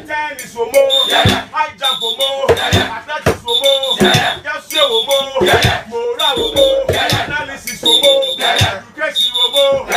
tennis for more, high jump for more, athletics for more, just for more, moral for more, analysis for more, education for more,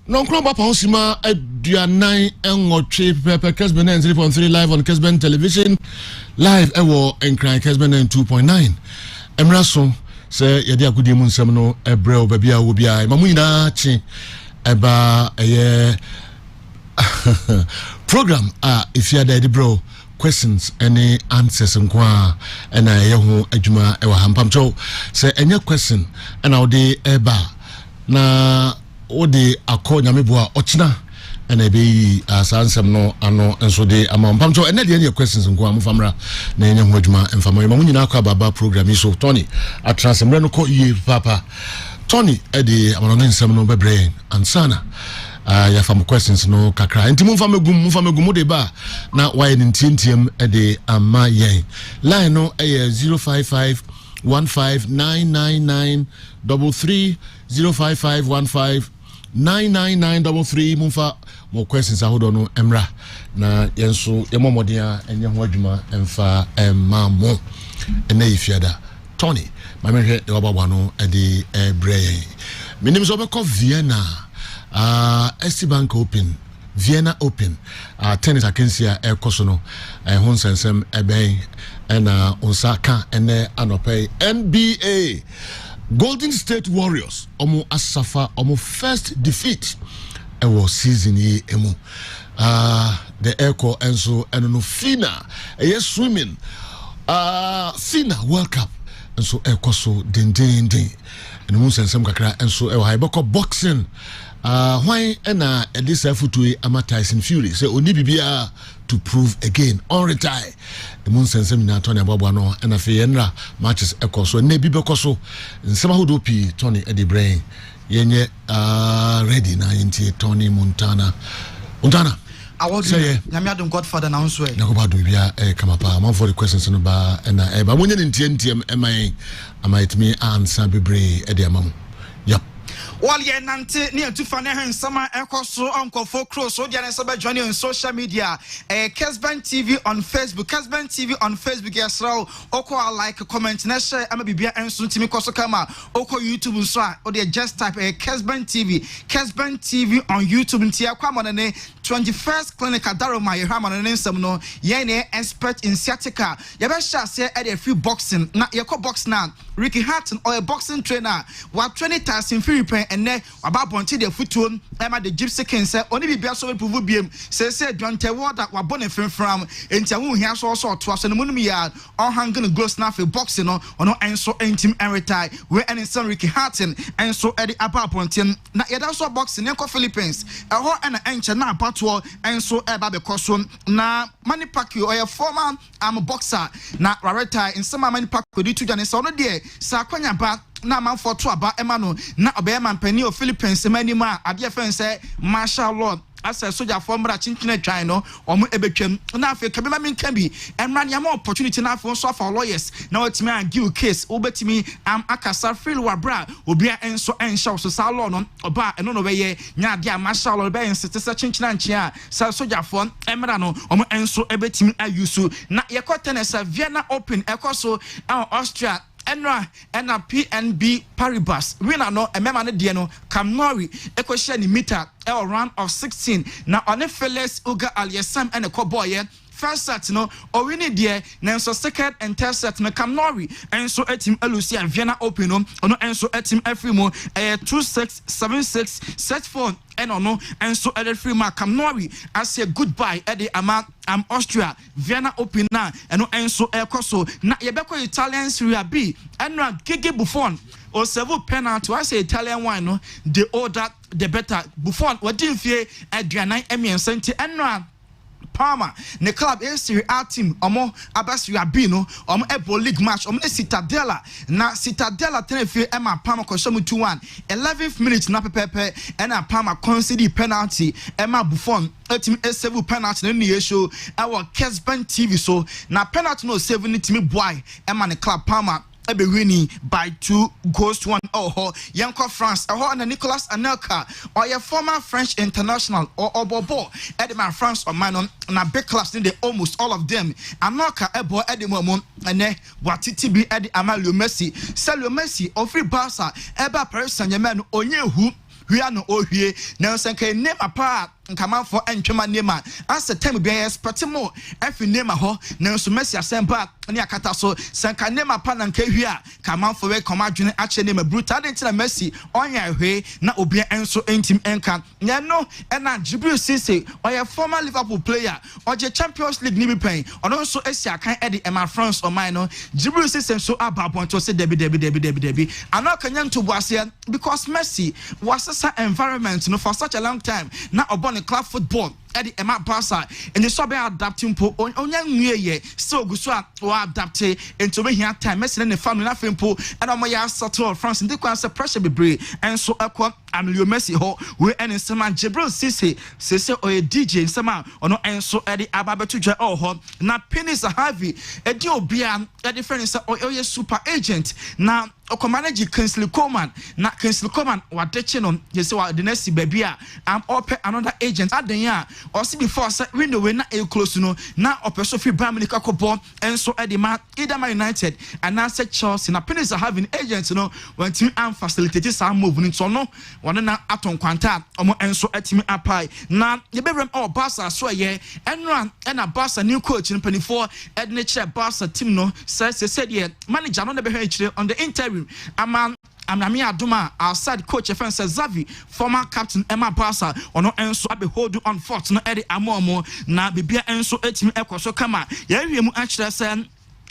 Non cromba pausima aduanan enwotwe pepe Kessben 3.3 live on Kessben television live ewo enkran Kessben 2.9 emraso se yede agudie mu nsem no ebrel babia wo bia mamu nyina chi eba eye program ifiada de bro questions any answers nkwa na ye ho adwuma ewa hampamcho se enye question na odi eba na odi akọ nyameboa ochina na ebe asansem no ano enso de amampamcho ene de any questions nkwa amfamra na enye ho adwuma emfamo mamu nyina akọ baba program so Tony atrasemre no ko ye papa Tony edi amano nsem no bebre ansana ya fam questions no kakra enti mumfa megum de ba na why ntintiem de ama yen line no 055 15999 33 055 15999 mumfa mo questions ahodo no emra na yenso yemomodia enye ho adwuma emfa emamo ene ifiada Tony mamehwe de wababwa no de ebre minim so be ko Vienna SC Bank Open, Vienna Open, tennis akensia ekoso no ho nsensem eben na Osaka ene anope NBA Golden State Warriors omo asafa omo first defeat ewo season yi emu the echo enso eno fina swimming fina World Cup enso ekoso den eno nsensem kakra enso ewo haiboko boxing why ena Elisa Futui ama Tyson Fury say oni bibia to prove again on retire the moon sensem na Tony Ababwa no ena fe yenra matches ekoso na bibe koso nsema hodo pi Tony Eddie Brain yenye ready na yenti Tony Montana I was Yamiadum Godfather now so Nakobadu bia come up am for the questions no ba na ba munye ntiem am me answer bebre Eddie amam yep. While ye nante near to fan and summer echo uncle for cross so the joining on social media Kessben TV on Facebook Kessben TV on Facebook yes raw oko like comment na share ama bibia enso timi koso kama oko YouTube so or they just type Kessben TV on YouTube ntia kwama ne 21st clinical daroma ye hama ne nsem no ye ne expert in sciatica ye be sha say e dey free boxing na ye ko box na Ricky Hatton or a boxing trainer wa 20,000 free pen ene wababonti de futuom ema de Gypsy King say oni bibia so prove biem say Dwante Ward wa bone fram enti awu hia so to aso no munum ya on hanging gloves na fe boxing no ono enso entim enretire we ene some Ricky Hatton enso e de ababonti na ye da so boxing ne ko Philippines ho ena enche na apato enso e ba be koso na Manny Pacquiao or a former boxer na retire in some Manny Pacquiao di tuja ne so no de sa kwanya ba na man for to aba emano na obeyman pani of Philippines manima ade fen say martial law asa soldier for mra chinchina twan no omo ebetwam na afi ka be ma menka bi emra ne ma opportunity na afo so for lawyers na otimi an give case obetimi am akasa free wa bra obia enso enshaw so sa law no oba eno no be ye nya ade a martial law be ensete sa chinchina nchia sa soldier for emra no omo enso ebetimi ayusu na yekote na sa Vienna Open ekoso Austria Enra PNB Paribas winner no emema ne de no Kamnori ekohye ni meter round of 16 na one Felix Uga Aliasam ene ko boye first set no or we need there nanso second and third set no Cam Norrie enso etim Elucia Vienna Open no ono enso etim Afrimo 2-6 7-6 set 4 and no and so other free mark Cam Norrie I say goodbye at the Austria Vienna Open now and so so na yebeko Italian Serie B and now Gigi Buffon or several penalty I say Italian wine no the older the better Buffon what didn't fear Adriana Emi and Senti and now Parma, the club is Serie A team, omo Abas Rabino, Ebo League match, Citadella, na Citadella Tenefe Emma Parma Kosomu 2-1, 11th minute na pepe, and a Parma conceded penalty, Emma Buffon, team S7 penalty in the show, our Kessben TV so, na penalty no 70 boy, Emma the club Parma. Be winning by 2-1. Oh, Yanko France, and Nicolas Anelka, or your former French international, or Bobo, Edmond France, or Manon, and a big class in the almost all of them. Anelka, Ebo, Edimon, and Watiti be Eddie Amalio Messi, Salio Messi, or Free Barca, Eba Paris Saint Germain, or who. We are no here. Now, Sanka name apart and come out for Enchema Nema. As the time be expectimo, if you name a ho, now so Messi send back near Cataso, Sanka Nema Pan and Kahia, come out for a command actually name a brutal into the Messi on your way, not obey and so intim encan. No, and not Jibril Sisse, or your former Liverpool player, or your Champions League Nibi Payne, or also Esia can Eddie Emma France or Mino, Jibril Sisse so about point to say Debbie. I'm not Kenyan to Boasia because Messi was environment for such a long time now upon a club football Eddie Emma Barca and the sobe adapting po on young ye so guswa or adapt into me here time messing in the family nothing po and on my settle France and the pressure be brave and so I'm Leo Messi ho we and some Jibril Sisse or a DJ in some or no and so Eddie Ababetu oh ho na pennies are heavy a deal be a difference or a super agent now Okomanagi Kingsley Coman na Kingsley Coman what teaching on yes what the next baby I'm up another agent at the year or see before window we na a close no na ope Sophie Bramley Kakobo and so Eddie man either Man United and now say Chelsea na pennies are having agents no when team and facilitate some moving so no one na aton kwanta omo enso atimi apai na ye bebrem Barca so ye enran and a Barca new coach in 24 Edne chair Barca team no said ye manager no be here on the interview I'm Nami Aduma, our side coach, friend says Xavi, former captain Emma Barca, or no enso abe hold on fort no Eddie Amomo, na bibia enso etimi ekoso kama. Ye mu actually say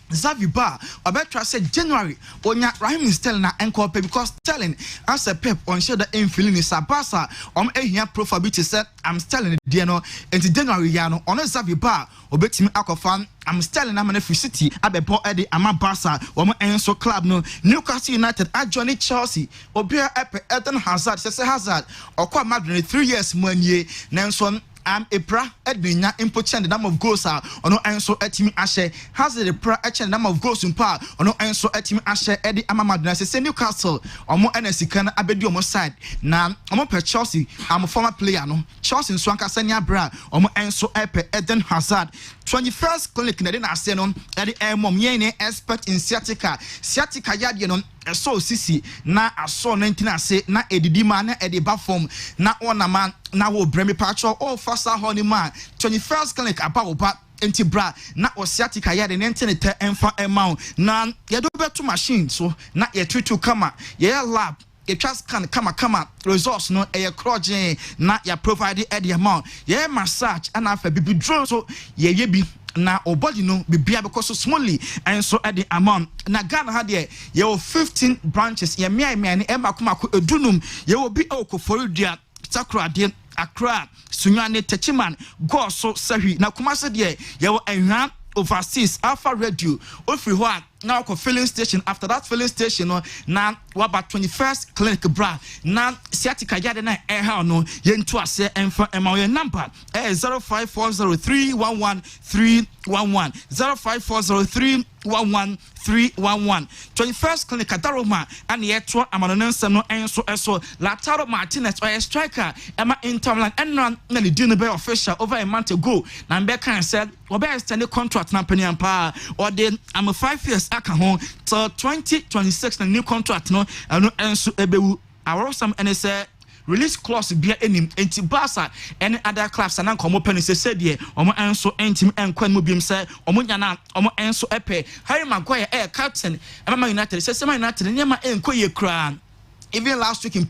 Xavi Bar, or better said January, on ya Raheem Sterling na enko because Sterling as a pep on shoulder in feeling is a Barca, here profile said I'm Sterling Diano, and January Yano, on a Xavi Bar, or bet me Akofan. I'm Sterling I'm an city abe bo Eddie Ama Barca or my enso club no Newcastle United at Johnny Chelsea or Beer Epe Eden Hazard says Hazard or quite Madrid 3 years 1 year Nelson I'm a pra Edwina impotent the number of goals or no enso etimi ashe has the pra the number of goals in power or no enso etimi ashe Eddie Ama Madrid say Newcastle or more NSC can abedi on side na I'm per Chelsea I'm a former player no Chelsea in Swanka Senya Bra or more enso Epe Eden Hazard 21st clinic na den ase no Eddie Mom yene expert in sciatica yadie no so sisi na aso 19 ase na edidi ma na ediba form na ona man na wo bremi patcho all faster honey man 21st clinic about enti bra na osiatica yade nentenete emfa emau na yedo beto machine so na ye treat kama ye lab ye just can kama results no e crochet na ya provide the amount ye massage and afa bibi drone so ye bi na obody no bibia because so smallly and so at the amount na Ghana had ye 15 branches ye me ni emakuma edunum ye will be okoforudia Sakra de Accra Sunyane Techiman go so sahi na kumase de ye wo enwan overseas Alpha Radio ofri ho a now filling station after that filling station no na about 21st clinic bra na sciatica yade na how no yentu ase emfa ema number 0540311311 0540311311 21st clinic Daroma and yetwa amanonsem no enso eso Lautaro Martinez or striker Emma Interland and na the deal be official over a month ago na be kan said obe extend the contract na penny ampa or then I'm a 5 years aka ho till 2026 na new contract no eno enso ebewu awro some ene say release clause bia enim enti Barca any other clubs and anko mo pen say dey omo enso entim enkwan mu bim say omo nyana omo enso epe Harry Maguire captain Man United say Man United nyama enko ye kra. Even last week in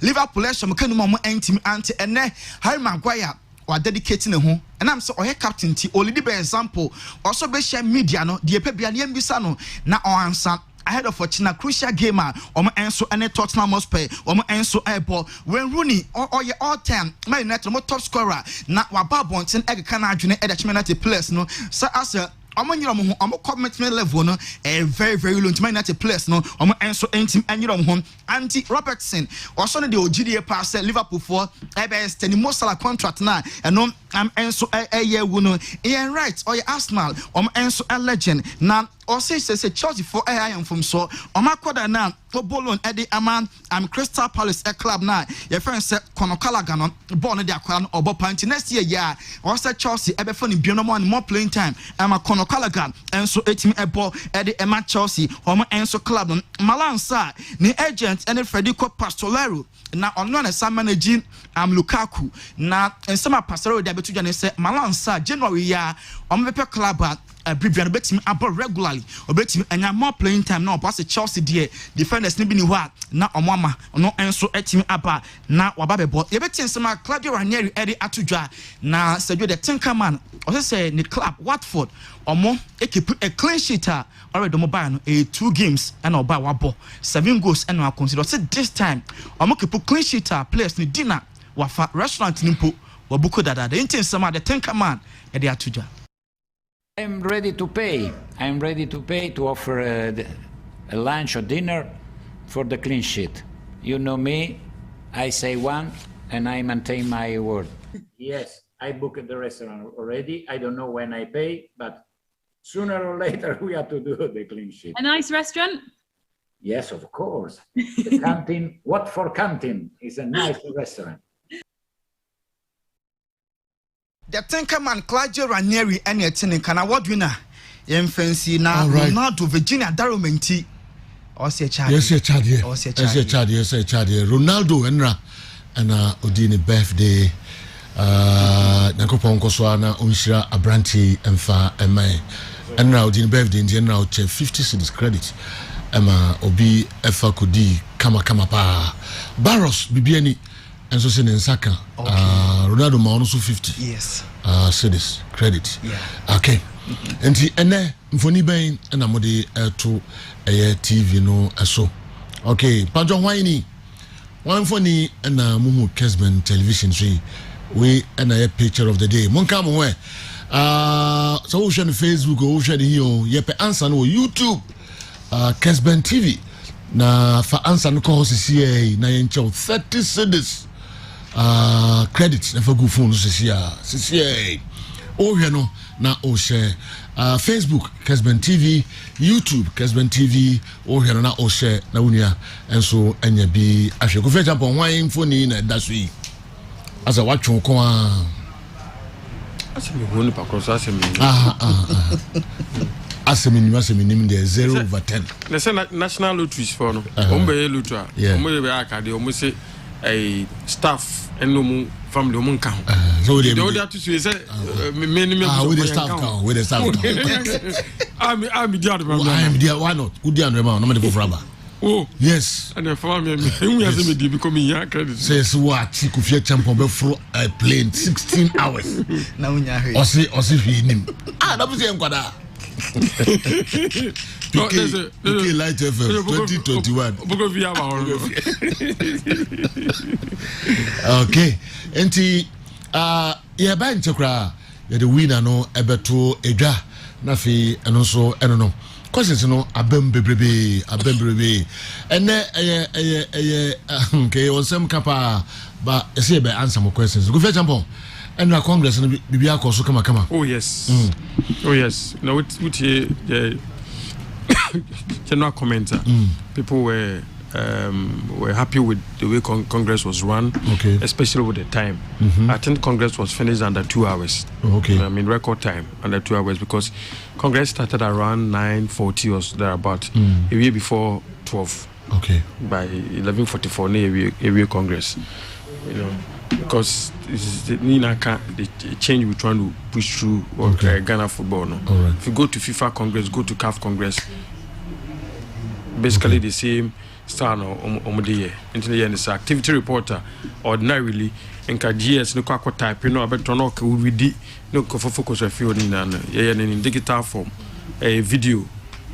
Liverpool some kanu mo entim anti ene Harry Maguire or dedicating home and I'm so captain ti only be example also be share media no de pe bia ne mbisa no na on answer ahead of a crucial game enso any Tottenham Hotspur enso airport when Rooney or all time Man United top scorer na wababonten e kan adwene e da United players no so as commitment level no very very low to Man United players no enso entim anyiro Andy Robertson also the OGDA pass Liverpool for best any most contract na no enso year no Ian Wright or Arsenal enso a legend na or say Chelsea for AI and from so Omakoda na Bolon Eddie Aman Crystal Palace a club na your friend said Conor Callaghan born the Aquan or Bopanti next year or say Chelsea ebe for more playing time Conor Callaghan and so 18 a ball Eddie Emma Chelsea enso club Malansa ni agent and Federico Pastolero na ono na some managing Lukaku na and some Pastolero dey betu jane say Malansa January ya omepe club Bribian betimi abo regularly obetimi anya more playing time na pass Chelsea there defenders ni bi ni ho a na omama no enso etimi aba na wababebo ye betin sema Claudio Ranieri edi atudwa na Sergio the Tinkerman o say ni club Watford omo keep a clean sheet already mo buy no 2 games and oba wabo 7 goals and I consider say this time omo keep clean sheet players ni dinner wafa restaurant ni mpo wabuko dada the intin sema the Tinkerman edi atudwa. I'm ready to pay. I'm ready to pay to offer a lunch or dinner for the clean sheet. You know me, I say one and I maintain my word. Yes, I booked the restaurant already. I don't know when I pay, but sooner or later we have to do the clean sheet. A nice restaurant? Yes, of course. The canteen, Watford Canteen is a nice restaurant. The Tinkerman Claudio Ranieri and your can award winner. Fancy now Ronaldo Virginia Darumenti. Or say Chad. Yes, Chad. Yes, Chad. Yes, Chad. Ronaldo Enra and Odini birthday. Nakopon Koswana Unshira Abranti Emfa Emai. Enra Odini birthday in general 50 cedis credit. Emma Obi Efa Kodi Kama pa. Barros Bibiani. And so in Saka, Ronaldo Maunusu 50. Yes. Cedis credit. Yeah. Okay. And the Mfoni Bain and Amodi to a TV no so. Okay. Pajon Waini. One funny and Mumu Kessben television see we and a picture of the day. Monkam away. So ocean Facebook or ocean here. Yepe answer no YouTube. Kessben TV. Na for answer no call CCA na yencho 30 cedis. Credits never go phone CCA. Oh, you know, now oh share Facebook Kessben TV, YouTube Kessben TV, oh you know now oh share na unia and so enya be ashe go for example wine phone na that's we as a watch on asemi honu pakoso asemi asemi nim there 0/10 na say national lotteries for no ombe lottery omo be akade omo say a staff and no family omo nka so they do that to say many with the staff count with the staff count I'm there why not good there no me dey for oh yes and the family we have me dey become here credit says what ku fie champion be fro a plane 16 hours na unya he osi fi nim na be say nkwada PK Light FM 2021. Okay. Enti yeah ba nchekra ya the winner no ebeto edwa na fi eno so eno no. Questions no abem bebrebe ene okay on some kapa ba ese be answer my questions. Go for example and Congress no bibia koso kama. Oh yes. Oh yes. Now with the general commenter, people were happy with the way Congress was run, okay, especially with the time. I think Congress was finished under 2 hours. Okay. I mean record time under 2 hours because Congress started around 9:40 or thereabout, a year before 12. Okay. By 11:44, area Congress. you know, because it's the change we're trying to push through Ghana football. No? Right. If you go to FIFA Congress, go to CAF Congress, basically the same style into the end. Activity reporter, ordinarily, and GS no type, you know, about to know we did no focus a few in digital form, a video.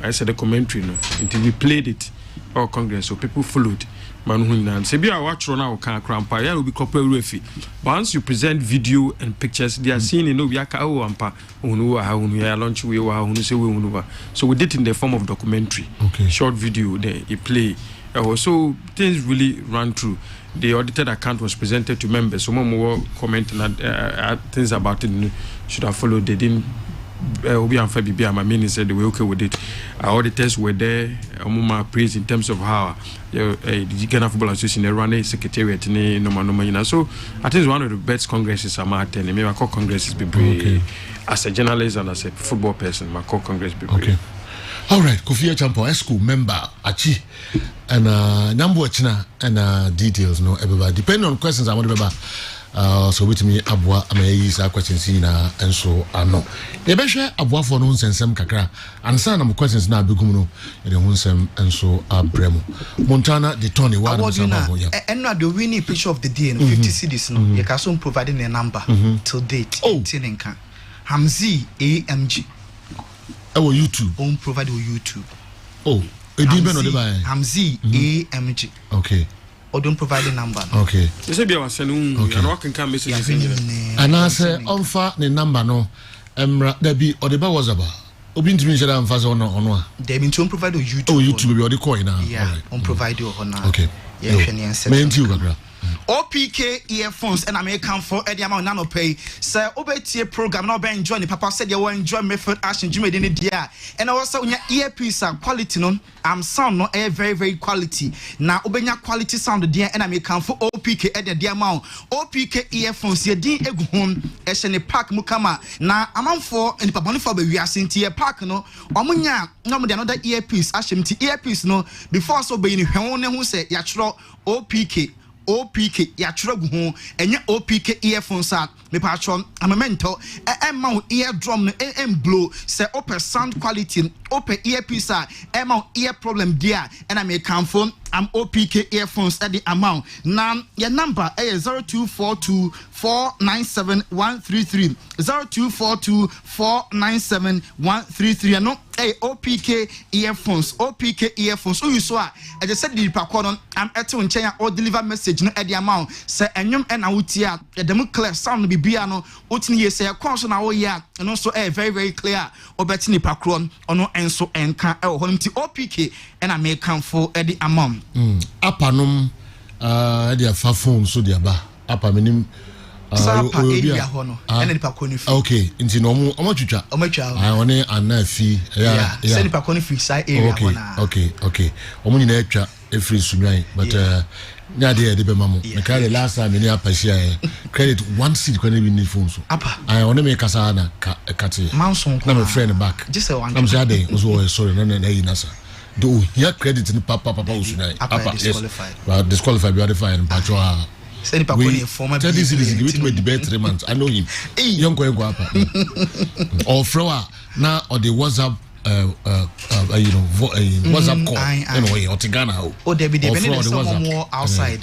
I said a commentary, no, until we played it or Congress, so people followed. Man, say be a watch now can cramp. I will be couple refi. Once you present video and pictures, they are seeing we are ampa launch we so we did in the form of documentary, short video. Then you play. So things really ran through. The audited account was presented to members. Some more commenting things about it should have followed. They didn't. Obi and Fabi, my meaning said they were okay with it. Our auditors were there. Praise in terms of how the Ghana Football Association they run a secretariat. So I think it's one of the best congresses I'm attending. Maybe I call congresses be as a journalist and as a football person. I call congress be okay. All right, Kofi Champo, school member, Achi, and number China and details. No, everybody depending on questions I want to so with me abwa amayi questions na enso ano ye be hwe abwa for no nsensem kakra ansa na questions na begum no ye ho nsem enso abremu Montana the Tony one and the winning picture of the day in 50 cities no you can providing a number till date tinenka Hamzi AMG YouTube provide YouTube Hamzi AMG or don't provide the number. Okay. You say be our send and can message and I say onfa the number no there be or the ba was about obi ntimi share am fa so no they been to provide YouTube. YouTube be or the coin now. Yeah, on provide you on. Okay. Yeah, hwene OPK earphones and American for Eddie amount nano pay. Sir, obey program now be enjoy the papa said you will enjoy method action Jimmy in the dia. And also when your earpiece and quality no sound no very very quality. Now obenya quality sound the dia and American for OPK Eddie the amount. OPK earphones ye din egu home e park mukama. Na amount for and papa no for be we are sinti park no. Omunya no mo another earpiece ashemti earpiece no before so be ni hwon ne ho say ya chro OPK ya chrogu ho enye OPK earphones a me patron amamento emma eardrum no blow say open sound quality open earpiece a emma ear problem there and I may come phone I'm OPK earphones at the amount now your number is 0242 497 133 0242 497 133 and no OPK earphones who you saw I just said the pakon I'm at to chain or deliver message no at the amount say enyum and outia the demo clear sound be biano utini say a console now yeah and also very very clear obetini pakron or no enso enka honti OPK and I may come for at the amount apanum their phone so their ba apa menim area hono and the pakoni okay nti no omotwitwa I want anafi yeah send the pakoni free side area okay omunyina atwa every sunwan but nya de be mamo me carry last time ni apashia credit one seat kwa be need phone so I want to make kasa na kati na my friend back just one I'm sorry sorry na nasa do here credit ni papa usunai disqualified be fine patrol send the pakoni former this is with me debate 3 months I know him young go apa or thrower now or the WhatsApp WhatsApp call anyway or Tigana there be the more outside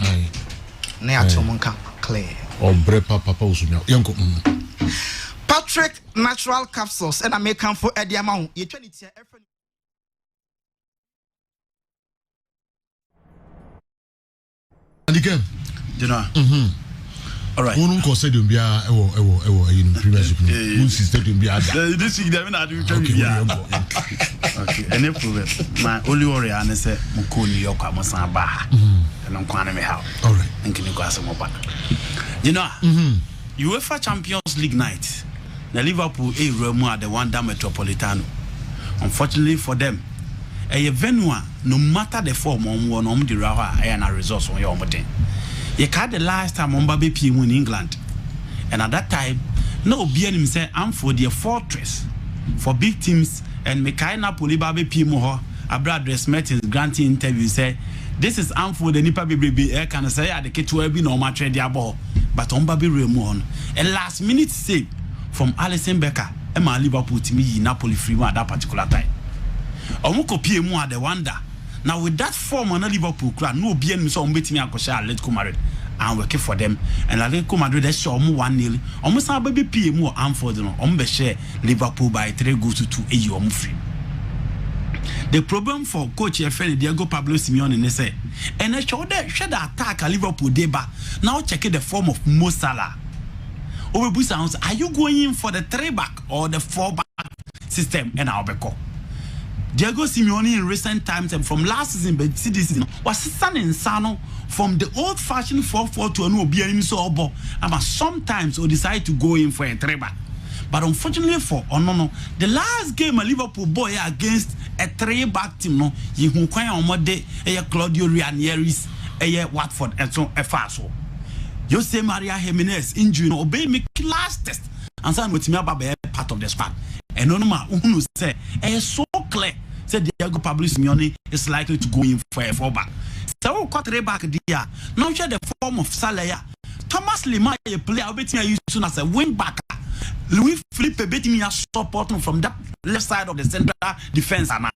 na atomonka clear or brepa papa usunya yanko Patrick natural capsules and I may come for Eddie amount ye 20 and again all right wonu ko say dem bia ewo in premiership no system dem bia this week dem na do bia okay any problem my only worry an say mo ko New York amosan ba and on kwan me how all right and can go asemo ba UEFA Champions League night na Liverpool Remu at the Wanda Metropolitano unfortunately for them a venue no matter the form on the rawa and a resource on your mountain. You had the last time on Baby P in England, and at that time, no BNM said, I'm for the fortress for big teams and Mekaina Puli Baby P Moho, a brother Mertens granting interview say, this is harmful the nipa be can say at the K12 be no match their ball but on baby Raymond a last minute save from Alisson Becker and my Liverpool team Napoli free at that particular time Omoko PMU at the wonder now with that form on Liverpool crowd no BN so meet me akosha Atletico Madrid and working for them and Atletico Madrid they show 1-0 almost our baby PMU Anfield no share Liverpool by 3-2 free. The problem for coach friend Diego Pablo Simeone they say and they show the attack at Liverpool deba now check the form of Mo Salah. Are you going in for the 3-back or the 4-back system and Albeko? Diego Simeone in recent times and from last season but this season was standing Sano from the old-fashioned 4-4 to a new BNM so but sometimes we decide to go in for a 3-back. But unfortunately for Onono, the last game a Liverpool boy against a 3-back team no, you who quite on day Claudio Ranieri's Watford and so Faso. Jose Maria Jimenez injury no obey me last test and some with me about part of the squad. And no ma who say so clear said Diego Pablo Simeone is likely to go in for a 4-back. So 3-back there. Now share the form of Salah. Thomas Lima a player betting you soon as a wing back. Louis Philippe betting me a support from that left side of the central defense and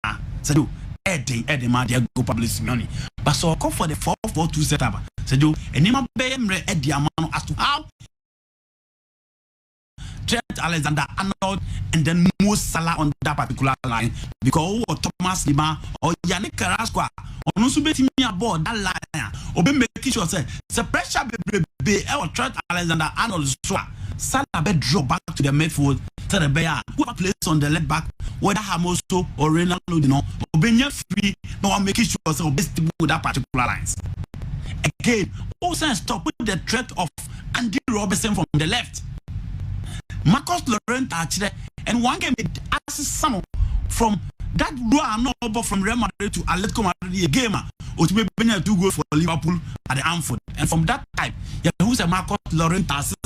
so Eddie man Diego Pablo Simeone. But so call for the 4-4-2 setup. So do Enima Bemre Eddie Amano as to how Trent Alexander-Arnold and then Mo Salah on that particular line because Thomas Lima or Yannick Carrasco on also betting me aboard that line. Obe make sure say the pressure be or Trent Alexander-Arnold Salah be draw back to the midfield to the bear who plays on the left back whether Hamoso or Ronaldo you know Obenya free no one making sure say best with that particular lines. Again, also stop with the threat of Andy Robertson from the left. Marcus Llorente actually and one game assist some from that no from Real Madrid to Atletico Madrid a game or to be 2 goals for Liverpool at the Anfield and from that time who's a Marcus Llorente assist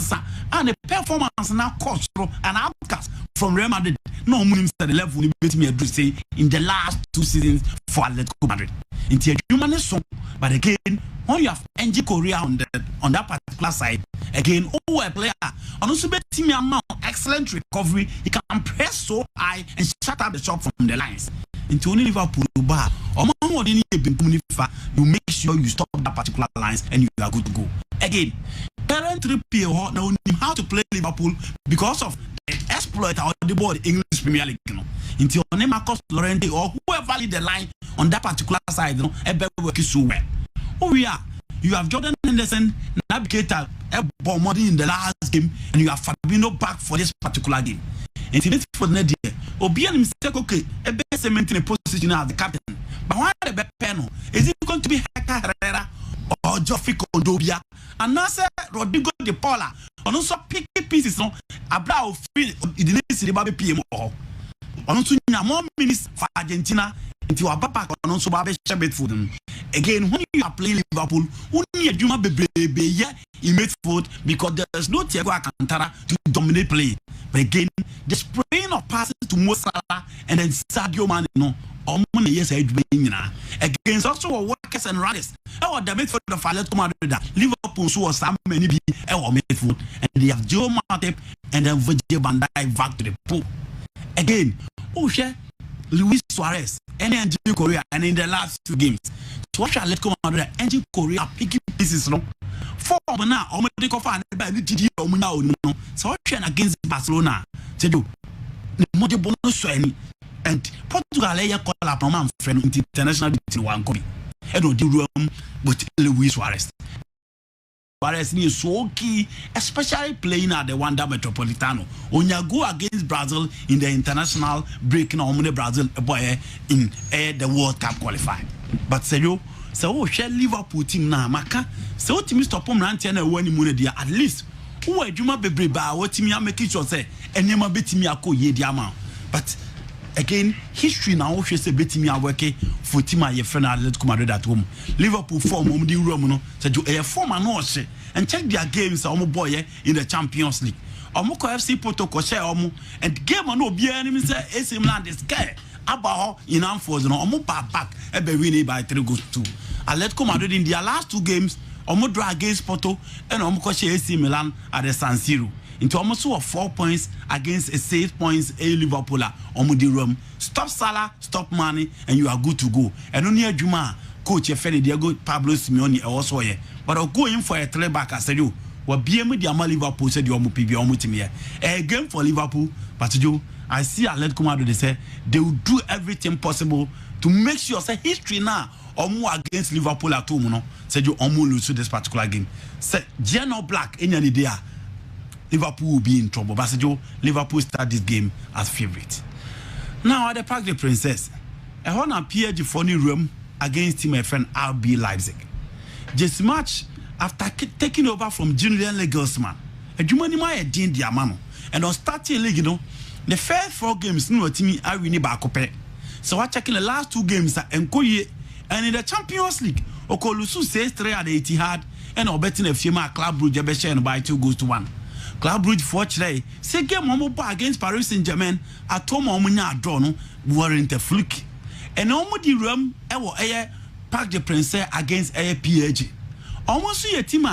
and the performance now cost an outcast from Real Madrid no means at the level beat me to say in the last 2 seasons for Atletico Madrid into a human song but again when you have NG Korea on that particular side again a player and also bet me amount excellent recovery he can press so high and shut up the shot from the lines into only Liverpool bar or more than you make sure you stop that particular lines and you are good to go again parent 3PO know how to play Liverpool because of the exploit or the board English Premier League you know into only Marcus Llorente or whoever lead the line on that particular side you know work so well. Oh yeah, you have Jordan Henderson navigator Bomodi in the last game and you have Fabinho back for this particular game. And this for the day, Obian mistake okay, a best maintain a position as the captain. But why the back panel? Is it going to be Hector Herrera or Geoffrey Kondobia? And now say Rodrigo De Paula and also picky pieces on Abrao free the next Baby PM or also more minutes for Argentina into a back on also Babe Shabbat for them. Again, when you are playing Liverpool, only a Juma Bebe in midfield because there's no Thiago Alcantara to dominate play. But again, the spraying of passes to Mo Salah and then Sadio Mane, no, or money yes, against also workers and riders. Oh, the midfield of Atletico Madrid, Liverpool saw some many be our midfield, and they have Joe Matip and then Virgil van Dijk back to the pool. Again, oh, share Luis Suarez and NG Korea, and in the last 2 games. So what shall let come out of NG Korea picking pieces no? For now, I'm going to find by the TD no. So what against Barcelona? Say do the more bonus and Portugal ya call up my friend international between one copy. I don't do room with Luis Suarez. Suarez is so key, especially playing at the Wanda Metropolitano. When you go against Brazil in the international break, now Brazil boy in the World Cup qualified. But say you, so share Liverpool team na maka. So team stop on ranting and winning money there at least. Who are Juma Bebre ba what team ya making sure say and you ma bet me a ko ye diama. But again, history now she say bet me a work for team a your friend Atletico Madrid at home. Liverpool form the room no. So you a form and and check their games boy in the Champions League. FC Porto ko share and game no be enemy say AC Milan is scared. About in Anfield no back winning by 3-2. Atletico Madrid in their last 2 games, omo draw against Porto and omo koche AC Milan at the San Siro. Into almost 4 points against a 6 points a Liverpool. Omo di Rome. Stop Salah, stop Mane, and you are good to go. And only a Juma coach Fede Diego Pablo Simeone also here. But I'll go in for a 3-back. I said you. What BM the Ama Liverpool said you PB team a game for Liverpool, but you I see Atletico Madrid they say they will do everything possible to make sure say history now Omo against Liverpool at home no said you Omo lose this particular game. Say Geno Black in any day Liverpool will be in trouble. But you Liverpool start this game as favorite. Now at the Parc des Princes, I want to appear the funny room against team my friend RB Leipzig. This match after taking over from Julian Nagelsmann, a Germany my din diamano, and on starting league, the first 4 games no team I win back up. So I checking the last 2 games at Nkoye, and in the Champions League, Okolusu says 3 at the Etihad, and or betting a few Club Brugge Beshen by 2-1. Club Brugge fortunately say game Momo against Paris Saint-Germain at home Omunya draw no warrant a fluke. And Omo di Rome air Parc des Princes against a PSG. Almost see a team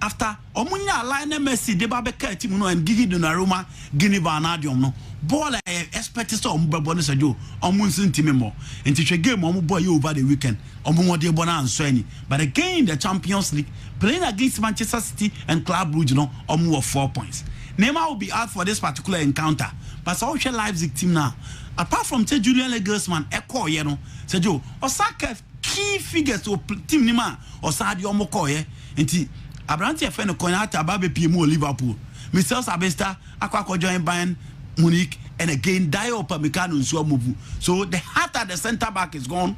after Omunya line Messi, de Babeka team no and Gigi Donnarumma, Guinea Vanadium no. Ball expected so bonus ajo, Omunsin team more. And teach a game Omu boy over the weekend. Omu de Bona and Sweeney. But again in the Champions League, playing against Manchester City and Club Brugge no, Omu of 4 points. Neymar will be out for this particular encounter. But so shall Leipzig team now. Apart from Julian Nagelsmann, Echo Yeno, Sejo, Osaka key figures to team Nima or Sadio Mokoye, and Abranti Feno Konata Babe PMO Liverpool. Mr. Sabesta, Aquaco join Bayern Munich, and again Dio Pamecano in Suamubu. So the heart at the centre back is gone.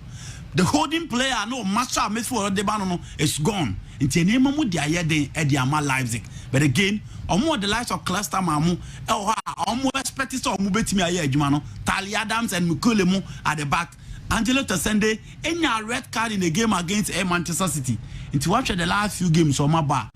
The holding player, no master midfielder de Banono is gone. In Tenemamu Diade Ediama Leipzig. But again, Omo the likes of Cluster Mamu, Omo expected so Mubetimi Aye Jumano, Tali Adams and Mukulemu at the back. Angelo Tassende, any red card in the game against Manchester City. Into watch the last few games on my bar.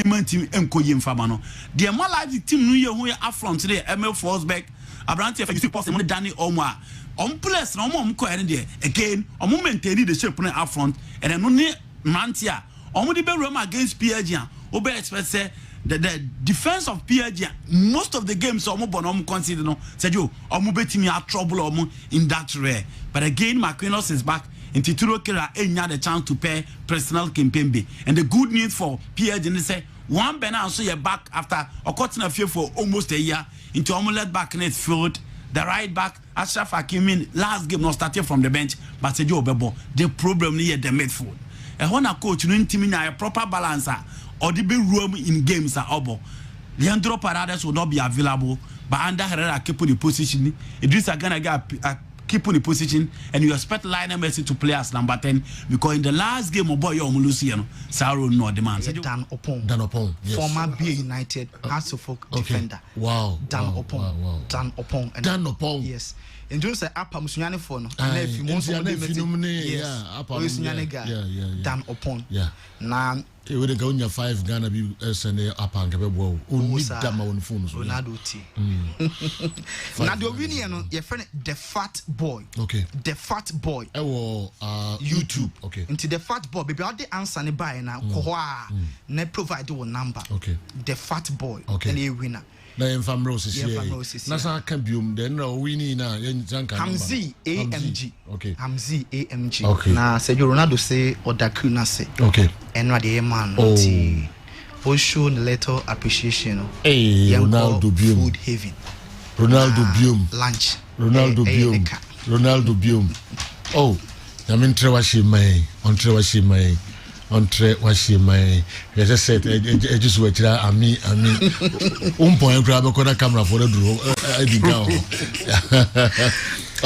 And team Nkoye Fabano. The more Leipzig team New Year who are front today, Emil Forsberg, Abranti for possible Danny Omwa. On plus no more there. Again, a moment they need the shape up front, and then only Mantia. Only the Roma against PSG. Obe expect say the defense of PSG, most of the games Omo Bonom consider no said you Omo betimi are trouble Omo in that rare. But again, Marquinhos is back. And Tituro Kira ain't had a chance to pay personal Kimpembe. And the good news for PSG they say one Bena so you're back after a cutting a few for almost a year into Omo back in its field. The right back, Ashraf Hakimi, last game not started from the bench, but said Bebo, the problem near the midfield. And when a coach no team a proper balancer or the big room in games are obo. Leandro Paredes will not be available, but under Herrera keep the position. Idrissa Gana keep the position, and you expect Lionel Messi to play as number 10 because in the last game of boy Luciano, Saro no demand. Dan Opon, yes. Former BA United Hasselhoff defender. Wow. Dan Opon. Wow. Dan Opon. Dan Opon. Yes. And don't say Apa Musunyane for no. If you want Dan Opon. Yeah. Now it would go in your 5 Ghana be SNA up and give a woe. Only damn on phone. Ronaldo T. Now the opinion your friend the fat boy. Okay. The fat boy. YouTube. Okay. Into the fat boy, baby, all the answer ne buy now. Ne provide your number. Okay. The fat boy. Okay. And a winner. Na yɛmfa roses here. Na sa ka biom then na winning na yɛnsan ka Hamzi AMG. Okay. Hamzi AMG. Okay. Na Sergio Ronaldo say Odaku na say. Okay. Enwa de man. Oh show a little appreciation. Hey, Ronaldo biom. Food haven. Ronaldo biom. Lunch. Ronaldo biom. Ronaldo biom. Oh, I mean trewashi mai. On trewashi mai. Entre washi my just said I just wait ami point grab a camera for the draw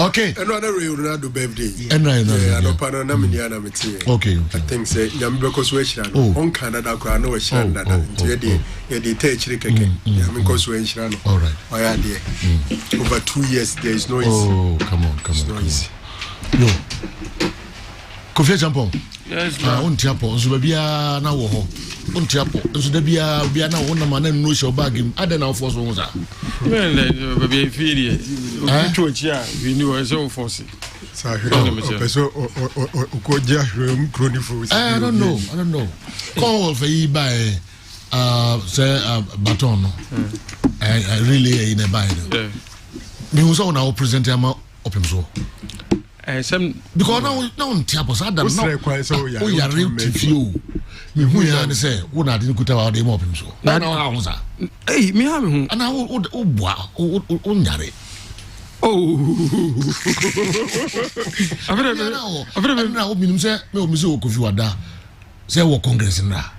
okay another Ronaldo birthday and I know panana miniana meti okay I think say nyambe ko so ehira no on Canada kwa na we hira dada nti ye dey take chiri keke nyambe ko so ehira no all right why there over 2 years there is no easy come on no easy yo Kofi Champon. Yes, Untiapo, so bia na wo ho. Untiapo, so da bia na wo na ma na no show bag him. Ade na force wo za. Well, baby feel it. We knew so force. I don't know. Call for you by say baton. I really in a bind. Me who saw now present him open so. Some Because now Tiapos Adam no. We are real to few. Me who ya say one I didn't put out the open so. Now I was hey, me have and I would unyare. Oh, I've now been say, no, Miss Okufuada. Say, what Congress in that?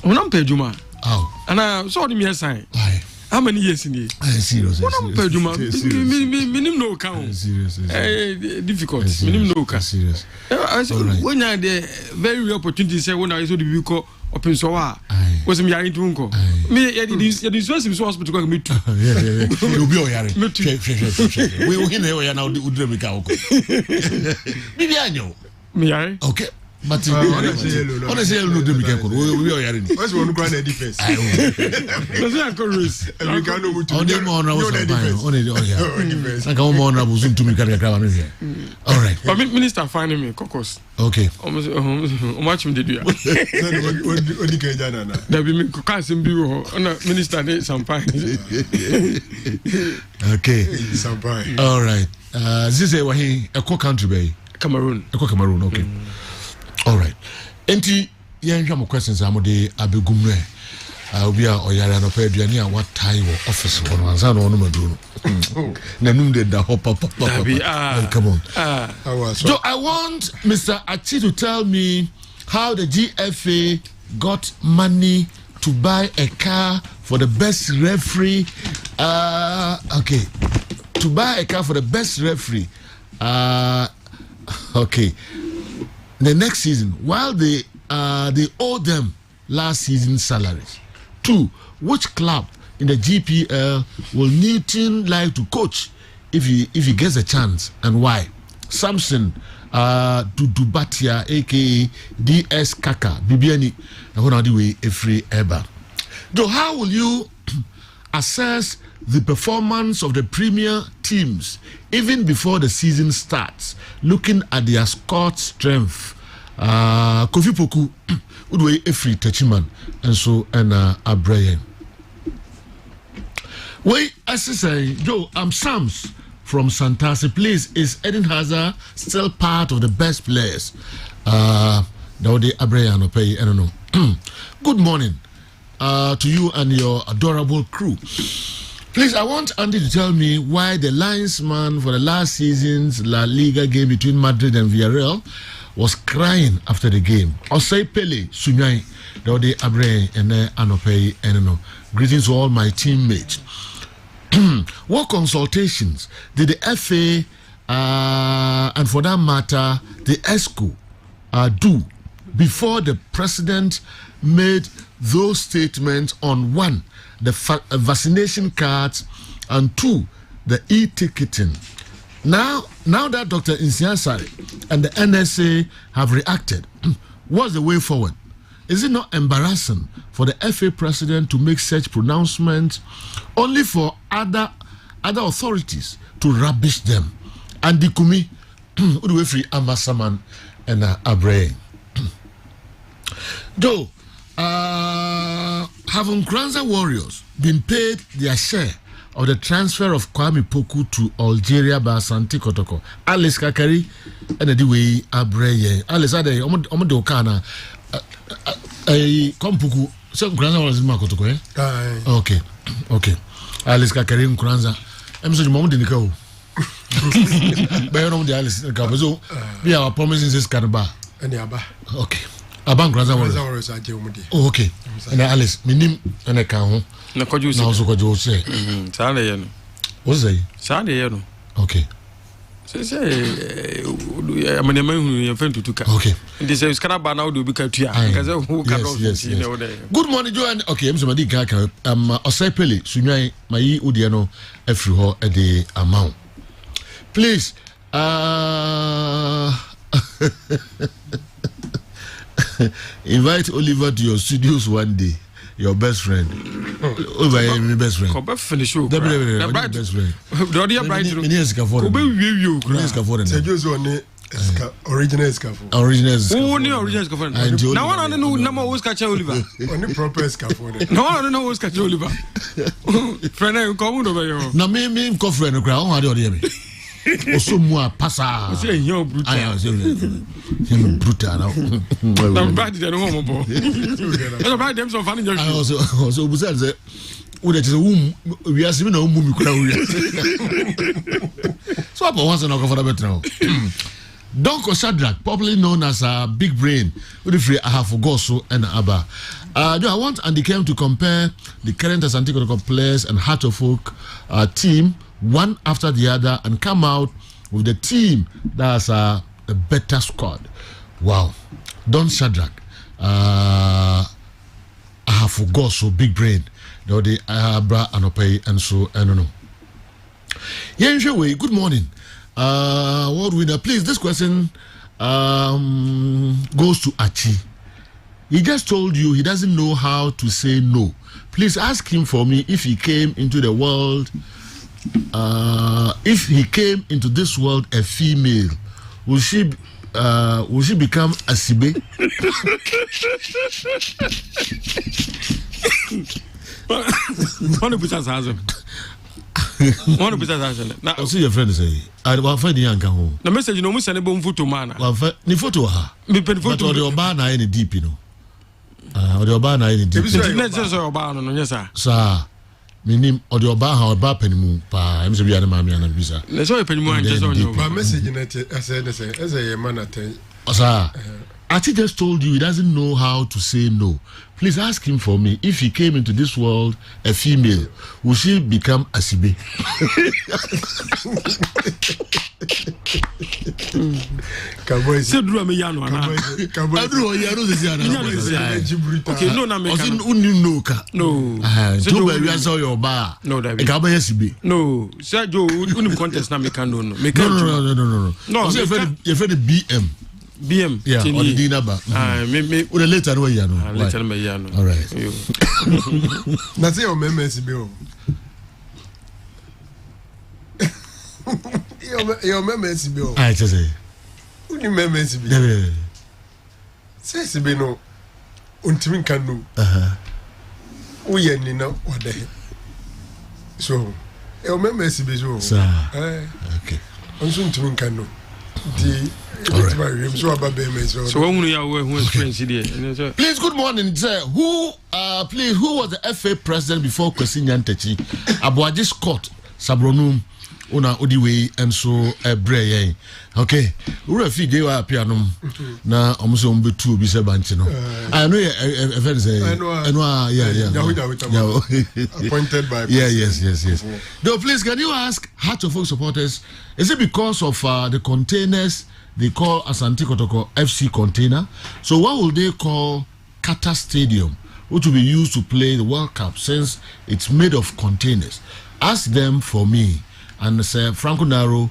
When I'm paid, Juma. Oh, and I saw him yesterday. aye. How many years in here? Serious. When I'm paid, Juma. Minimum no count. Serious. Difficult. Minimum no count. Serious. I said, when I had the very real opportunity, say, when I saw the vehicle open so was me yarning to uncle. Me, this was his hospital going to meet. You'll be all yarning. We will hear now the Udremica. Maybe I know. Me, okay. But honestly, we are hearing. What's one grand defense? Does Uncle Ruiz? We can know what On the morning, all right. But Minister finding me, Cocos. Okay. Much did you? There be me, Cousin Bureau, Minister Sampai. Okay. All right. This is a co-country bay. Cameroon. Okay. All right. Enti yenhwa mo questions amode abegumre. Obi a oyare no pa aduane a watai wo office wo no anza no maduro. Na num de da hop. Come on. So I want Mr. Achi to tell me how the GFA got money to buy a car for the best referee. Okay. To buy a car for the best referee. Okay. The next season, while they owe them last season's salaries. 2, which club in the GPL will Newton like to coach if he gets a chance, and why? Samson Dudubatia, aka DS Kaka, Bibiani, and way a free Eba. So how will you assess the performance of the premier teams even before the season starts, looking at their squad strength? Kofi Poku Udwe Efri Techiman and so and Abraham. Wait, as I say, Joe, I'm Sams from Santasi. Please, is Eden Hazard still part of the best players? Daudi Abraham pay, I don't know. Good morning to you and your adorable crew. Please, I want Andy to tell me why the linesman for the last season's La Liga game between Madrid and Villarreal was crying after the game. Osei Pele, Sunyai, Daudi Abraham, and Anope, and no. Greetings to all my teammates. What consultations did the FA and for that matter the ESCO do before the president made those statements on 1, the vaccination cards, and 2, the e-ticketing? Now that Dr. Insiansari and the NSA have reacted, what's the way forward? Is it not embarrassing for the FA president to make such pronouncements only for other authorities to rubbish them? And the Kumi, Udwefri Amasaman and Abraham. Though, have Nkranza Warriors been paid their share of the transfer of Kwame Poku to Algeria by Santi Kotoko? Alice Kakari and the way Abraham. Alice Ade, Omodo Kana. Kompuku, so Nkranza was in Makotoko, eh? Okay. Alice Kakari Nkranza. I'm sorry, Mom didn't go. But you know the Alice Kabazo. We are promising this Kanaba. Okay. Abang Nkranza was. Oh, okay. And Alice, Minim and a cow. No, could you say? Saturday, what's that? Saturday, okay. Say, I'm a man who you're friend to Tuka. Okay. This is Canaba now, do because who can Good morning, Joanne. Okay, I'm somebody Kaka. Osepeli, Sunyai, Mai Udiano, Efriho, at the amount. Please, invite Oliver to your studios one day. your best friend. Over my best friend. Kobe finish show. The best friend. The other bright. Kobe you. Original scaffold. Only original scaffold. Now I don't know number who's catch Oliver. Only proper scaffold. No, I don't know who's catch Oliver. Friend, I come over here. Now me coffee no crowd. How do you hear me? Also more passa. Say you brutal. I am him brutal now. I'm bad than home boy. I'm bad them so funny. I also Busa say we just we are seeing no mummy crowd. So apa once no cover better now. Donko Shadrack, popularly known as Big Brain, with the free Ahafogoso and Abba. I want Andy Kem to compare the current Asante Kotoko players and Heart of Folk team one after the other and come out with the team that has a better squad. Wow. Don Shadrack, Ahafogoso, Big Brain, the Abra Anope and so I don't know. Good morning. World winner, please. This question goes to Achi. He just told you he doesn't know how to say no. Please ask him for me if he came into the world. If he came into this world a female, will she become a Sibe? One put that now. I'll see your friend say. I will find the young home. The message no musa ne bom photo man. Ni photo ha. Me pen photo. But the oba na any deep, you know. The oba na any deep. Let's just say oba no yes sir. Sir, minim the oba ha oba penimu pa. Em se bia na mami na bisa. Let's say penimu and just on you. My message net I said as a man at. Sir, Ati just told you he doesn't know how to say no. Please ask him for me. If he came into this world a female, will she become a Sibe? Say do me yano ana. Okay, no na make. No ka. No. So where you answer your bar. No, that. E ka ba Sibe. No. Say Joe, unim contest na make no. No. No, you for the BM. BM. Yeah, or the dinner bar. Me later no ya no. Later me ya no. All right. Na say o meme Sibe o. Yo meme Sibe o. I just say. Uni meme Sibe. Say Sibe no. Untimi kan no. Uye ni na wade. So, yo meme Sibe so. Sir. Okay. Onso untimi kan no. Di so when you are who is French here? Please, good morning, sir. Who was the FA president before Kwesi Nyantakyi? Abuaji Scott Sabronum una odiwe and so breye. Okay. Ura fi dey wa piano na omuso mbetu bi se banchi no. I know a friend say yeah. Appointed by yes. No, please, can you ask Heart of Folk supporters, is it because of the containers they call Asante Kotoko FC container? So what will they call Qatar Stadium, which will be used to play the World Cup, since it's made of containers? Ask them for me. And say Franco Naro,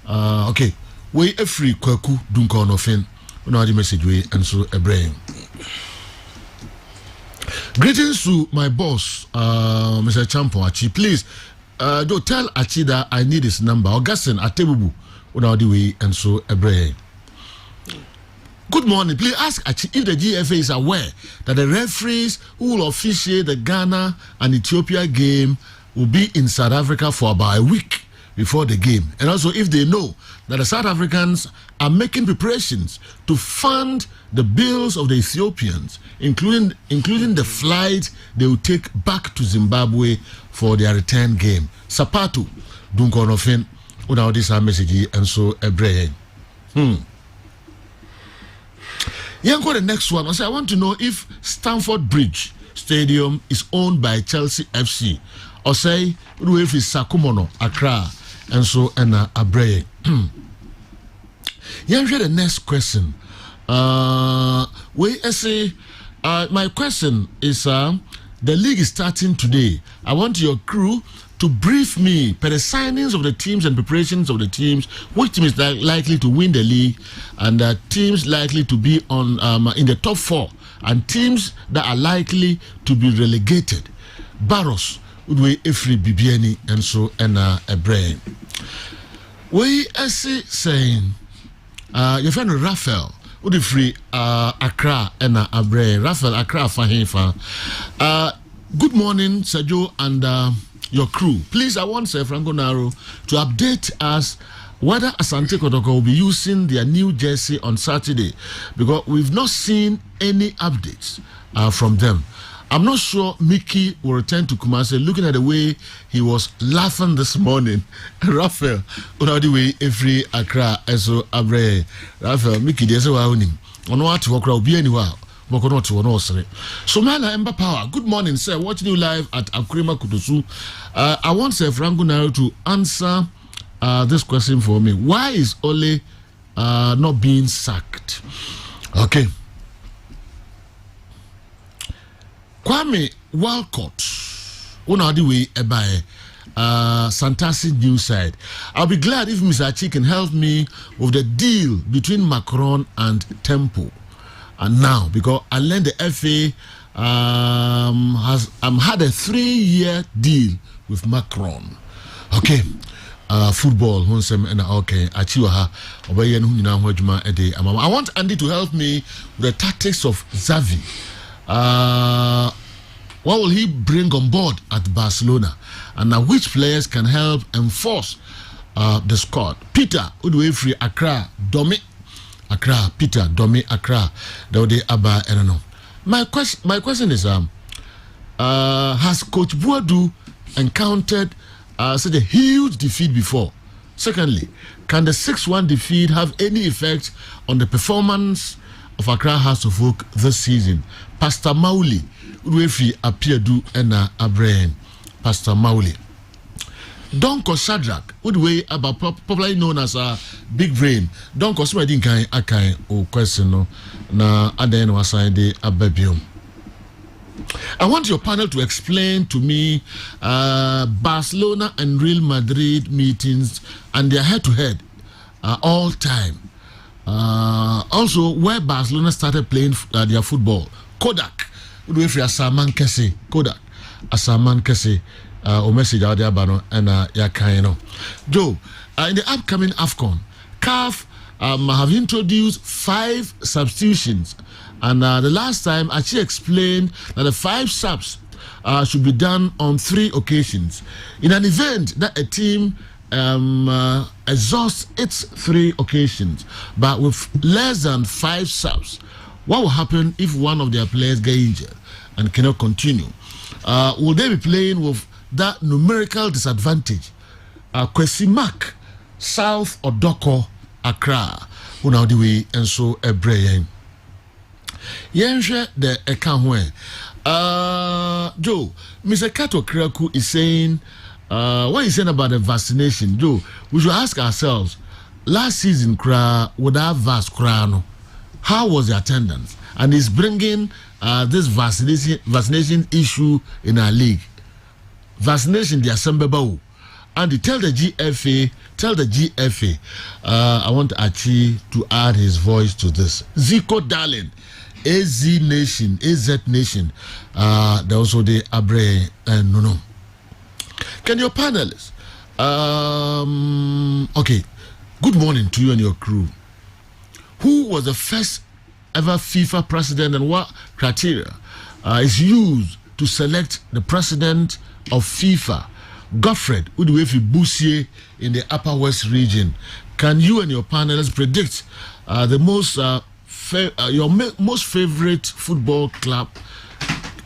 okay, we a free kwaku dunka onofin. Una the message we and so a brain. Greetings to my boss, Mr. Champo Achi. Please, do tell Achi that I need his number. Augustine Atebubu. The way and so a brain. Good morning. Please ask Achi if the GFA is aware that the referees who will officiate the Ghana and Ethiopia game will be in South Africa for about a week before the game, and also if they know that the South Africans are making preparations to fund the bills of the Ethiopians, including the flight they will take back to Zimbabwe for their return game. Sapatu Dunkonofin. Now this our message and so a brain. Yanko, the next one. I want to know if Stamford Bridge Stadium is owned by Chelsea FC, or say if it's Sakumono, Accra, and so and a brain. Yanko, the next question. My question is the league is starting today. I want your crew to brief me per the signings of the teams and preparations of the teams, which team is likely to win the league, and teams likely to be on in the top 4 and teams that are likely to be relegated. Barros would weigh every Bibiani and so and a brain. We saying your friend Raphael would free Accra and a brain. Raphael Accra Fahifa. Good morning, Sergio and your crew. Please, I want Sir Franco Naro to update us whether Asante Kotoko will be using their new jersey on Saturday, because we've not seen any updates from them. I'm not sure Mickey will return to Kumasi. Looking at the way he was laughing this morning, Raphael, on the way every Accra, so Abre, Raphael, Mickey, there's a warning. On what to walk around, be anywhere. So Mala Ember Power, good morning, sir. Watching you live at Akrima Kutusu. I want Sir Franco Naro to answer this question for me. Why is Ole not being sacked? Okay. Kwame Walcott, Unadiwe Ebae, Santasi News side. I'll be glad if Mr. Achi can help me with the deal between Macron and Tempo. And now, because I learned the FA has had a 3-year deal with Macron. Okay. Football, okay. I want Andy to help me with the tactics of Xavi. What will he bring on board at Barcelona? And now which players can help enforce the squad? Peter, Udwefri, Accra, Domi. Accra, Peter, Domi, Accra, Dode Abba, I don't know. My question is, has Coach Boadu encountered such a huge defeat before? Secondly, can the 6-1 defeat have any effect on the performance of Accra House of Oak this season? Pastor Mauli, Udwefi Apiedu Ena Abraham, Pastor Mauli. Donko Shadrach, Udwe about popularly known as a Big Brain. Donko Swedin Kai Akai or question no na Aden Waside Abebium. I want your panel to explain to me Barcelona and Real Madrid meetings and their head-to-head all time. Also, where Barcelona started playing their football. Kodak, Udwefi Asaman Kese, Kodak, Asaman Kese. O message out there, Bano, and Yakaino. Joe, in the upcoming AFCON, CAF have introduced 5 substitutions, and the last time I actually explained that the 5 subs should be done on 3 occasions. In an event that a team exhausts its 3 occasions, but with less than 5 subs, what will happen if one of their players get injured and cannot continue? Will they be playing with that numerical disadvantage? Kwesi Mark, South Odoko, Accra, now the way and so a brain. Yenje the Ekanwe. Joe, Mr. Kato Kraku is saying, what is saying about the vaccination? Joe, we should ask ourselves, last season, would have vaccination? How was the attendance? And he's bringing this vaccination issue in our league. Vaccination the assembly, and tell the GFA, I want Achi to add his voice to this. Zico Darling, AZ Nation, they also the Abre and no. Can your panelists, okay, good morning to you and your crew. Who was the first ever FIFA president and what criteria is used to select the president of FIFA? Godfred Udwefi Bussier in the Upper West region. Can you and your panelists predict the most your most favorite football club,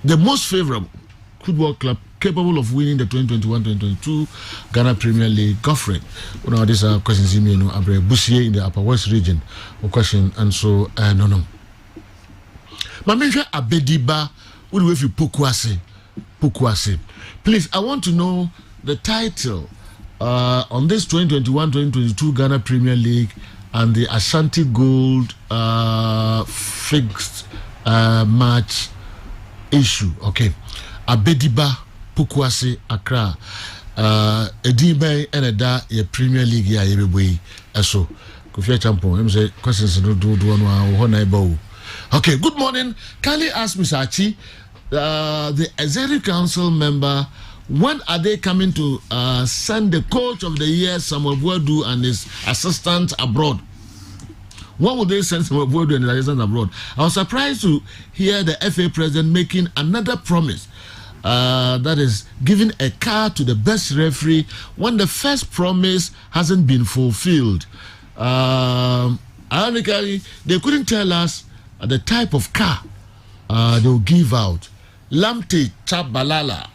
the most favorable football club capable of winning the 2021-2022 Ghana Premier League? Godfred, now these are questions you know Abre Bussier in the Upper West region. Question and so no. Mamenja Abediba Udwefi Pukwase. Please, I want to know the title on this 2021-2022 Ghana Premier League and the Ashanti Gold fixed match issue. Okay. Abediba Pukwase Accra. Edibe Eneda ye Premier League ya yebeboyi eso. Kofia Champion, say questions no do one ho na eba o. Okay, good morning. Kindly ask Mr. Achi, the Executive Council member, when are they coming to send the coach of the year, Samuel Boadu, and his assistant abroad? When will they send Samuel Boadu and his assistant abroad? I was surprised to hear the FA president making another promise. That is giving a car to the best referee when the first promise hasn't been fulfilled. Ironically, they couldn't tell us the type of car they'll give out. Lamte Chabalala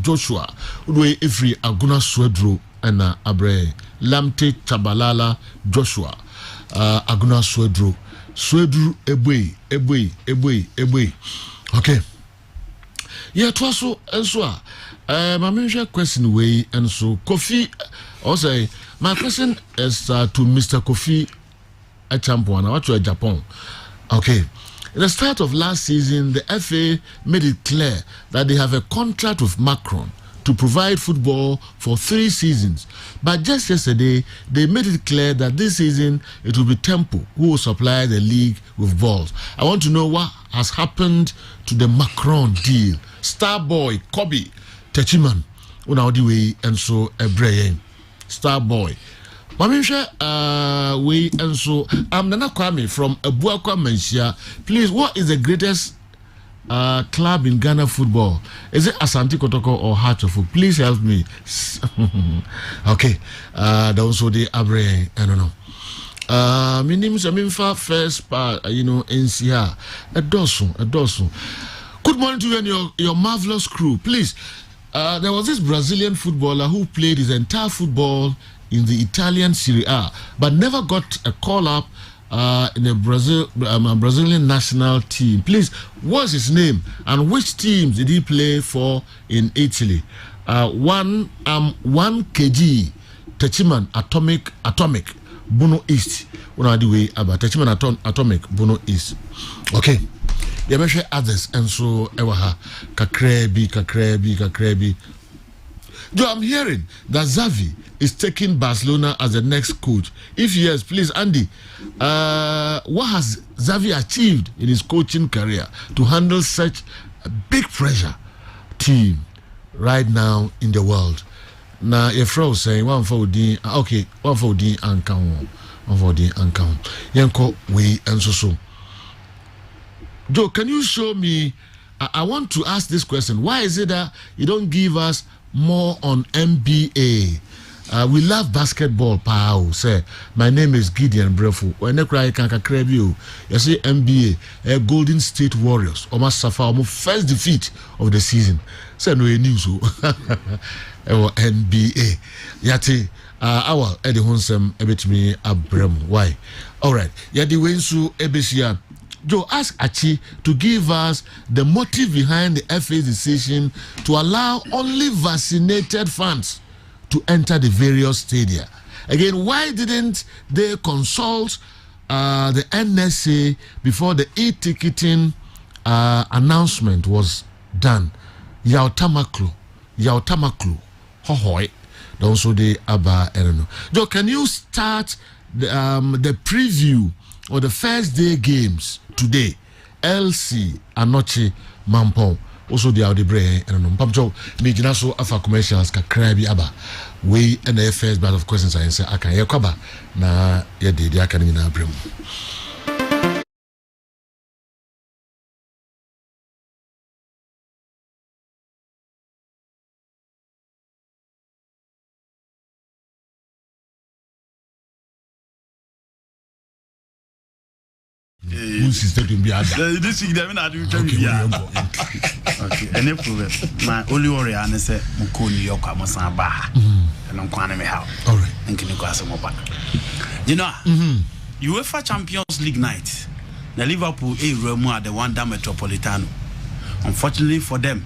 Joshua Udwe Ifri Aguna Swedro and Abre. Lamte Chabalala Joshua Aguna Swedro Ebwe. Okay. Yeah, it was so and so. My major question way and so Kofi. Also, my question is to Mr. Kofi Achampwana, what you Japan. Okay. At the start of last season, the FA made it clear that they have a contract with Macron to provide football for 3 seasons. But just yesterday, they made it clear that this season it will be Tempo who will supply the league with balls. I want to know what has happened to the Macron deal. Starboy, Kobe, Techiman, Unaodiwe, and so Ebreye. Starboy. Mamisha, we and so I'm Nana Kwame from Abuakwa Mensia. Please, what is the greatest club in Ghana football? Is it Asante Kotoko or Hartlepool? Please help me. Okay, also the Abre, I don't know. My name is Aminfa first part, NCR. A dozen. Good morning to you and your marvelous crew. Please, there was this Brazilian footballer who played his entire football in the Italian Serie A, but never got a call up in a Brazilian national team. Please, what's his name and which teams did he play for in Italy? 1 kg Techiman Atomic Bono East. Techiman Atomic Bono East. Okay. There are others and so ewaha kakrebi. Joe, I'm hearing that Xavi is taking Barcelona as the next coach. If yes, please, Andy, what has Xavi achieved in his coaching career to handle such a big pressure team right now in the world? Now, if I was saying 140, okay, 140 and count, 140 and count. Yanko, we and so. Joe, can you show me? I want to ask this question. Why is it that you don't give us more on NBA? We love basketball, pal. Say, my name is Gideon Brefu. When I cry, can crave you. You see, NBA, Golden State Warriors, almost suffer almost first defeat of the season. Say no news. NBA. Yati, our Eddie Honsem, ebit me abrem. Why? All right. Yadi Wensu Ebesia. Joe, ask Achi to give us the motive behind the FA's decision to allow only vaccinated fans to enter the various stadia. Again, why didn't they consult the NSA before the e-ticketing announcement was done? Yautamaklu, hohoi. Also the Abba, I don't know. Joe, can you start the preview or the first day games today? LC Anoche Mampong. Also the Audibre and Pamjo Mijina so afa commercials ka krabi aba. We and the first batch of questions I say aka yakaba na ye de academy na brem. This week, I do okay, any problem. My only worry is that I'm going to New York. I'm going to me how. All right. And can you go some more back? You know, UEFA Champions League night. The Liverpool Remo at the Wanda Metropolitano. Unfortunately for them,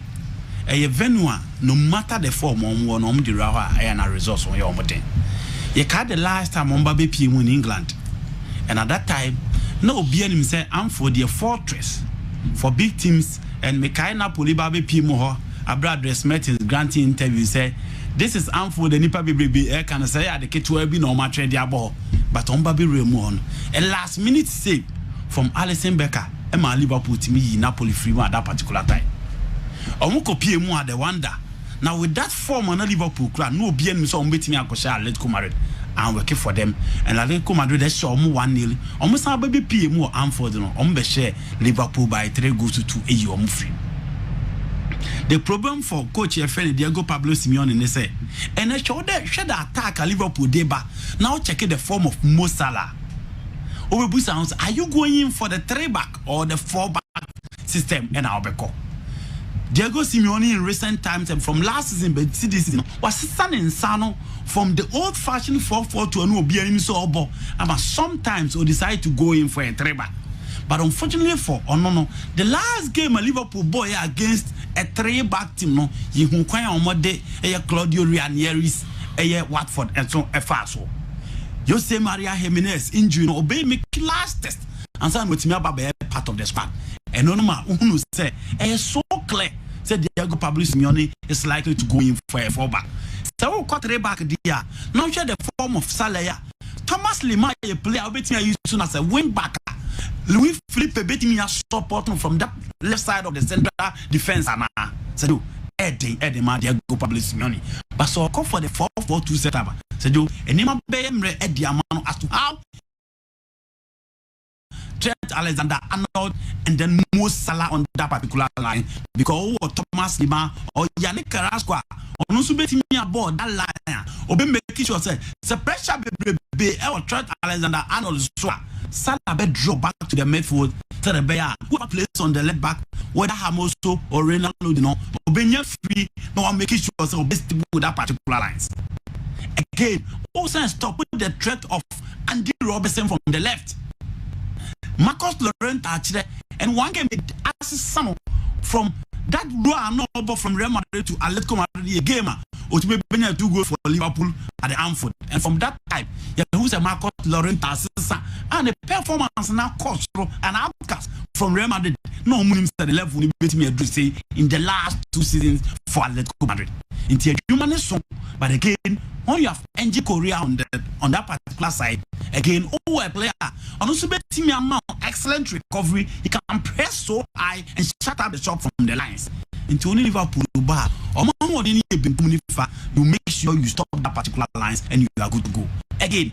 a venue no matter the form on the Raha and a resource on your mountain. You can't the last time on Baby P in England, and at that time. No, BNM say I'm for the fortress for big teams and Mekaina Pulibabe Pimo, Abra Dress Mertens granting interview say this is for the Nipa Baby air can say at the K12 no matter the abo, but on Baby Ramon. A last minute save from Alisson Becker Emma Liverpool to me Napoli free at that particular time. Omoko PM at the wonder. Now with that form on Liverpool crowd, no BN so meeting me Akosha Atletico Madrid and working for them. And Atletico Madrid they saw 1-0. Almost a baby PM more Anfield no share Liverpool by 3 goals to 2 a free. The problem for coach friend Diego Pablo Simeone and they say, and I should attack a Liverpool deba. Now check the form of Mo Salah. Sounds, are you going in for the 3-back or the 4-back system? And I'll be called. Diego Simeone in recent times and from last season, but this season was standing Sano from the old-fashioned 4-4 to a new BNM so sometimes will decide to go in for a 3-back. But unfortunately for Onono, the last game a Liverpool boy against a 3-back team, no, you who quite on what day, Claudio Ranieri's, Watford, and so a fast. Jose Maria Jimenez injury, no, obey me last test, and some with me about part of the squad. And Onoma, who say, so clear, said Diego Pablo Simeone is likely to go in for a 4-back. So, cut 3-back, dear. Now, share the form of Salah. Thomas Lima, a player, I bet you soon as a wing back. Louis Philippe betting me a support from that left side of the central defense. So, Eddie man, Diego Pablo Simeone. But so, call for the 4-4-2 setup. So, and Nima Bemre Eddie Amano as to how Trent Alexander-Arnold and then Mo Salah on that particular line because Thomas Lima or Yannick Carrasco on also betting me aboard that line. Obe making sure say the pressure be Trent Alexander-Arnold Salah be draw back to the midfield to the bear who plays on the left back whether Hamoso or Ronaldo you know Obe free no one making sure say best with that particular lines. Again, also stop with the threat of Andy Robertson from the left. Marcus Laurent actually, and one game assist from that run from Real Madrid to Atletico Madrid a game, which may be 2 goals for Liverpool at the Anfield. And from that time, who's a Marcus Laurent assist and the performance now cost an outcast from Real Madrid. No means at the level we beat me say in the last 2 seasons for Atletico Madrid. Into a human song, but again, when you have NG Korea on that particular side, again, a player, and also betting me amount excellent recovery, he can press so high and shut up the shot from the lines. Into only Liverpool bar, or more than you make sure you stop that particular lines and you are good to go. Again,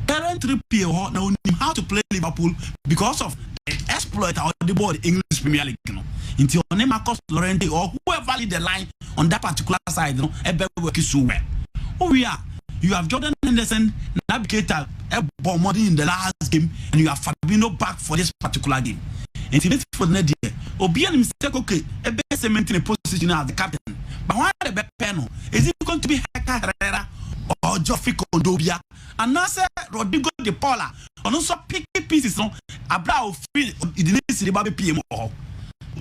parent 3P now how to play Liverpool because of the exploit of the board English Premier League. You know. Into your name Marcus Llorente or whoever lead the line on that particular side, you know, everybody working so well. Oh yeah, you have Jordan Henderson, navigator, more in the last game, and you have Fabinho back for this particular game. And it's for the day. Obian mistake okay, a best cement in a position as the captain. But why the back panel? Is it going to be Hector Herrera or Geoffrey Kondobia? And now say Rodrigo De Paula, and also picky pieces on Abrao feel it didn't see the baby PM or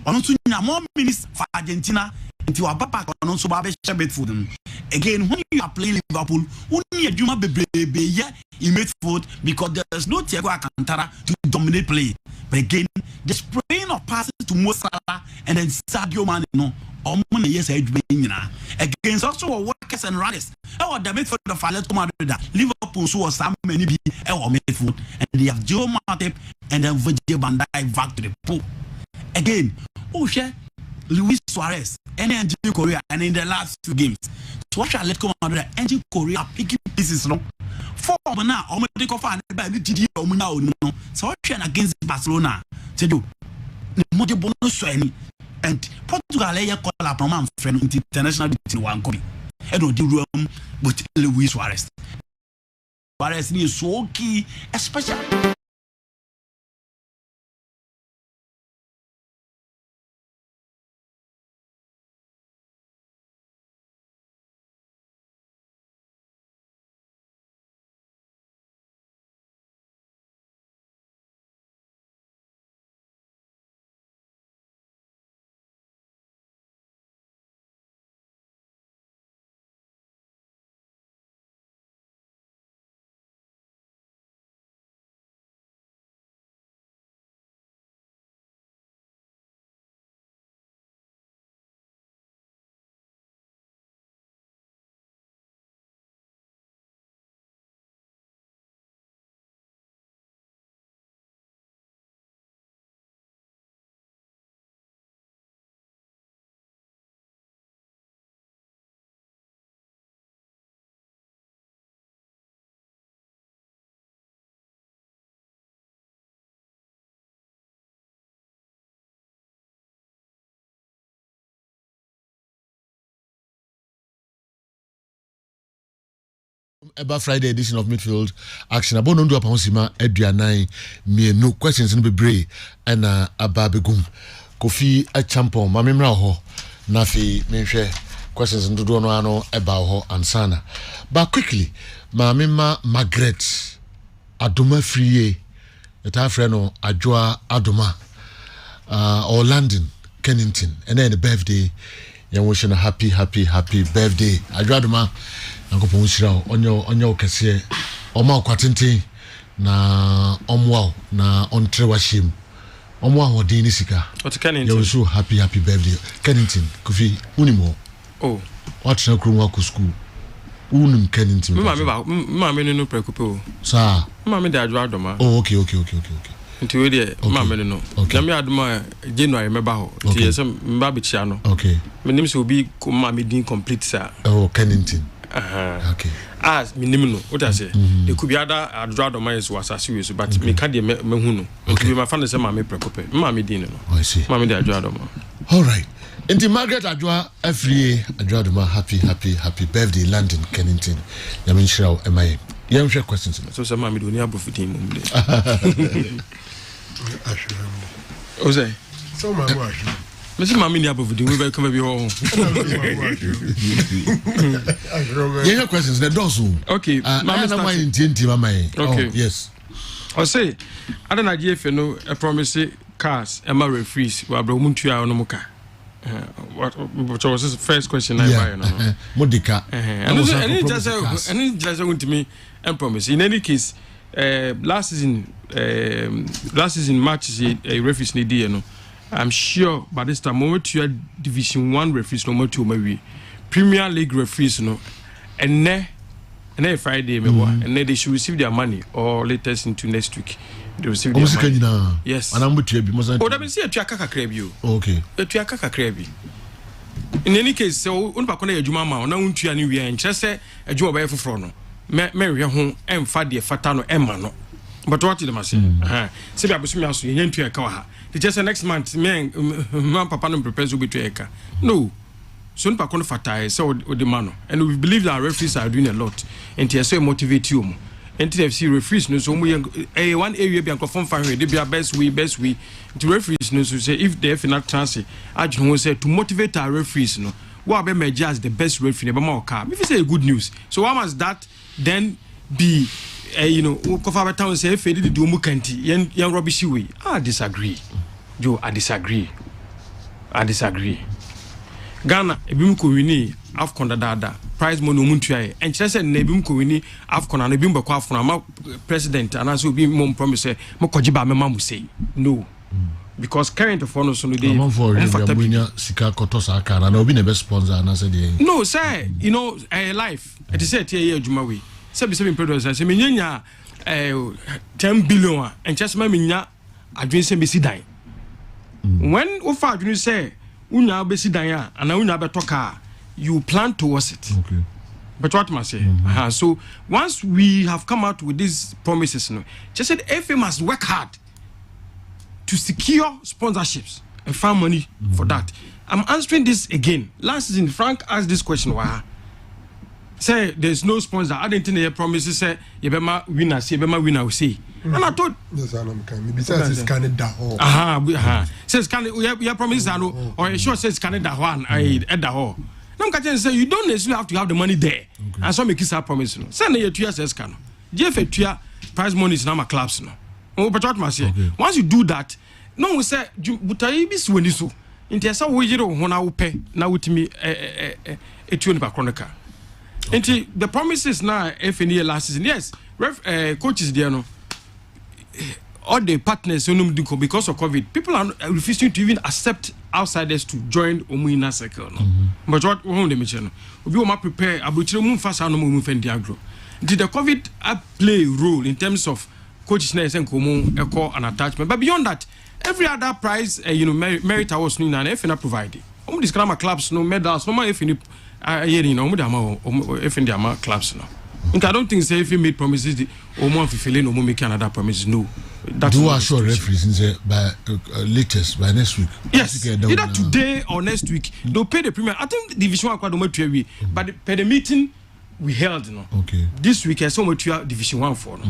also more minutes for Argentina into a papa and also Babe Shabbat for them. Again, when you are playing Liverpool, only a Juma baby in midfield because there's no Thiago Alcantara to dominate play. But again, the spraying of passes to Mo Salah and then Sadio Mane, no, or money yes, against also workers and runners. Oh, the midfield of Atletico Madrid, Liverpool so some many be our midfield, and they have Joe Matip and then Virgil van Dijk back to the pool. Again, oh share Luis Suarez and NG Korea, and in the last 2 games, so what shall let come out of NG Korea picking pieces no. 4 now, or make off and GD or now, no. So what against Barcelona to do the bonus and Portugal call up a friend international between 1 copy. I don't do room with Luis Suarez. Suarez is so key, especially. about Friday edition of Midfield Action. About no do apahosima aduanan mienu questions no bebre and ababegum. Kofi a champion mamemra ho na fi menhwe questions ndo do no ano about ho ansana. But quickly, mamema Margaret Adoma Friye eta frɛ no Adwoa Adoma or London Kennington and then the birthday you wishing a happy birthday Adwoa Adoma Nkopo nshira onyo kese oma kwatente na omwa na ontrewa shim omwa hodini sika you so happy birthday Kennington Kofi unimo what na krum wa ku school unum Kennington mama me no preocupe o sa mama de Adwoa Adoma okay nti we de mama no nyame Adoma January meba ho nti yesa mba be chia no okay menim se obi ko mama din complete sa Kennington okay as minimum no what I say there could be other Adwoa Adoma is was serious but me can dey me hu no okay my fan say mama preocupe mama din no I see mama de Adwoa Adoma all right Inti Margaret Adwoa every Adwoa Adoma happy birthday London Kennington yamin shiraw emaye yam share questions so say mama do ni abofutin mum de o say so mama ashu Mesi mama ni abofutin we be come be ho yeah questions the doors okay mama na why inti mama okay yes I say adana GF no a promise cars e ma refreeze wa bro muntua no muka what was the first question I buy no modika and just going to me and promise in any case last season matches a referees need no I'm sure by this time moment to your division 1 referees no more to maybe Premier League referees no and then Friday and then they should receive their money or latest into next week. They receive their money. Yes. And I'm with you. Oh, that means you kaka krabby. Okay. You kaka krabby. In any case, so unpa kona ejuma ma na untua ni wi en kyerese ejuma ba yefoforo no. Me hwe ho emfa de fata no emma no. But what did I say? Se bia bosu mi aso yen ntua ka wa ha. The just next month me papa no prepare so betu eka. No. So unpa kona fata so the man and we believe that referees are doing a lot and they so motivate you. NTFC referees no so one area be anko from they be best way to referees no so say if they not chance I say to motivate our referees no what be measure as the best referee be more car if you say good news so why must that then be cover town say if they do mu kanti yan rubbish way I disagree Ghana ebim ko wini AFCON dada prize money omuntua and chese na ebim ko wini AFCON na ebim bako AFCON ama president and also be mom promise mo kojiba mema mu say no because current of no so dey sika kotos akara na obi na be sponsor na say dey no say life it is say tie adwuma we say be producer say menyanya 10 billion and chese ma menya adwen say be sidan when we fa adwen say unya besi dan and unya beto car you plan towards it okay but what must say so once we have come out with these promises just said FA must work hard to secure sponsorships and find money for that. I'm answering this again. Last season Frank asked this question why say there's no sponsor. I didn't think he promises say you be ma winner will say and I thought yes I'm kind besides Canada says Canada you promise or sure says Canada one at the hall now can say you don't necessarily have to have the money there and so make it promise send you 2 years says can GF 2 prize money is now my clubs but what must say once you do that no we say butai bi so ni so nti esa wo yire ho na wo pe na wutimi etuo ni ba chronicle nti the promises now FNA last season yes coaches there no all the partners because of COVID people are refusing to even accept outsiders to join Omuina circle but what they mention we will prepare abuchire mu fasa no mu fendi agro did the COVID play a role in terms of coaches na esen komo echo an attachment but beyond that every other prize merit awards no na FNA provide this kind clubs no medals no ma FNA FNA ama clubs no I don't think say if he made promises or more fulfilling or make another promise no that do assure referees by latest by next week yes either today or next week they'll pay the premium I think division 1 kwado but per the meeting we held no. Okay. This week I saw what you are Division 1 for no.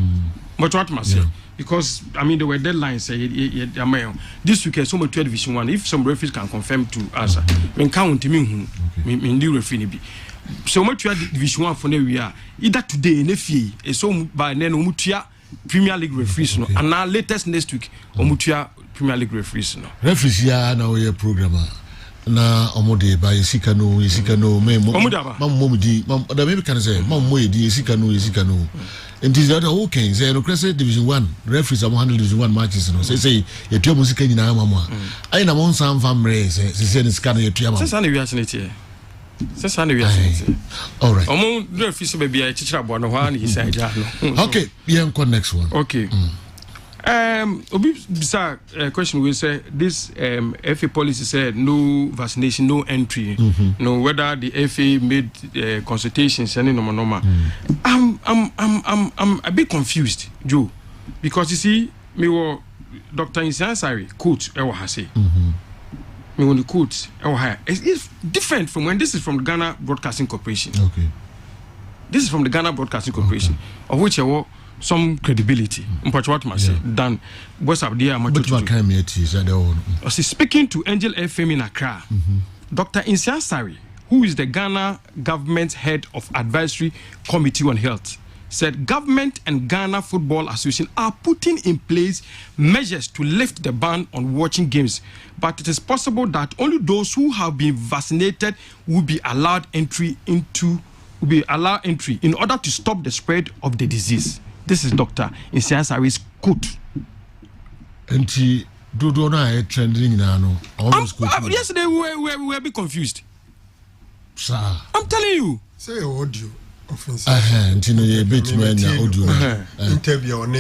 But what must say? Because I mean there were deadlines. This week I saw what you are Division 1. If some referees can confirm to us, when count me new referee be. So much you are Division 1 for we are either today in FA. So by then Omutia Premier League referees no, and now latest next week Omutia Premier League referees no. Referees ya na we programmer. Na omode ba yesika no me mam di da me can say mam mo yedi yesika no and is that okay say no crese Division 1 referees am handle Division 1 matches no say yetua musika nyina mama ai na mon san famre say ni sika no yetua mama say na wi asenete say na wi asenete all right omo referees be bia chichira bo no ha na yisa ja no okay yen ko next one okay Obi bisa question we say this FA policy said no vaccination, no entry. No whether the FA made consultations any normal. I'm a bit confused, Joe, because you see me were Dr. Insansari quote I was say. Me when the quote it's different from when this is from the Ghana Broadcasting Corporation. Okay. This is from the Ghana Broadcasting Corporation, of which I was some credibility. What must say done. What's up there? Speaking to Angel FM in Accra, Dr. Insansari, who is the Ghana government head of advisory committee on health, said government and Ghana Football Association are putting in place measures to lift the ban on watching games, but it is possible that only those who have been vaccinated will be allowed entry in order to stop the spread of the disease. This is Dr. Insiansari's quote. And she do na trending now. Yesterday we were a bit confused. Sir, I'm telling you. Say audio offensive. You bit audio. Interview on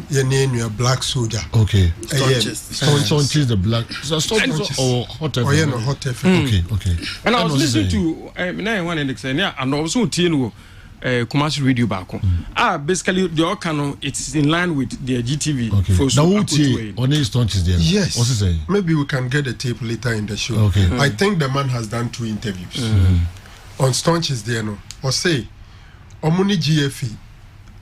your name your black soldier. Okay. Staunches the black. Staunches or hot. Oh yeah, no hot. Okay. And I was listening to 9-1 and also Tino. Commercial radio back basically the Okano it's in line with the GTV. Okay. Now only Staunches there. Yes. What's he saying? Maybe we can get the tape later in the show. Okay. I think the man has done 2 interviews. On Staunches there no. Or say Omuni GFE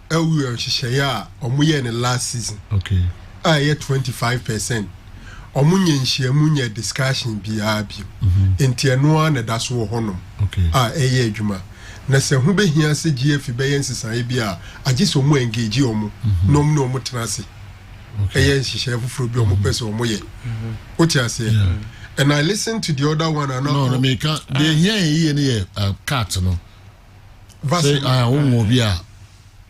Ewu Shishaya Omuye in the last season. Okay. I had 25%. Omunye nshia discussion biabi. Entianoa na daso honum. Okay. Eye adwuma. Na se hu be hia se GF be yen sisan bia age so mu engage omo nom no mo tenase eye hihye fufuro bi omo pese omo ye oti ase and I listened to the other one and no me can they hear ye cat no say won bia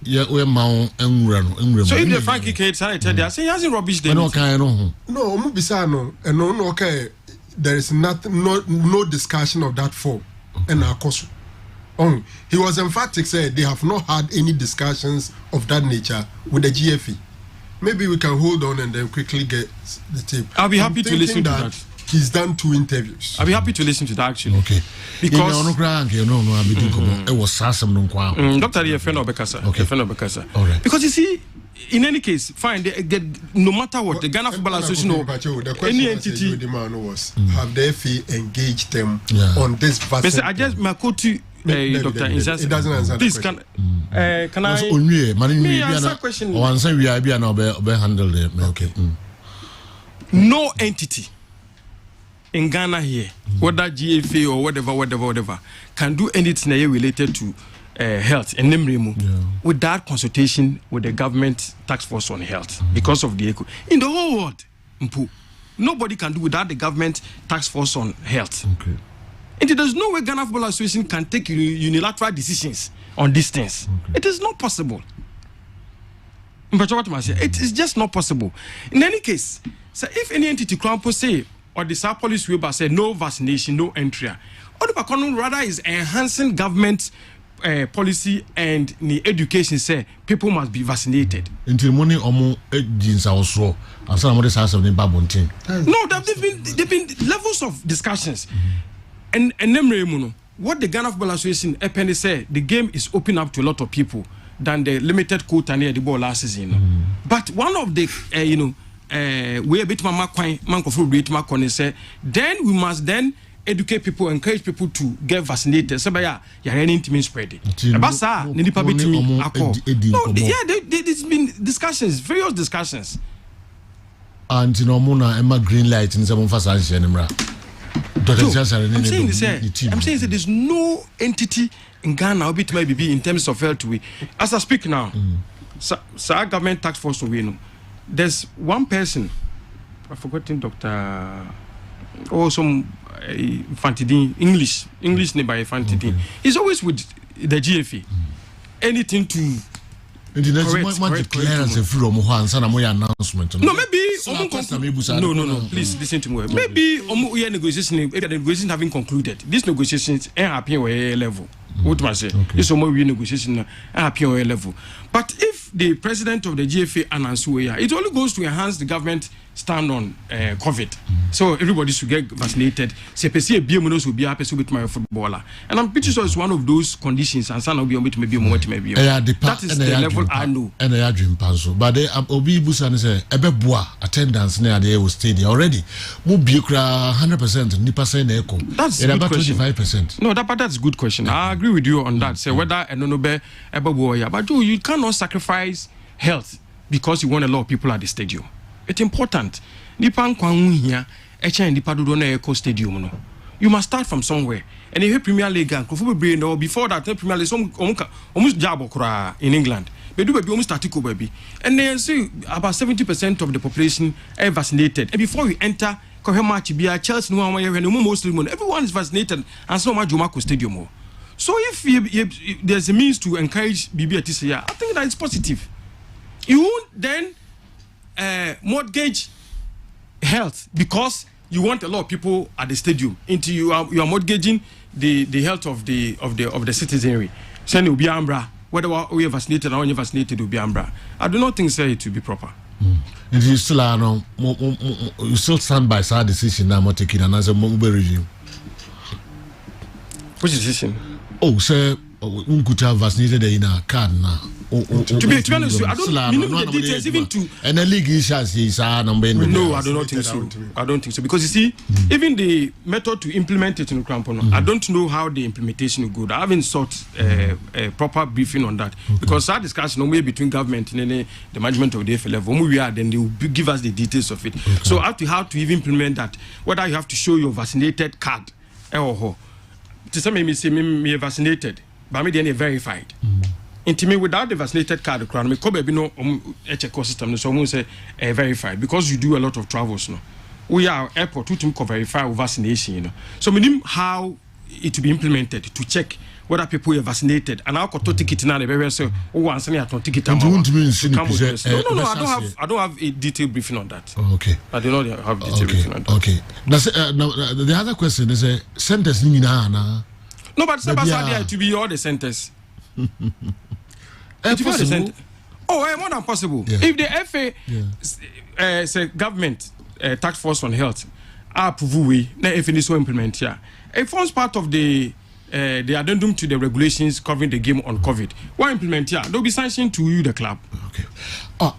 ye we ma enwura no so if the Frankie Kate say they say he rubbish them no kan no omo bisa no and no okay there is nothing no discussion of that form and akoso. He was emphatic, said they have not had any discussions of that nature with the GFE. Maybe we can hold on and then quickly get the tape. I'll be happy to listen to that. He's done 2 interviews. I'll be happy to listen to that actually. Okay. Because it was Sassam no Dr. Yefeno Bekasa. Okay. Yefeno Bekasa. All right. Because you see, in any case, fine, no matter what, the Ghana Football Association or any entity was have the FA engaged them on this vaccine. I just my quote to Dr. It doesn't answer this the question. Can I answer question? Or answer we are be handle them. Okay. No entity in Ghana here, whether GFA or whatever, can do anything related to health and name without consultation with the government task force on health because of the echo. In the whole world, nobody can do without the government task force on health. Okay. And there's no way Ghana Football Association can take unilateral decisions on these things. Okay. It is not possible. It is just not possible. In any case, so if any entity crampo say or the South Police will say no vaccination, no entry, or the Bakono rather is enhancing government policy and the education say people must be vaccinated. Until money omo jeans also. And some of this has been babonting. No, there've been levels of discussions. And what the Ghana Football Association Epeni said, the game is open up to a lot of people than the limited quota near the ball last season. But one of the we a bit mama man say then we must then educate people, encourage people to get vaccinated. So by you're any intimate spreading. Basa, nipa betimi ako. No, yeah, there's been discussions, various discussions. And you know, Mona Emma green light in some facilities anymore. I'm saying that there's no entity in Ghana or maybe in terms of health. As I speak now, so our government task force we know. There's one person, I've forgotten Dr. or some Fantidin, English name by Fantidin. He's always with the GFA. Anything to correct announcement. No, maybe no. Please listen to me. Maybe negotiations having concluded. These negotiations ain't happening at level. What must I say? This negotiation ain't happening at level. But if the president of the GFA announces it only goes to enhance the government stand on COVID. So everybody should get vaccinated. CPC will be happy with my footballer. And I'm pretty sure it's one of those conditions and some will be maybe a moment maybe. That is the level I know. And I dream panso. But they Obi Busan say ebeboa attendance near the stadium already. Mu biokra 100% nipa say na eko. That's about 25%. No, that's a good question. I agree with you on that. Say whether enonobe ebeboa, but you cannot sacrifice health because you want a lot of people at the stadium. It's important. Nipa nkwanwu hia echa nipa dodo na eko stadium no. You must start from somewhere. And if Premier League and Kofu no before that Premier League almost job okra in England. But do baby almost start baby. And then see about 70% of the population are vaccinated. And before you enter Kohema be a Chelsea no one no Muslim everyone is vaccinated and so much Jomako stadium. So if there's a means to encourage BB this year, I think that is positive. You won't then mortgage health because you want a lot of people at the stadium. Into you are mortgaging the health of the citizenry. Send will be ambra whether we are vaccinated or unvaccinated will be ambra. I do not think it to be proper. And you still are no, you still stand by our decision now. What taking another review? Which decision? Oh, sir, could have vaccinated in a card now. To be honest, I don't know the details even to. And the league is number. No, I do not think so. I don't think so because you see, even the method to implement it in the Crampono, I don't know how the implementation will go. I haven't sought a proper briefing on that because our discussion normally between government and the management of the FA level, when we are, then they will give us the details of it. So how to even implement that, whether you have to show your vaccinated card, to some me say me vaccinated, but me then verified. Into me without the vaccinated card, me could be no ecosystem. So I say verified because you do a lot of travels. No, we are airport to verify vaccination. You know, so we need how it to be implemented to check whether people are vaccinated. And I'll got to ticket now. The very say, oh, I'm saying I don't ticket. No, I don't have a detailed briefing on that. Okay, I do not have detailed briefing on that. Okay. Now the other question is a sentence. No, but to be all the centers. More than possible. Yeah. If the FA say government task force on health approve we na if this will implement here, it forms part of the addendum to the regulations covering the game on COVID. Why implement here? They'll be sanctioned to you, the club. Okay.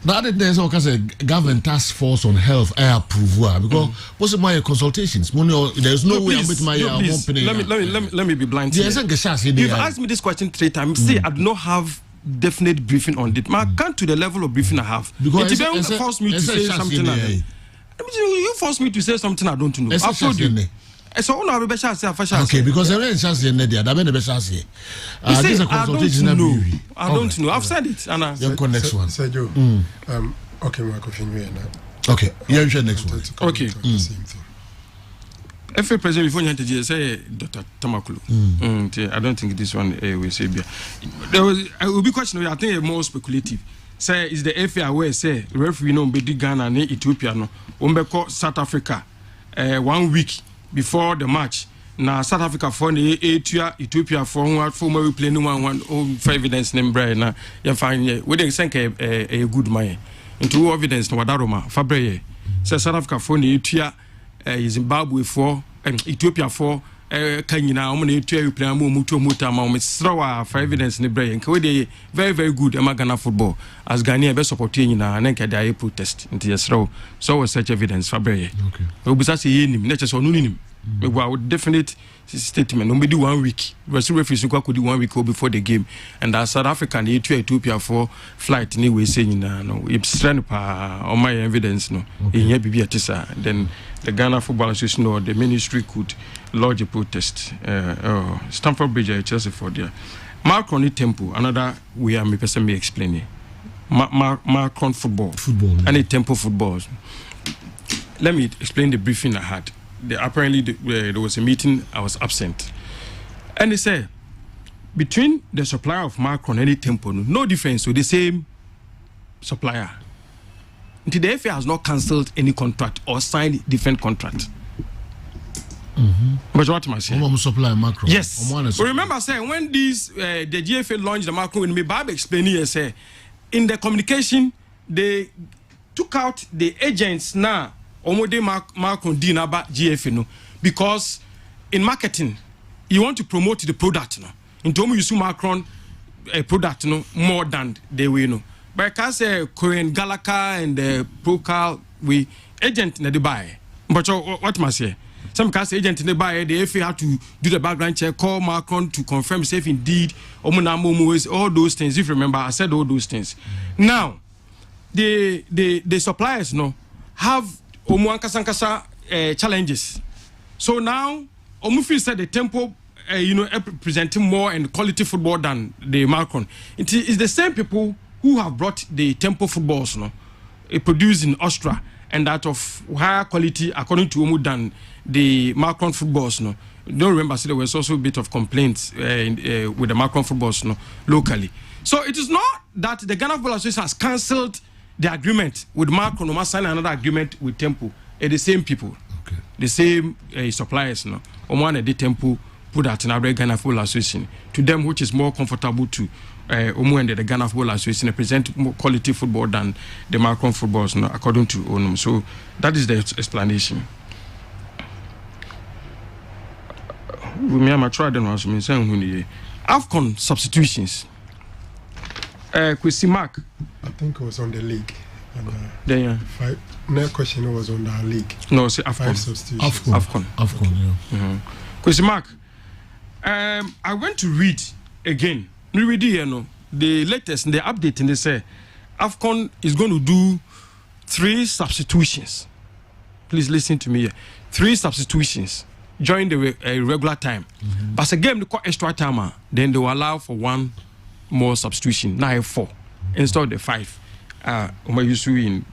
The other day, so say government task force on health I approve because what's my consultations? There's no way I'm with my company. Let me be blunt. You've asked me this question 3 times. See, I do not have definite briefing on it. I can't to the level of briefing I have. Because you force me to say something. You force me to say something I don't know. I've told you. So okay, because there is chance in there. That means chance. I don't know. I've said it. Anna. Next one. Sergio. Okay, my question now. Okay, you next one. Okay. Same thing. FA president before you say Dr. Tamakulu. I don't think this one will say. There will be question. I think more speculative. Say is the FA aware? Say referee no be Ghana and Ethiopia no. Umbeko South Africa. 1 week before the match. Now South Africa for the Ethiopia for former play no one for evidence number na you find we dey think a good man into evidence no wadaroma fabreye say South Africa for the Ethiopia Zimbabwe for Ethiopia for kanyina omo na Ethiopia play am mutu ma srawa for evidence ne breye nke we dey very very good am Ghana football as Ghana be support nyina na nke dey protest into yesraw so we search evidence fabreye okay we bisa say yenim na che so no nim We were definite statement. No, maybe 1 week. Brazil referees could do 1 week before the game, and South Africa and Ethiopia for flight. Anyway, saying no, it's strength on my evidence. No, in here be then the Ghana Football Association or the ministry could lodge a protest. Stamford Bridge, Chelsea for there. Macron tempo. Another way I may personally explain it. Macron football, and a tempo football. Let me explain the briefing I had. Apparently, there was a meeting, I was absent. And they said, between the supplier of Macron and the tempo, no difference, so the same supplier. Until the FA has not cancelled any contract or signed different contract. But what am I saying? Supply Macron. Yes. But remember, saying when these the GFA launched the Macron, when Bob explained here, say in the communication they took out the agents now. Omode Macron did about GFA no, because in marketing you want to promote the product no. In Tomu you see Macron a product no more than they will no. But I can say Korean Laka and the Procal we agent in the buy. But what must say? Some can say agent in the buy the FA have to do the background check, call Macron to confirm if indeed all those things. If you remember, I said all those things. Now the suppliers no have challenges. So now Omufi said the tempo presenting more and quality football than the Macron. It is the same people who have brought the tempo footballs produced in Austria and that of higher quality according to Omu than the Macron footballs Don't remember, so there was also a bit of complaints with the Macron footballs locally. So it is not that the Ghana Football Association has cancelled the agreement with Macron or sign another agreement with Tempo. The same people, the same suppliers. One the Tempo put that in our Ghana Football Association to them, which is more comfortable to Omu and the Ghana Football Association present more quality football than the Macron footballs, according to Onum. So that is the explanation. We may try them as we say AFCON substitutions. Kwesi Mark. I think it was on the league. And, five. Next question was on the league. No, say AFCON. 5 substitutions. AFCON. Yeah. Kwesi Mark. I went to read again. The latest, the update, and they say AFCON is going to do 3 substitutions. Please listen to me here. 3 substitutions during the regular time. But again, they call extra timer. Then they will allow for 1 more substitution. Now 4 instead of the 5. Usually in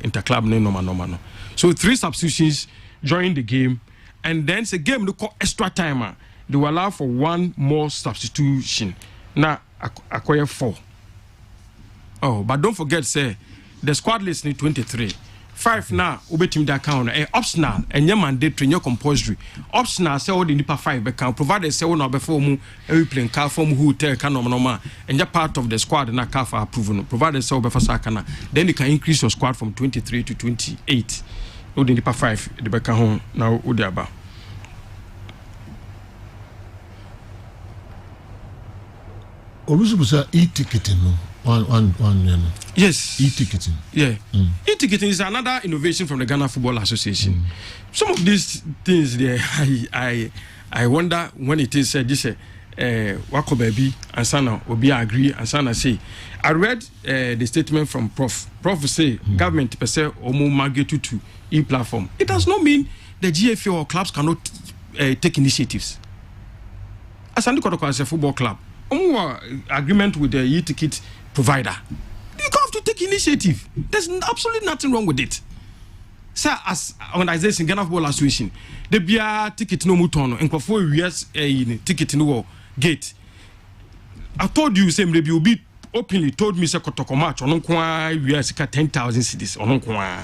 interclub no. So 3 substitutions during the game, and then the game they call extra timer. They will allow for 1 more substitution. Now acquire 4. Oh, but don't forget, say the squad list need 23. 5 now, team that count optional and your mandatory, your compulsory. Optional say all the nipa 5 but can provide say one before mu every playing car form who tell can normal and you're part of the squad and a car for approval. Provided say before sakana. Then you can increase your squad from 23 to 28. All the nipa 5 the back home now Udiaba. Orusubusa e-ticketing no. One. Yes. E-ticketing. Yeah. E-ticketing is another innovation from the Ghana Football Association. Some of these things there, I wonder when it is this Wako baby and Sana Obi agree and Sana say. I read the statement from Prof. Prof say government per se omo market to e-platform. It does not mean the GFA or clubs cannot take initiatives. As a football club, agreement with the e-ticket provider, you have to take initiative. There's absolutely nothing wrong with it. Sir, as organization Ghana Football Association, the beer ticket no mutono and for years ticket no gate. I told you same maybe you be openly told me say kotoko match on kwa we are 10,000 cedis on kwa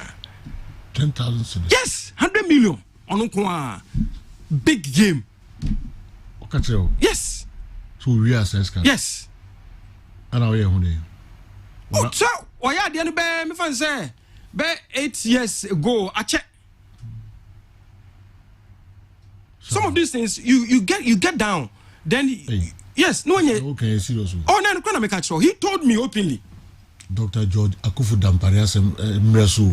10,000 cedis. Yes, 100 million on kwa big game. Okay, yes. So we are saying yes. And now we are oh, so why are the end me fan say be 8 years ago I check some of these things you get down then yes no one okay serious oh no make a show he told me openly Dr. George Akufu Damparias Mresu.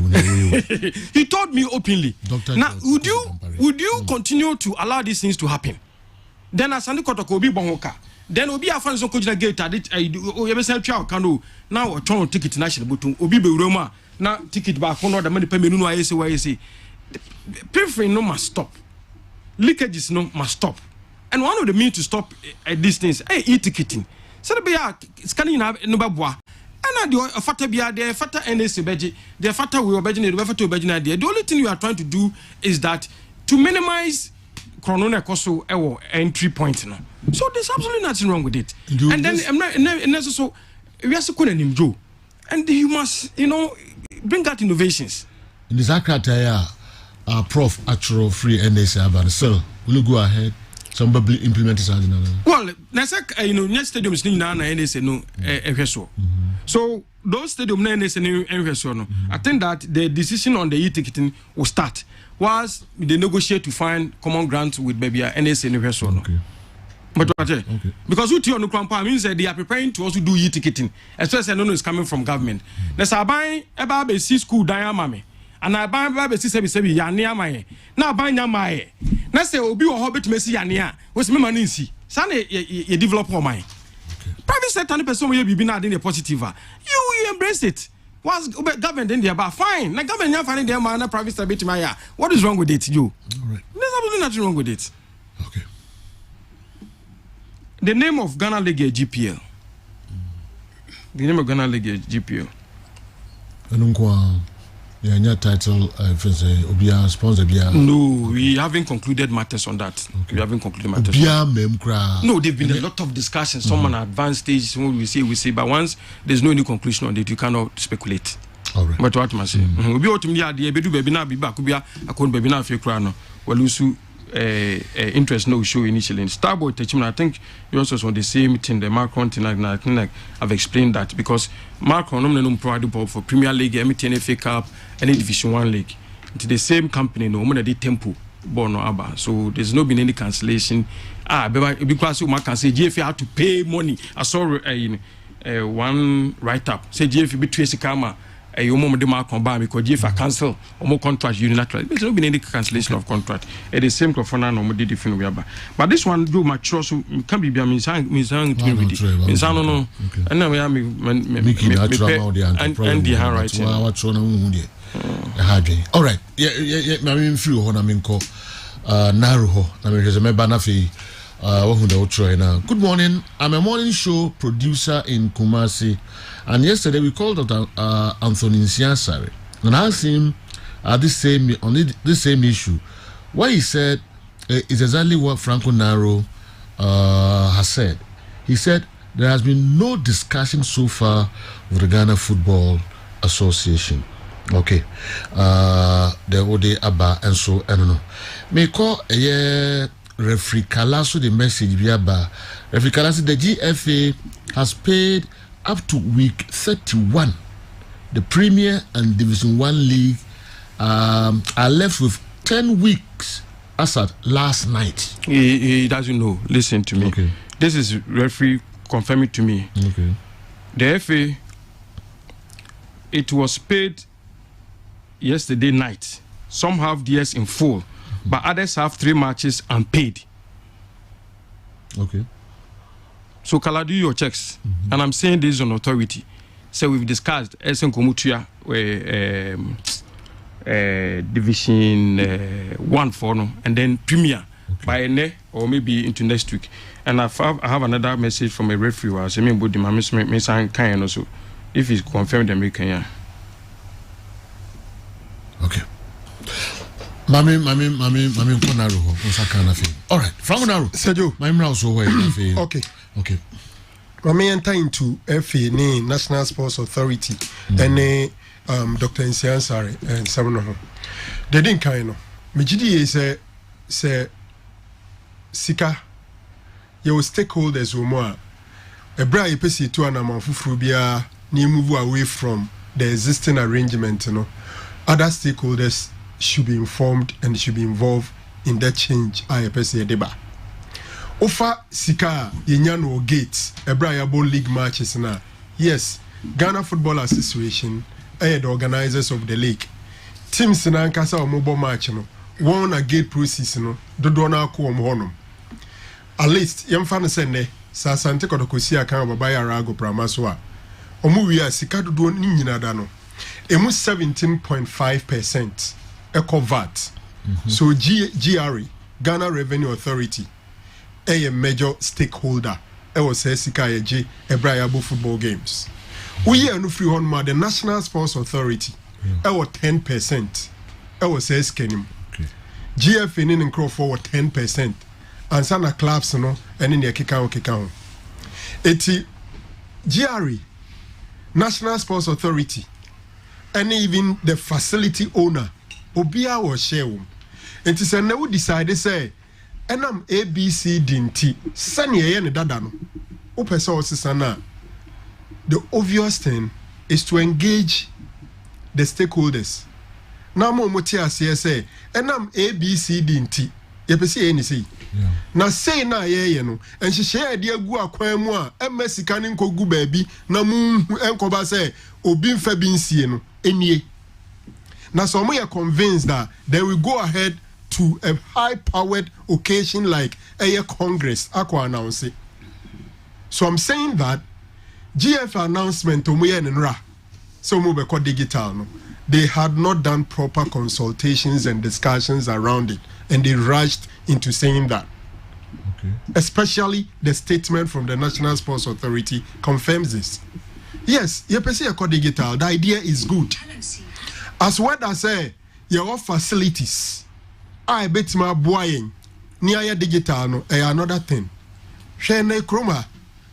He told me openly. Dr. Now, George would you continue to allow these things to happen? Then as Sandi Kotoko Obi Bonhoka. Then Obi Afan so Kojina Gate at it. Yebesel Chow Kano. Now a ton ticket national but Obi Roma. Now ticket back on the money payment no ISA. Preferring no must stop. Leakages no must stop. And one of the means to stop these things, e-ticketing. So the be scanning no babwa. And the fata bia the fata NS beji, the fata we obejin, the fata obejin idea. The only thing you are trying to do is that to minimize chronona koso entry point now. So there's absolutely nothing wrong with it. And then so we are so Joe. And you must, bring out innovations. In this Akrataya, Prof actual free NSA ban. So will you go ahead? Somebody implement it. Well, next stadium is now NSA no So those stadium NSA no. I think that the decision on the e-ticketing will start once they negotiate to find common ground with baby NSA no. Okay. But okay. Because what you know means that they are preparing to also do e-ticketing, especially no is coming from government. Let's buy about a school diamame. And I buy a sebi yania my now buy yamae. Let's say obi or hobbit messi yania was me maninsi. Sana ye develop all mine. Private sector person will be not in a positive. You embrace it. What's government in there? But fine. Like government you finding their man private sector my what is wrong with it, you? All right. There's absolutely nothing wrong with it. Okay. The name of Ghana League GPL. The name of Ghana League GPL. Yeah, title, Obia sponsor. No, we haven't concluded matters on that. Okay. We haven't concluded matters. No, there've been a lot of discussions. Some on advanced stage, when we say, but once there's no any conclusion on it, you cannot speculate. All right. But what must say? We ought to be the baby now be back. We are a con baby now for crano. Well, you interest no show initially in Starboy Techman. I think you also on the same thing, the Macron thing. Like I've explained that because Macron no provide for Premier League, MTN FA Cup, any Division 1 league. It's the same company, no one did tempo, Bono Abba. So there's no been any cancellation. Because you can say GFA had to pay money. I saw one write up. Say GFA between Sikama. You mom de mark on bar because if I cancel or more contract unilaterally, there's no been any cancellation of contract. At the same for now, no different way. But this one do mature, so can be means no. And now we are and the handwriting. All right. Yeah. I mean, few on Aminko Naruho. I mean, there's a Mebanafi. Good morning. I'm a morning show producer in Kumasi, and yesterday we called Dr. Anthony Nsiansare and asked him on this same issue. What he said is exactly what Franco Naro has said. He said there has been no discussion so far with the Ghana Football Association. Okay, the Ode Abba and so I don't know. May call a Referee Kalasu the message via Referee Kalasu, the GFA has paid up to week 31. The Premier and Division 1 League are left with 10 weeks as at last night. He doesn't know. Listen to me. Okay. This is referee confirming to me. Okay. The FA, it was paid yesterday night. Some have theirs in full. But others have 3 matches unpaid. Okay. So, Kala, do your checks. And I'm saying this on authority. So, we've discussed Esen Komutua, Division 1 for no, and then Premier by ne or maybe into next week. And I have another message from a referee. I say, me kind also. If he's confirmed, then we can. Okay. Mami, Konaro, Osakana thing. All right, Franco Naro. Sergio, my house over. Okay. Mami enter into FA, National Sports Authority, and Dr. Nsiansare and Samuno. They didn't kind of. Mijidi is say Sika. Your stakeholders were more. A bra EPC to an amount of Frubia, near move away from the existing arrangement. Other stakeholders should be informed and should be involved in that change. I person deba. Ofa sika yenyano gates ebrayabo league matches na. Yes, Ghana Football Association the organizers of the league. Teams in Ankasa or mobile match no won a gate process no dodo na ko honum. At least yemfa no sende sa Asante Kodokosi aka baba ya rago pramaso a omu wi a sika dodo ni nyina da no emu 17.5% eco VAT. So GRA, Ghana Revenue Authority, a major stakeholder was sika ye Ebrayabo football games. We are no free on the National Sports Authority. Our 10%. Our says Kenim. GF in for 10%. And some clubs no and in the kikao. Eti GRE, National Sports Authority, and even the facility owner, Obia or share. It is a now decide say enam ABC dinti sani ye ne dada no. Opesa osisana. The obvious thing is to engage the stakeholders. Now, more motia say, and I'm ABCD inti. Yepesi any say. Now say na ye no, and she share dear gua kwamwa, and Messi canin ko gu baby, na moon and koba say, obin fabin sieno, any. Now, some are convinced that they will go ahead to a high powered occasion like a Congress, aqua announce it. So I'm saying that. GF announcement to me and Ra, so move digital. No, they had not done proper consultations and discussions around it, and they rushed into saying that. Okay. Especially the statement from the National Sports Authority confirms this. Yes, you see digital. The idea is good. As well as say your facilities, I bet my boying near digital. No, another thing. Shene Kroma.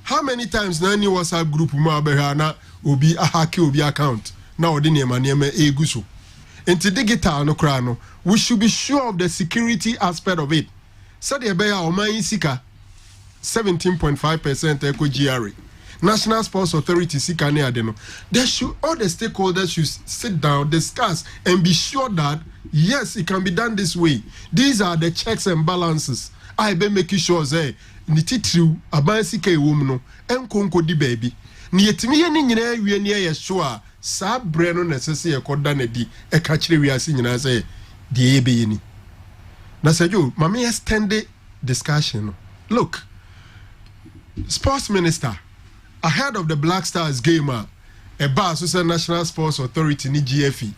How many times na any WhatsApp group ma behana obi ahaki obi account na odi nema eguso. Into digital no kra no, we should be sure of the security aspect of it. Said the beya o man sika 17.5% eco GRA. National Sports Authority sika ne ade no. They should all the stakeholders should sit down, discuss and be sure that yes, it can be done this way. These are the checks and balances. I be making sure say ni titru abansi ke wom no enkonko di baby ni yetimi ye ni nyina wie ni ye sure sa bre no necessary e koda na di e ka kire wi ase nyina say die be yini na sejo mama extended discussion no. Look, sports minister ahead of the Black Stars game a ba so say National Sports Authority ni GFE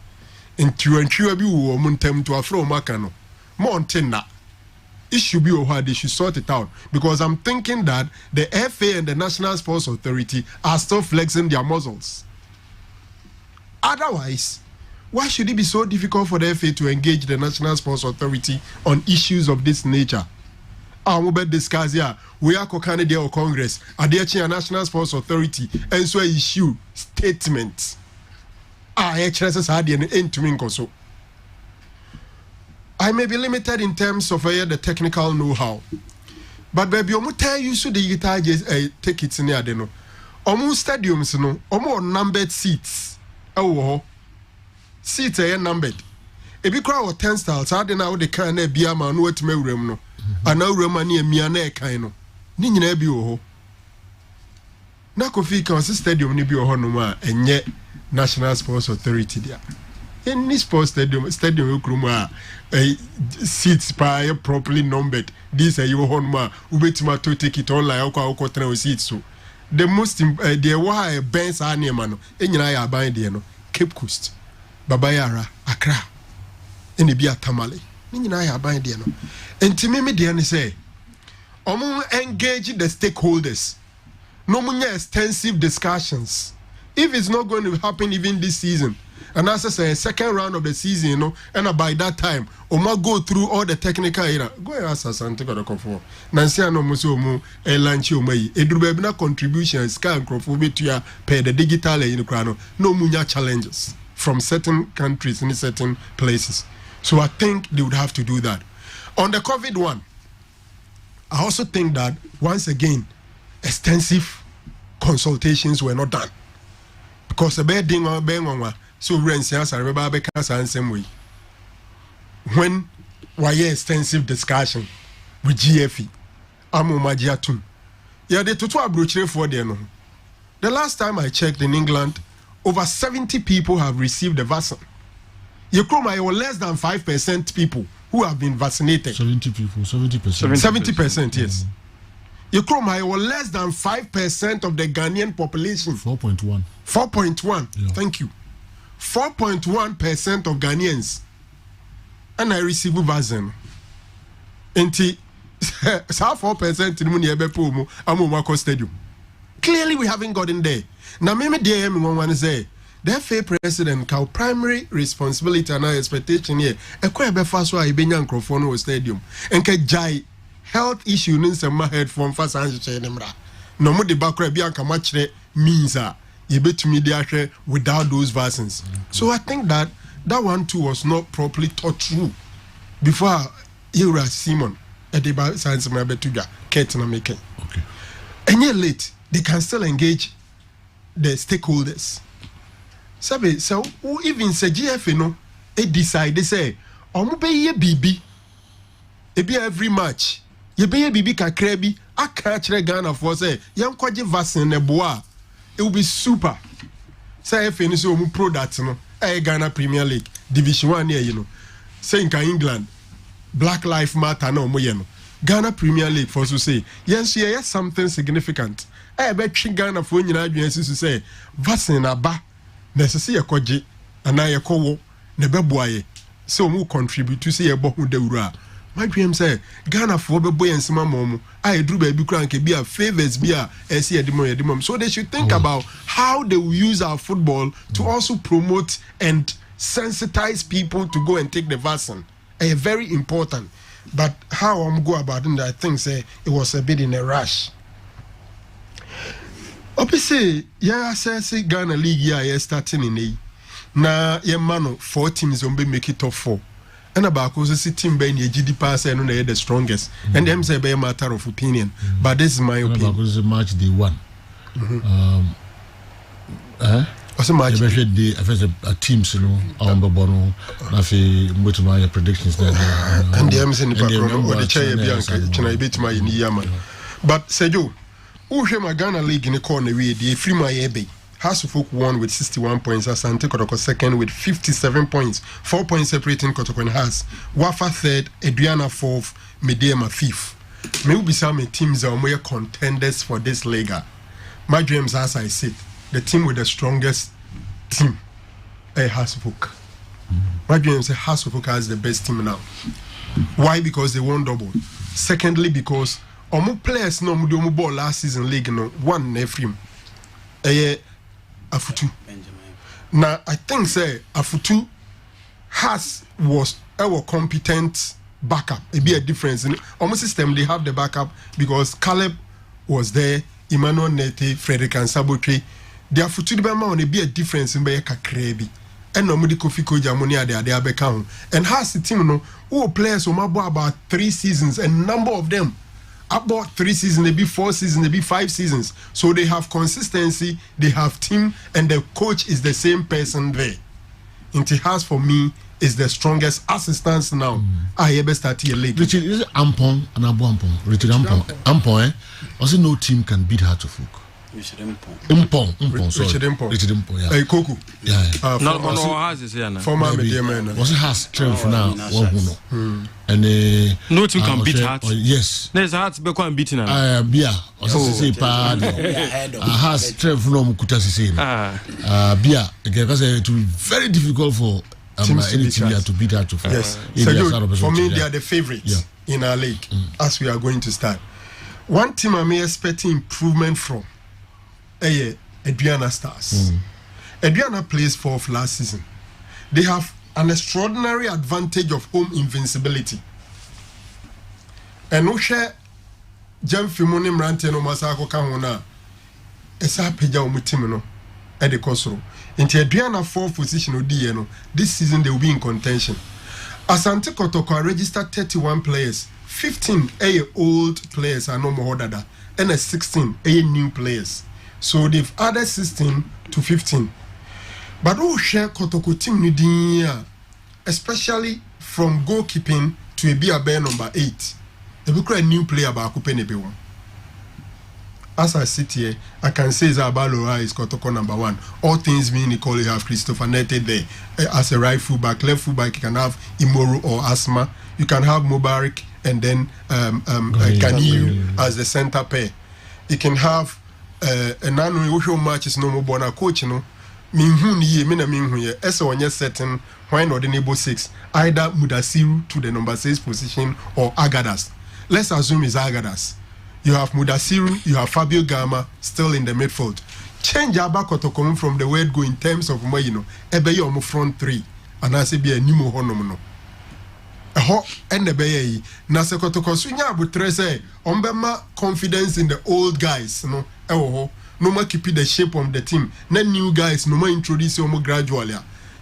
ntwantwa bi wo mo ntam to afro maka no mo ntenna. It should be over. They should sort it out because I'm thinking that the FA and the National Sports Authority are still flexing their muscles. Otherwise, why should it be so difficult for the FA to engage the National Sports Authority on issues of this nature? We discuss here. We are candidate or Congress. Adechi and National Sports Authority and so issue statements. I may be limited in terms of the technical know-how, but baby, omu tell you so the guitar take it near the no. Omu stadiums no, omu numbered seats. Oh, seats are numbered. If you crowd 10 styles, I don't know the kind of beer man what me room no. And now Romani and Miane kaino. Nini nebi oho. Na kofi kansi stadium ni bi oho no ma enye National Sports Authority dia. Any sports stadium ukruma seats pa properly numbered. This you honma ubetima to take it online okwa train seats so. The most the why Benz animal enyina ya ban de no Cape Coast Babayara Accra eni bia Tamale enyina ya ban de no enti me de ne say omo engage the stakeholders no munya extensive discussions if it's not going to happen even this season. And as I say, second round of the season, you know, and by that time, Oma go through all the technical era. Go and ask us and take a conform. Nancy and Omusomu, a lunch you may, a drubebina contribution, scan crofobia, pay the digital in the crano, no munya challenges from certain countries in certain places. So I think they would have to do that. On the COVID one, I also think that once again, extensive consultations were not done. Because the bad thing on Ben so Rensians are remember and same way. When why extensive discussion with GFE, Amu Majiatun. Yeah, they tutu abrochire for there no. The last time I checked in England, over 70 people have received the vaccine. You come less than 5% people who have been vaccinated. 70 people, 70%. 70%, yes. You come less than 5% of the Ghanaian population. 4.1. 4.1. Yeah. Thank you. 4.1% of Ghanaians. And I receive vaccine. And 4% in Muniabepo, Amumako Stadium. Clearly, we haven't gotten there. Now, maybe the one say the FA president, our primary responsibility and our expectation here, a quite fast way Benyan Crofone Stadium, and Jai health issue in some head from fast answer. No more the background Bianca much means you bet to media without those vaccines. So I think that one too was not properly taught through before Ira Simon at the science my betuga Ketina making. Okay. And yet late, they can still engage the stakeholders. So who even say GF decide they say be ye BB every match ye be ye BB kakrebi I catch Ghana for say young kwaji vaccine ne boa it will be super. Say if any so pro that Ghana Premier League Division 1 here say in England Black Lives Matter no mo Ghana Premier League for to say yes something significant. I bet Ghana for you say vaccine aba necessary ekoje and I ekowo ne beboaye so mu contribute to say ebo hu dawura my dream say Ghana for beboye nsema mom I drew baby crank be a favors be a see edimo so they should think about how they will use our football to also promote and sensitize people to go and take the vaccine. Very important. But how I'm go about it, I think say it was a bit in a rush. Obviously, yeah, say Ghana League yeah starting in a na yeah mano 4 teams on be make it top 4. And about cause the team be the GD pass and the strongest. And them say be a matter of opinion. But this is my opinion. Because the match they won. What's the match? The a teams on the bono. Nafi much my predictions there. And the MC in the background or the chair Bianca can I beat my Yaman. But Sejo, who my Ghana League in the corner with the free my ebe. Hasselhoek won with 61 points. Asante Kotoko second with 57 points. 4 points separating Kotoko and Has. Wafa third, Adriana fourth, Medema fifth. Maybe some teams are more contenders for this league. My dreams, as I said, the team with the strongest team, Hasselhoek. My dreams, Hasselhoek has the best team now. Why? Because they won double. Secondly, because omo players no mudomo ball last season league no one Ephraim. Afutu. Now I think say Afutu was our competent backup. It be a difference in almost system. They have the backup because Caleb was there, Emmanuel Nete, Frederick and Sabotre. The Afutu the Bama on be a difference in Bayaka Krebi. And no Kofi Kojamonia they are become. And has the team no who players who about 3 seasons and number of them. About 3 seasons, maybe 4 seasons, maybe 5 seasons. So they have consistency, they have team, and the coach is the same person there. Intihas for me is the strongest assistance now. I ever started a league. Richard is Ampon and Abu Ampon. Richard Ampon, also no team can beat Hartlepool. Richard Impong, yeah. Koku. Yeah. No, has is here now. Former media man. Was it has strength now? And no team can beat Heart. Yes. There's Heart be quite beating now. Bia. Also say pa. Has strength no mukuta say. Bia. Because it will be very difficult for any team to beat Hartlepool. Yes. So for me, they are the favorites in our league as we are going to start. One team I'm expecting improvement from. Adriana Stars. Adriana plays 4th last season. They have an extraordinary advantage of home invincibility. And no share Jam Fimoni Mrante no Masako Kahona. Esa Peja Umutimino at the Kosoro. Into Adriana 4th position Odieno. This season they will be in contention. Asante Kotoko registered 31 players. 15 old players are no more dada. And 16 new players. So they've added 16 to 15. But who share Kotoko team nidiya, especially from goalkeeping to a BRB number 8. They will create a new player by Akupenebe. as I sit here, I can say Zabaloa is Kotoko number 1. All things being equal, you have Christopher Nete there as a right fullback. Left fullback, you can have Imoru or Asma. You can have Mubarak and then Ganiyu as the center pair. You can have a non matches no more bona coach, you know. Minhu ye, mina minhu ye. Esa onye certain why not the neighbor 6. Either Mudasiru to the number 6 position or Agadas. Let's assume it's Agadas. You have Mudasiru, you have Fabio Gama still in the midfield. Change Abakoto coming from the word go in terms of more, you know, ebe yo front 3 and I say be a nimo honomono. A ho and the bay na sekotoko sunya butrese ombema confidence in the old guys, you know. No more keep the shape of the team. Then new guys, no more introduce you more gradually.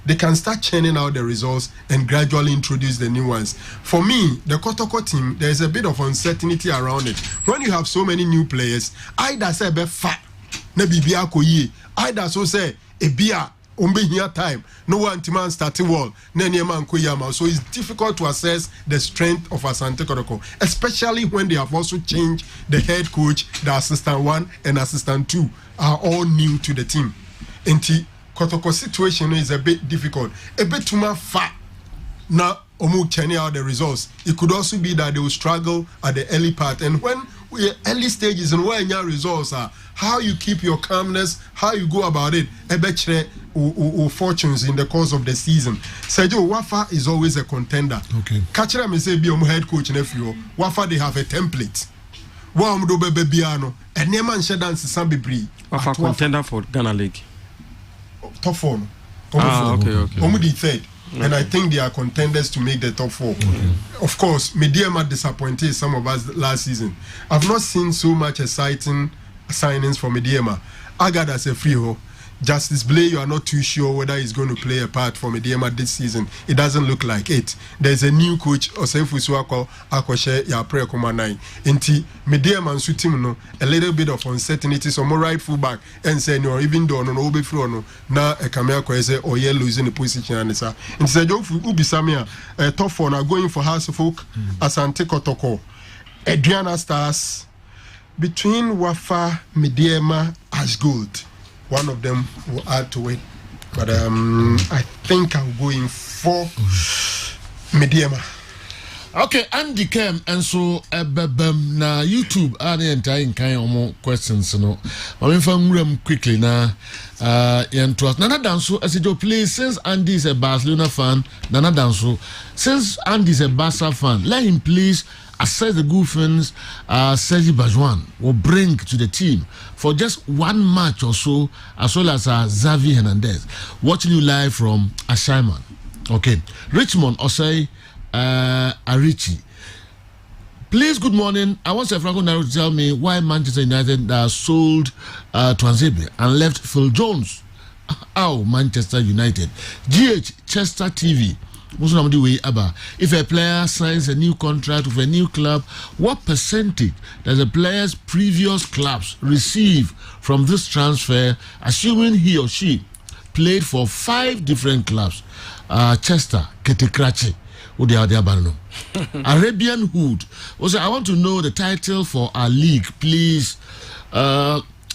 They can start churning out the results and gradually introduce the new ones. For me, the Kotoko team, there is a bit of uncertainty around it. When you have so many new players, either say be fat, ne bibia koyi, either so say a beer, here time, no one man starting wall, man koyama. So it's difficult to assess the strength of Asante Kotoko, especially when they have also changed the head coach, the assistant 1 and assistant 2 are all new to the team. Kotoko situation is a bit difficult. A bit too much fat. Now, Omu churning out the results. It could also be that they will struggle at the early part. And when we early stages and where your results are, how you keep your calmness, how you go about it, a better fortunes in the course of the season. Sergio, Wafa is always a contender. Okay. Catcher me say be head coach in FU. Wafa they have a template. Wamdo bebe biano. And Neman Shedan Sambi Bri. Wafa contender for Ghana League. Top 4. Okay. Omudi 3rd. Okay. And I think they are contenders to make the top 4. Okay. Of course, Mediama disappointed some of us last season. I've not seen so much exciting signings for Mediama. Agad as a free ho. Justice Blay, you are not too sure whether he's going to play a part for Mediama this season. It doesn't look like it. There's a new coach, Osefu Suako Akoshe Yapre Komanai. Inti Mediama and Sutim no a little bit of uncertainty. So more right fullback and say no, even though no be flow no na a camera kwese or ye losing the position and sa. In Sajo Ubi Samia top 4 now going for House of Folk Asante Kotoko. Adriana Stars between Wafa, Mediama, Ashgold. One of them will add to it, but I think I'm going for Mediama. Okay, Andy Kem and so na YouTube are the entire kind of more questions. No, I'm from quickly now. Nana Danso, as it please, since Andy is a Barcelona fan, Nana Danso, since Andy is a Barca fan, let him please assess the good things Sergi Bajuan will bring to the team for just one match or so, as well as Xavi Hernandez. Watching you live from Ashaiman. Okay, Richmond Osei Arichi. Please, good morning. I want Franco Naro to tell me why Manchester United sold Twanzebe and left Phil Jones. Manchester United. GH Chester TV. If a player signs a new contract with a new club, what percentage does a player's previous clubs receive from this transfer, assuming he or she played for 5 different clubs? Chester, Ketekrachi, Arabian Hood. Also, I want to know the title for our league, please.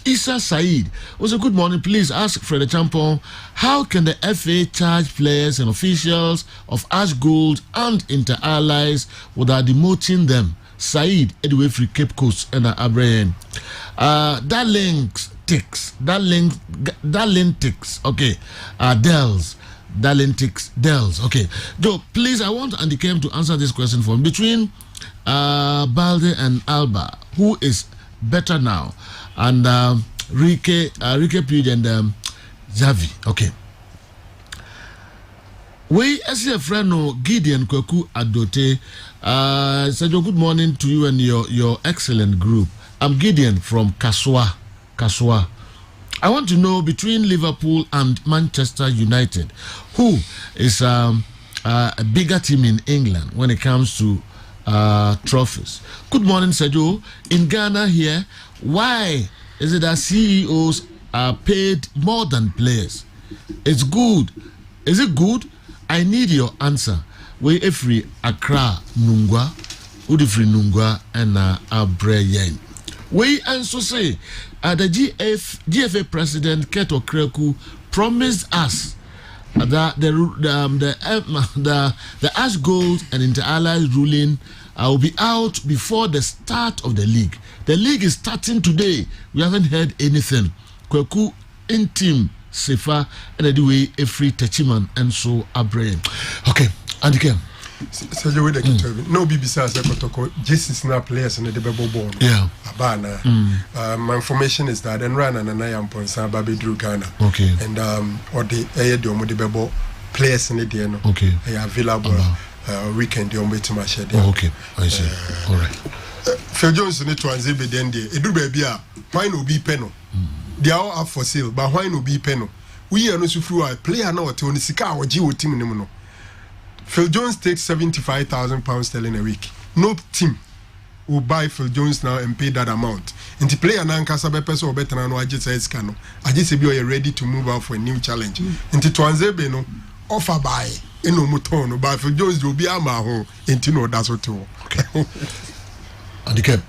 Issa Said. Also, good morning. Please ask Fred Champon, how can the FA charge players and officials of Ash Gold and Inter Allies without demoting them? Said, anyway, free Cape Coast and Abraham. That link ticks. Okay. Dells. Okay. Joe, please, I want Andy Kem to answer this question for me. Between Balde and Alba, who is better now? And Rike Pudge and Xavi. Okay. We, as a friend, Gideon Kweku Adote, said good morning to you and your excellent group. I'm Gideon from Kaswa. I want to know between Liverpool and Manchester United, who is a bigger team in England when it comes to trophies. Good morning, Sergio. In Ghana here, why is it that CEOs are paid more than players? It's good. Is it good? I need your answer. We Efri Accra Nungwa, Udifri Nungwa, and Abreyen. We also say the GFA president Keto Kreku promised us that the Ash Gold and Inter-Allies ruling will be out before the start of the league. The league is starting today. We haven't heard anything. Kweku in team Sefa and the way a free Techiman and so a brain. Okay, and again. So you would no BBC as a protocol. Jesus now players in the Bebo born. Yeah. Abana. My information is that and Rana and I am Ponsa Baby Drew Ghana. Okay. And or the Ayedomo de Bebo players in the DNO. Okay. They are available weekend the Ombe my shed. Okay. I see. All right. Phil Jones in the Transibe Dendi. It do baby. Why no be penal? They are all up for sale, but why no be penal? We are not so through a player now to Onisika or Geo team in Phil Jones takes £75,000 sterling a week. No team will buy Phil Jones now and pay that amount. And the player now can be person or better than I just said scano. I just say you're ready to move out for a new challenge. And the Twanzebe no offer buy no mutono, but Phil Jones will be a maho and you know that's what too. Okay. And the cap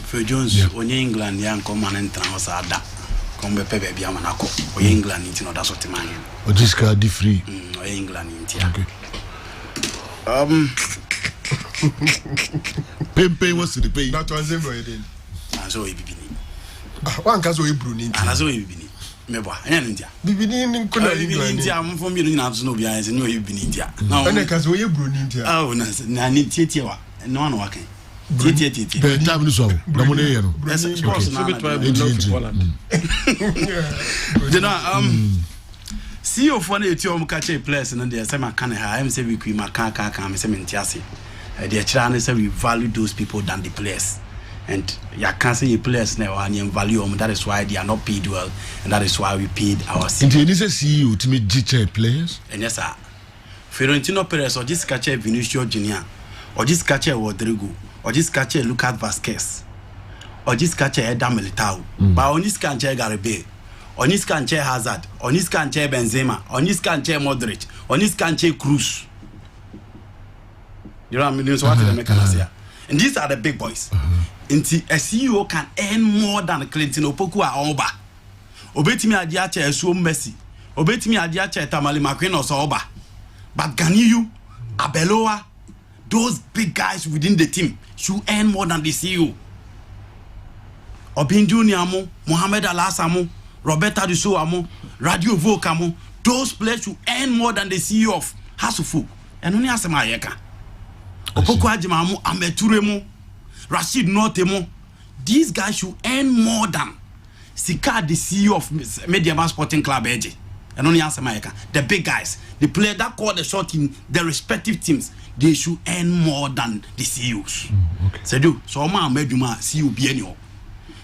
Phil Jones on England young command and transada. Come baby amanako or England into that's what man. Or this car di free. Or England into. Okay. Pay what's the pay? That was ever then. So we be. One can so we bruni. And as we be. Meba, and India. Bibini in India, I'm from you know behind and you've been India. Now, and I can so you bruni India. Oh, I need Titia, and no one walking. Titia, the time is over. No money, that's of course. You know, CEO for the Etiom catch players and the same kind of high. Say we cream a car, I'm saying Tiasi. The Chinese say we value those people than the players. And you can't say players now and value them. That is why they are not paid well, and that is why we paid our CEO. And this is CEO to meet GCH players. And yes, sir. Fiorentino Perez or just catch Vinicius Junior, or just catch Rodrigo, or just catch Lucas Vasquez, or just catch Eder Militao. But on this can check Garibay. On this can check Hazard, on this can check Benzema, on this can check Modric, on this can check Cruz. You know what I mean? So what the mechanics here? And these are the big boys. Until a CEO can earn more than Clinton Opoku or Oba. Obetimi Adiache is so messy. Obetimi Adiache Tamale Macqueen or Soba. But Ganiyu, Abeloa, those big guys within the team should earn more than the CEO. Obindu Niamo, Mohamed Alasamo, Roberta Dusuamo, Radio Vocamo, those players should earn more than the CEO of Hasufu. And only as Mayeka. Opoku Ajimamu, Ameturemo, Rashid Notemo. These guys should earn more than Sika, the CEO of Mediaman Sporting Club Eji. And only as Mayeka. The big guys, the players that call the shot in their respective teams, they should earn more than the CEOs. So do so ma meduma CEO bi any o.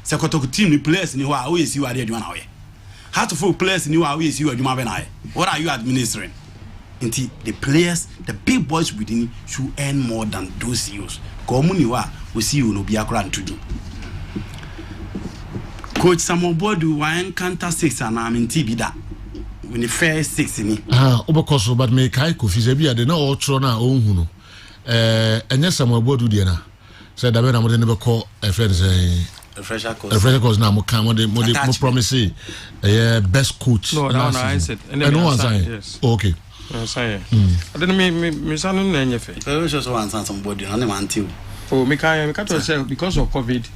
Sekoto team the players ni wa we see what they do na we. How to full players ni wa we see what aduma be na. What are you administering? Until the players, the big boys within should earn more than those CEOs. Komuni wa we see you no be akra to do. Coach Samobodu wa encounter 6 and I'm in TB when the first 6 ni. Obakoso but me kai Kofi Zebi ade na o tro na o hu no. Enye Samobodu de na. Said that na mo de ne be call a friend say refresher course now mo kan mo promise best coach. No, I said. And no one saying. Yes. Okay. I didn't me son no nyefe. So just one somebody on the until. Oh, me can say because of COVID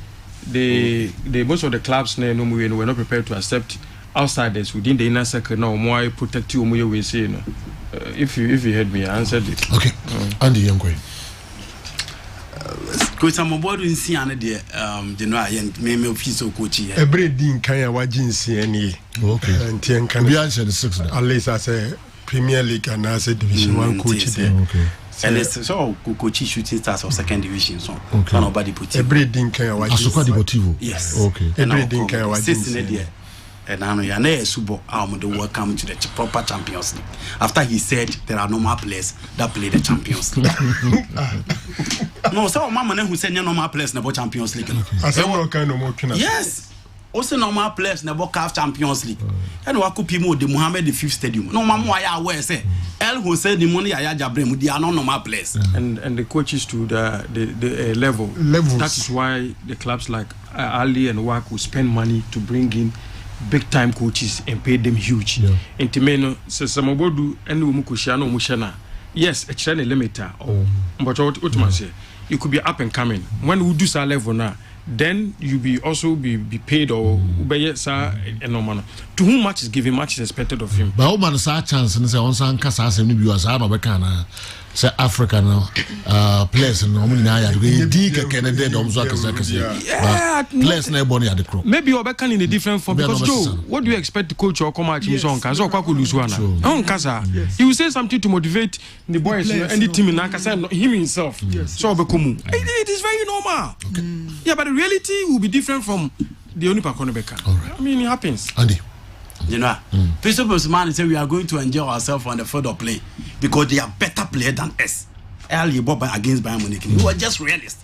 the most of the clubs no were not prepared to accept outsiders within the inner circle. Now more protect you we say no. If you heard me, I answered it. Okay. Andy Youngway. Coach Samobodu in see and the no me office coach here. Every din kan ya wajinsi any. Okay. And ten can be answer the 6 at least as a Premier League and as a Division 1 coach there. Okay. And it's so coach shooting stars of second division so. Okay. Nobody put every din kan ya wajinsi. Asuka Deportivo. Yes. Okay. Every din kan ya wajinsi. And now you are subo welcome to the proper Champions League. After he said there are normal players that play the Champions League. No, so mama who said normal players in the Champions League. I said what kind of more. Yes. also normal players never CAF Champions League. And what could people the Mohammed V Stadium? No man why aware say El Hussein the money Yaya Jabrem they are not normal players. And the coaches to the level. Levels. That is why the clubs like Ali and WAC will spend money to bring in big time coaches and pay them huge. And to me, so some of do any umukushano mushana. Yes, a channel limiter. But what must say? You could be up and coming. When we do that level now, then you be also be paid or to whom much is given, much is expected of him. But woman is a chance and say on some cassa and you as Anobacana, say African players and normally Dika Canada, players nobody at the crop. Maybe you're back in a different form because Joe, what do you expect the coach or come out in song? Kazo Kwaku lose one. On Kasa, he will say something to motivate the boys and the team in Nakasa, him himself. So it is very normal. Yeah, but the reality will be different from the only Pakonebeka. I mean, it happens. Andy. You know, principals man say we are going to enjoy ourselves on the field of play because they are better players than us. Early Bob against Bayern Munich. We were just realists.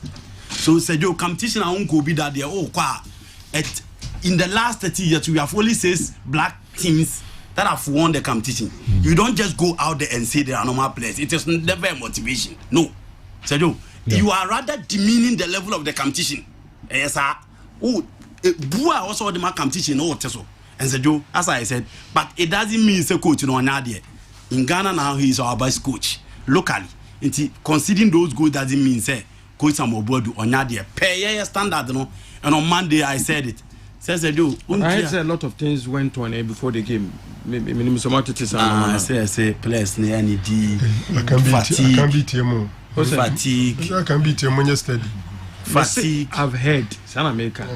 So said your competition I won't go be that there. In the last 30 years we have only 6 black teams that have won the competition. You don't just go out there and say they are normal players. It is never a motivation. No. Sergio, you are rather demeaning the level of the competition. Yes, sir. Oh, Bua also the competition. Oh, Teso. And Sergio, as I said, but it doesn't mean say coach no Nadia. In Ghana now he is our best coach locally. Considering those goals doesn't mean say coach Samobodu or Nadia. Pay standard no. And on Monday I said it. Says Sergio. I said a lot of things went on before the game. Maybe some artists I say players need fatigue. I can beat him. Fatigue. I can beat him yesterday. Fatigue. I've heard. America.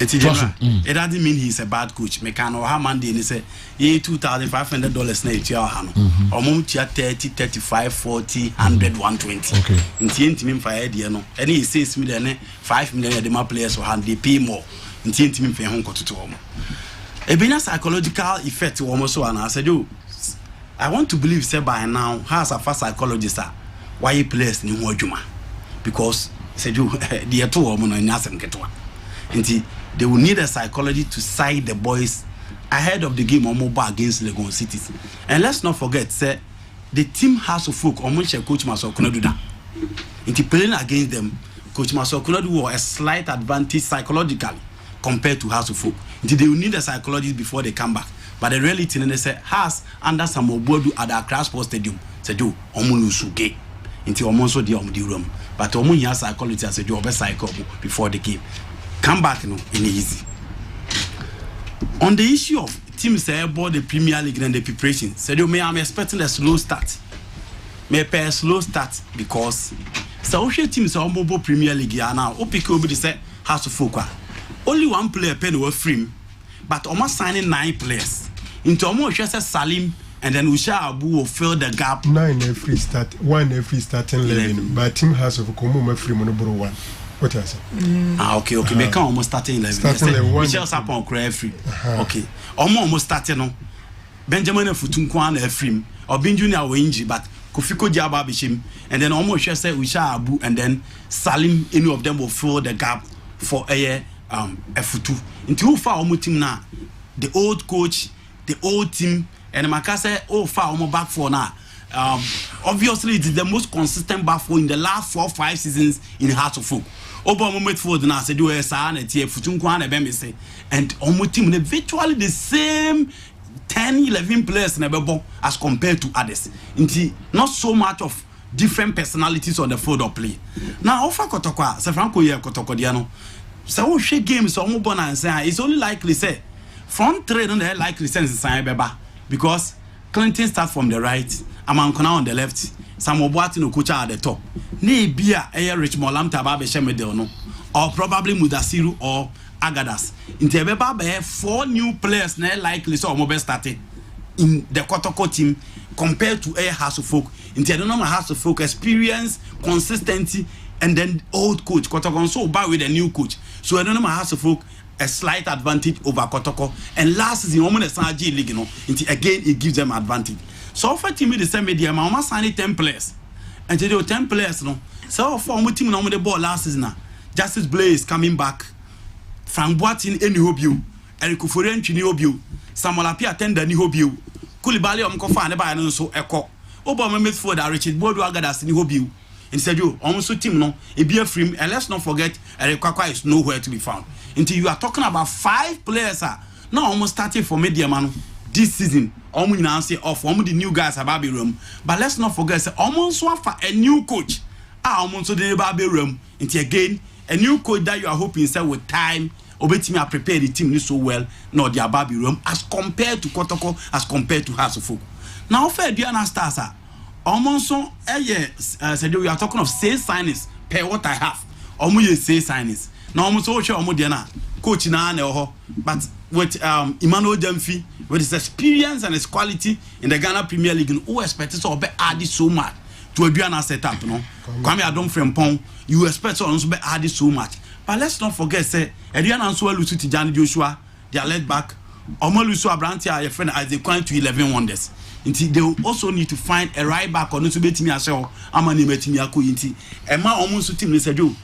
It doesn't mean he's a bad coach. Mekano Hamandi and say $2,500 na etia hano. Omo tia 30, 35, 40, 100, 120. Okay. Inti him for idea no. Any he says me then 5 million the my players will hand they pay more. Inti him for hon koto to omo. E be na psychological effect omo so and I said you I want to believe say by now has a fast psychologist why he plays ni ho adwuma because said you the to omo no nyasem ketwa. Inti they will need a psychology to side the boys ahead of the game on mobile against Legon City. And let's not forget, say, the team has to folk on which Coach Maso could not do that. Into playing against them, Coach Maso could not do a slight advantage psychologically compared to House of Folk. They will need a psychologist before they come back. But the reality, they say, has under some Obodu at the Accra Sports Stadium, said, "Do Omunusuke into Omonso de room." But Omu has psychology as a job cycle before the game. Come back no in easy. On the issue of teams about the Premier League and the preparation, said you I'm expecting a slow start. May pay a slow start because social teams are mobile Premier League now. Opik will be say has to focus. Only one player pen were free, but almost signing 9 players. Into almost just Salim and then Usha Abu will fill the gap. 9 every start, 1 every starting 11. But team has of Komu free monobro 1. What I say? Okay. They can almost starting 11. Starting 11. Michel Sapon cry free. Okay. Almost starting no. Benjamin Futunkwan free. Or Ben Junior Winji, but Kofiko Jaba Bishim, and then almost just say Usha Abu, and then Salim. Any of them will fill the gap for a F2. Into who far almost team now? The old coach, the old team, and Makase far almost back for now. Obviously, it is the most consistent back four in the last 4 or 5 seasons in Heart of Folk. Obama met for the Nasa do a san at Futunkwan and and almost team virtually the same 10-11 players in a as compared to others. Not so much of different personalities on the field of play. Now, Ofa Kotokwa, Safranco Ye Kotokodiano. So she games or Mubona and say it's only likely say front trade on the likely sense in Beba because Clinton starts from the right, Amankona on the left, Samobuati no Kucha at the top. Ne bia Rich Molam Tababe Shemedelno, or probably Mudasiru or Agadas. In Tebeba 4 new players likely so mobile started in the Kotoko team compared to a House of Folk. In the normal House of Folk experience, consistency, and then old coach Kotoko so bad with a new coach. So I don't know my House of Folk a slight advantage over Kotoko, and last season woman is G League, again it gives them advantage. So for team the same media, my mama signed 10 players, and today 10 players no. So for my team the ball last season, Justice Blaze coming back, Frank Boatin any hobio, Eric Kufurian Chini hobio, Samuel Apia tender ni hobio, Koulibaly Omkofa and Eba and so echo. Obama Midford Richard Bodo Agadas ni hobio. Instead you almost team no, it be a frame, and let's not forget Eric Kwakwa is nowhere to be found. Until you are talking about 5 players now almost starting for media man this season. Almost now say off almost the new guys about the room. But let's not forget say almost one for a new coach. Almost so the Baby room until again a new coach that you are hoping say with time Obetimi prepare the team so well, not the Baby room as compared to Kotoko, as compared to Hasofo. Now for Diana Stars almost so said we are talking of sales signings per what I have. Almost sales signings. Now almost so sure almost Diana coach na but with Emmanuel Demfi with his experience and his quality in the Ghana Premier League, who expected to be added so much to a Diana setup, no? Kwame Adom Frempong, you expect to also be added so much. But let's not forget, say, Ediana and Suelu Tijani Joshua, they are led back. Omolusu Abrantia, your friend, as they climb to 11 wonders. They will also need to find a right back or not to be Timmy Asho, Amani Metimi Akuinti. And my almost team, they said, in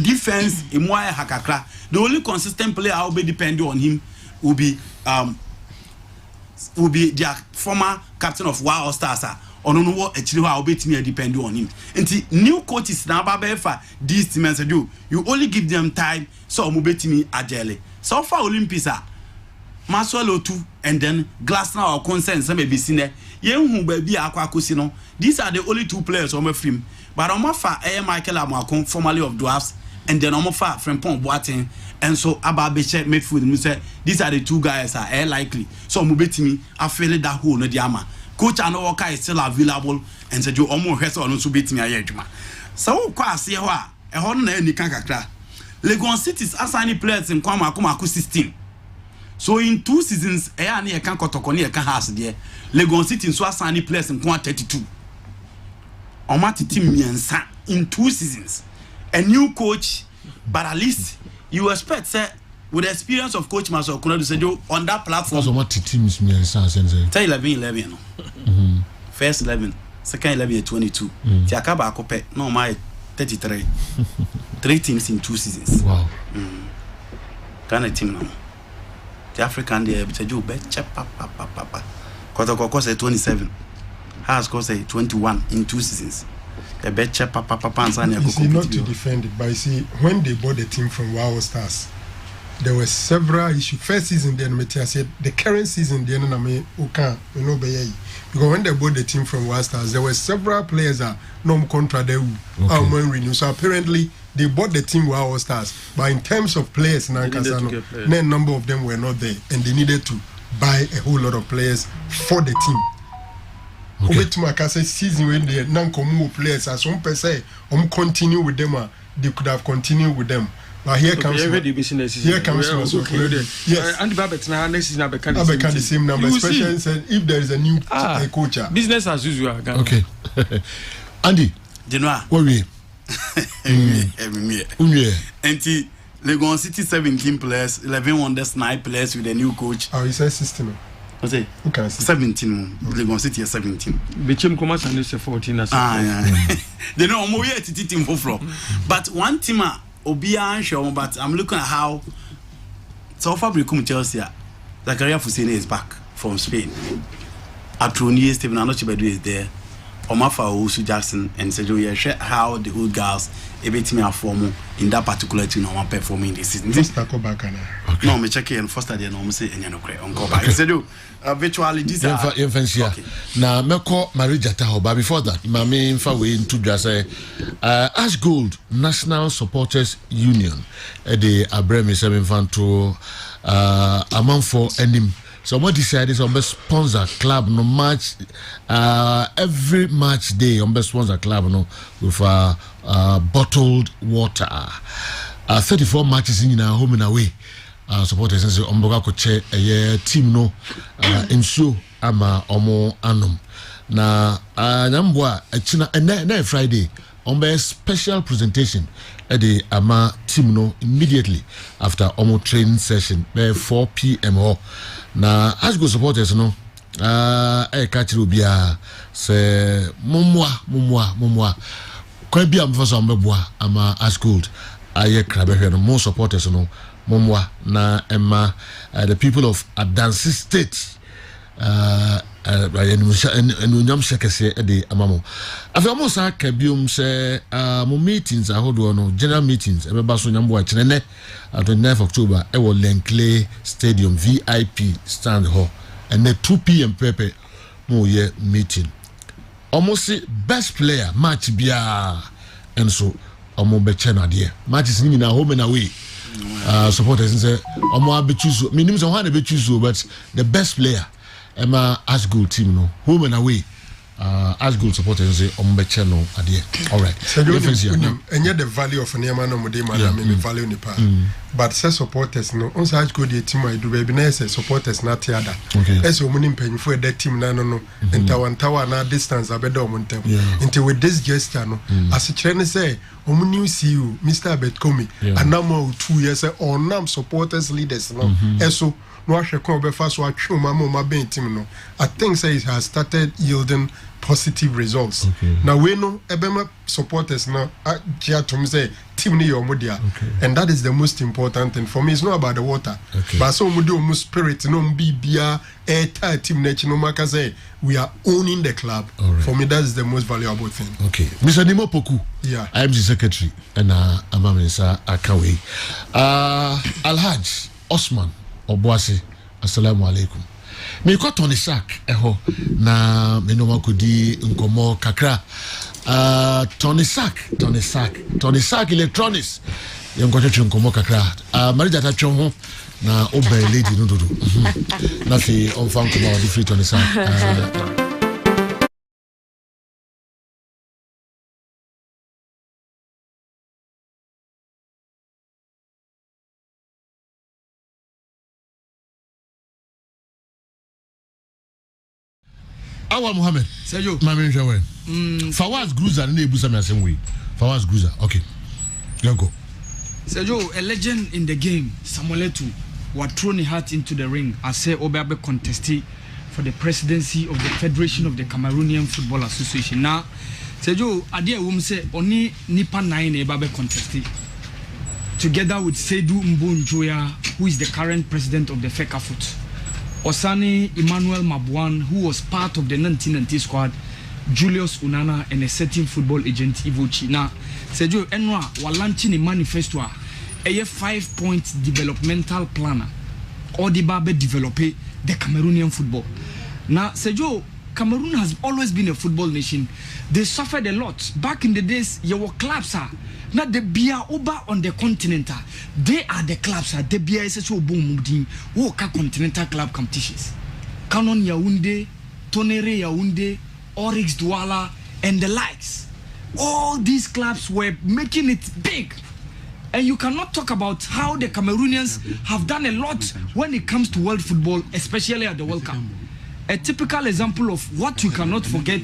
defense, Imwaya Hakakra, the only consistent player I will be depending on him will be their former captain of Wild Stars. Or no what actually I will be depending on him. And new coaches now for these teams you only give them time so mobeti me agile. So far Olympics Maswell 2 and then Glasner or Consent some be seen there. Who baby Aquacusino. These are the only 2 players on my film. But on my far Michael Amakon, formerly of Dwarfs, and then on my far Frempong Boatin, and so Ababeche midfield. Say these are the 2 guys are likely. So mobeti me I feel that whole no diama. Coach Anoka is still available and said you almost has on to beat me a yejuma. So quasi a horn any cancra. Legon City's assigning players in Kwamaku system. So in 2 seasons, a near Kankotokoni can house there. Legon City in Swasani players in Quan 32. Omati team in 2 seasons. A new coach, but at least you expect say with the experience of Coach Maso Kuno said on that platform. So what teams me and Sans 11. First 11, second 11 22. Tiakaba Kope, no my 33. 3 teams in 2 seasons. Wow. Ghana team now. The African they said you bet papa. Kotoko say 27. Has say 21 in 2 seasons. The bet papa and not to defend it, but you see when they bought the team from Wow Stars. There were several issues. First season, then I said the current season, then because when they bought the team from Wild Stars, there were several players that no contract they renew. So apparently they bought the team Wild Stars, but in terms of players, a number of them were not there, and they needed to buy a whole lot of players for the team. Okay. To my season when they non-communal players, as one per se, continue with them, they could have continued with them. But here comes yes. And Babette now next season I become the same number, especially if there is a new coach. Business as usual. Okay. Andy, Genoa. What we? Anti Legon City 17 players, 11 wonders 9 players with a new coach. Oh, he says 16. I say 17. Legon City is 17. Became commerce and 14 as They know more yet to team for. But one team Obia sure, but I'm looking at how so far become Chelsea. Zakaria Fusine is back from Spain. Atronier Stephen Anochibedu is there. Omafa Owusu Jackson and Sergio Yeshe how the old girls a me form in that particular team on performing this season. No, me check and first day no say any no cre on go back. Sergio virtually this okay. Now Meko Marijata ho but before that my main fa we into just Ash Gold National Supporters Union the Abremi 7 fan to amount for enim. So what decided on best sponsor club no match every match day on best sponsor club no with bottled water 34 matches in our home and away supporters and say omboga ko che team no insu ama omo anum na nyambwa china na Friday on best special presentation at the ama team no immediately after omo training session by 4 p.m. na as go supporters no catch obia say mumwa kwa bia mfaso mbeboa ama as gold aye krabehwe no mo supporters no momwa na emma the people of Adansi State and unyam shekese de amamo afamo sa kabium se mo meetings ahodo no general meetings ebeba so nyambo a chenene 29 October e wo Lenkley Stadium VIP stand ho and 2 p.m. pepe mo ye meeting almost best player match bia and so omo be chena de matches ni na home and away supporters say omo be choose minimum so one be choose but the best player Emma Asgold team no home and away Asgold supporters say ombe channel adie all right and yet the value of Neema no mode man me value ni pa but say supporters no on Asgold the team I do baby na say supporters na tiada as omuni mpanyfo that team na no ntawantawa na distance abedo omuntem until with this gesture no as chere say omuni see you Mr. Betkomi anamo 2 years or nam supporters leaders no eso no ahwekon obefa so atwoma ma ben team no I think say it has started yielding positive results now we know ebema supporters now to say team ni your media and that is the most important thing for me. It's not about the water but so we do almost spirit no bibia air team nature no maka say we are owning the club for me. That is the most valuable thing. Mr. Nimo Poku, I am the secretary and Amamisa Akawe Alhaj Osman Obuasi, assalamu alaikum. Me ko Tony Sack eho na me no makodi nkomo kakra. Tony Sack Electronics. Yem ko twa nkomo kakra. Marija ta twa ho na obey lady no dodo. Na fi on fan ko ma di free Tony Sack. Awal Mohammed. Sergio. Mami Njawe. Fawaz Gruza na ebusa me asem we. Fawaz Gruza. Okay. Let's go. Sergio, a legend in the game, Samuel Eto'o, was thrown his heart into the ring as say Obabe contested for the presidency of the Federation of the Cameroonian Football Association. Now, Sergio, Adia say only nipa 9 Obabe contested together with Seydou Mbonjoya, who is the current president of the FECAFOOT. Osani Emmanuel Mabuan, who was part of the 1990 squad, Julius Unana, and a certain football agent Ivochi. Now, Sergio Enwa was launching a manifesto, a 5-point developmental planner, or the Babe develop the Cameroonian football. Now, Sergio, Cameroon has always been a football nation. They suffered a lot. Back in the days, your clubs are not the Bia Oba on the continent. They are the clubs. The Bia is so boom Woka continental club competitions. Canon Yaoundé, Tonere Yaoundé, Oryx Douala, and the likes. All these clubs were making it big. And you cannot talk about how the Cameroonians have done a lot when it comes to world football, especially at the World Cup. A typical example of what you cannot forget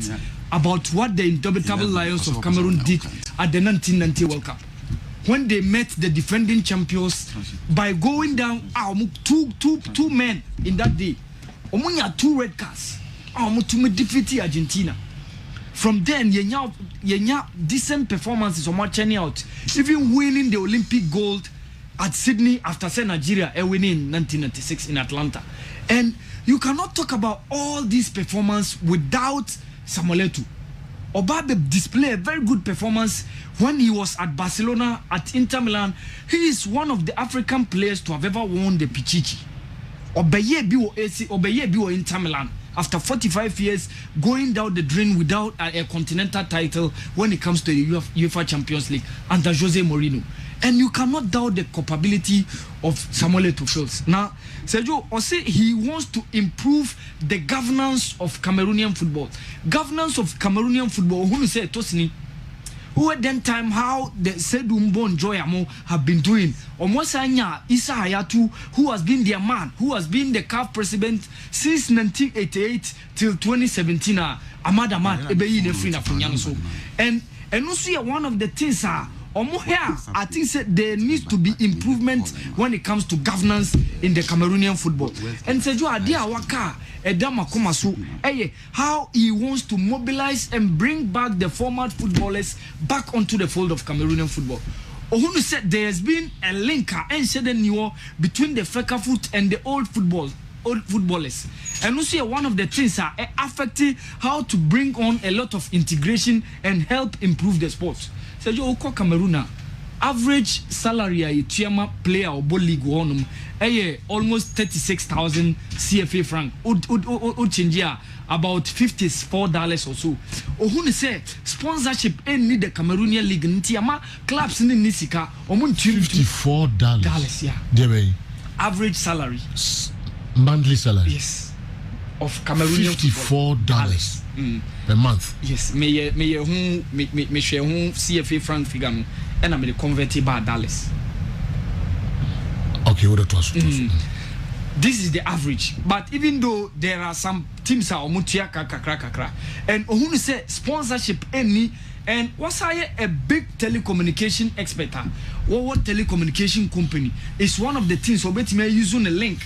about what the indomitable Lions of Cameroon did at the 1990 World Cup. When they met the defending champions by going down two men in that day. Omunya 2 red cards. To defeat Argentina. From then, yenya decent performances on marching out, even winning the Olympic gold at Sydney after say Nigeria winning in 1996 in Atlanta. And you cannot talk about all this performance without Samuel Eto'o. Obabe displayed a very good performance when he was at Barcelona, at Inter Milan. He is one of the African players to have ever won the Pichichi. Obeye biwo Inter Milan. After 45 years, going down the drain without a continental title when it comes to the UEFA Champions League under Jose Mourinho. And you cannot doubt the capability of Samuel Eto'o. Now, Sergio Ose, he wants to improve the governance of Cameroonian football. Governance of Cameroonian football, who say Tosini, who at that time how the Seydou Mbonjoya have been doing. Omosanya Issa Hayatu, who has been their man, who has been the CAF president since 1988 till 2017. Ahmad Ebeyi Nefrina Funyanso. And also one of the things I think there needs to be improvement when it comes to governance in the Cameroonian football. And Sergio Adia Waka Edama Komasu, how he wants to mobilize and bring back the former footballers back onto the fold of Cameroonian football. Ohunu said there has been a link between the Fecafoot and the old footballers. And also one of the things are affecting how to bring on a lot of integration and help improve the sports. So you call Cameroon average salary a Tiama player or ball league one almost 36,000 CFA franc. Change about $54 or so. Ohunu say sponsorship need the Cameroonian league ntiama clubs in Nisika $54. Yeah. Average salary. Monthly salary. Yes. Of Cameroonian $54 per month. Yes. Me share CFA franc figure no and I'm converted by dollars. Okay, what was this is the average, but even though there are some teams are omutia kakra and ohunu say sponsorship any and what's a big telecommunication expert what telecommunication company is one of the things so bet me using a link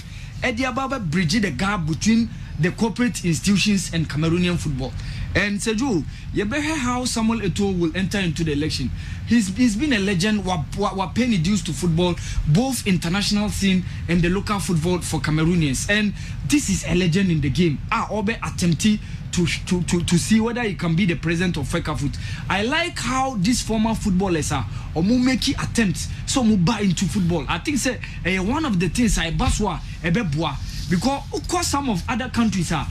Ediababa bridge the gap between the corporate institutions and Cameroonian football. And Seju, you better how Samuel Eto'o will enter into the election. He's been a legend, what penny dues to football, both international scene and the local football for Cameroonians. And this is a legend in the game. Obe attempting to see whether he can be the president of Fecafoot. I like how these former footballers are or making attempts so move buy into football. I think say one of the things I baswa ebeboa because of course some of other countries are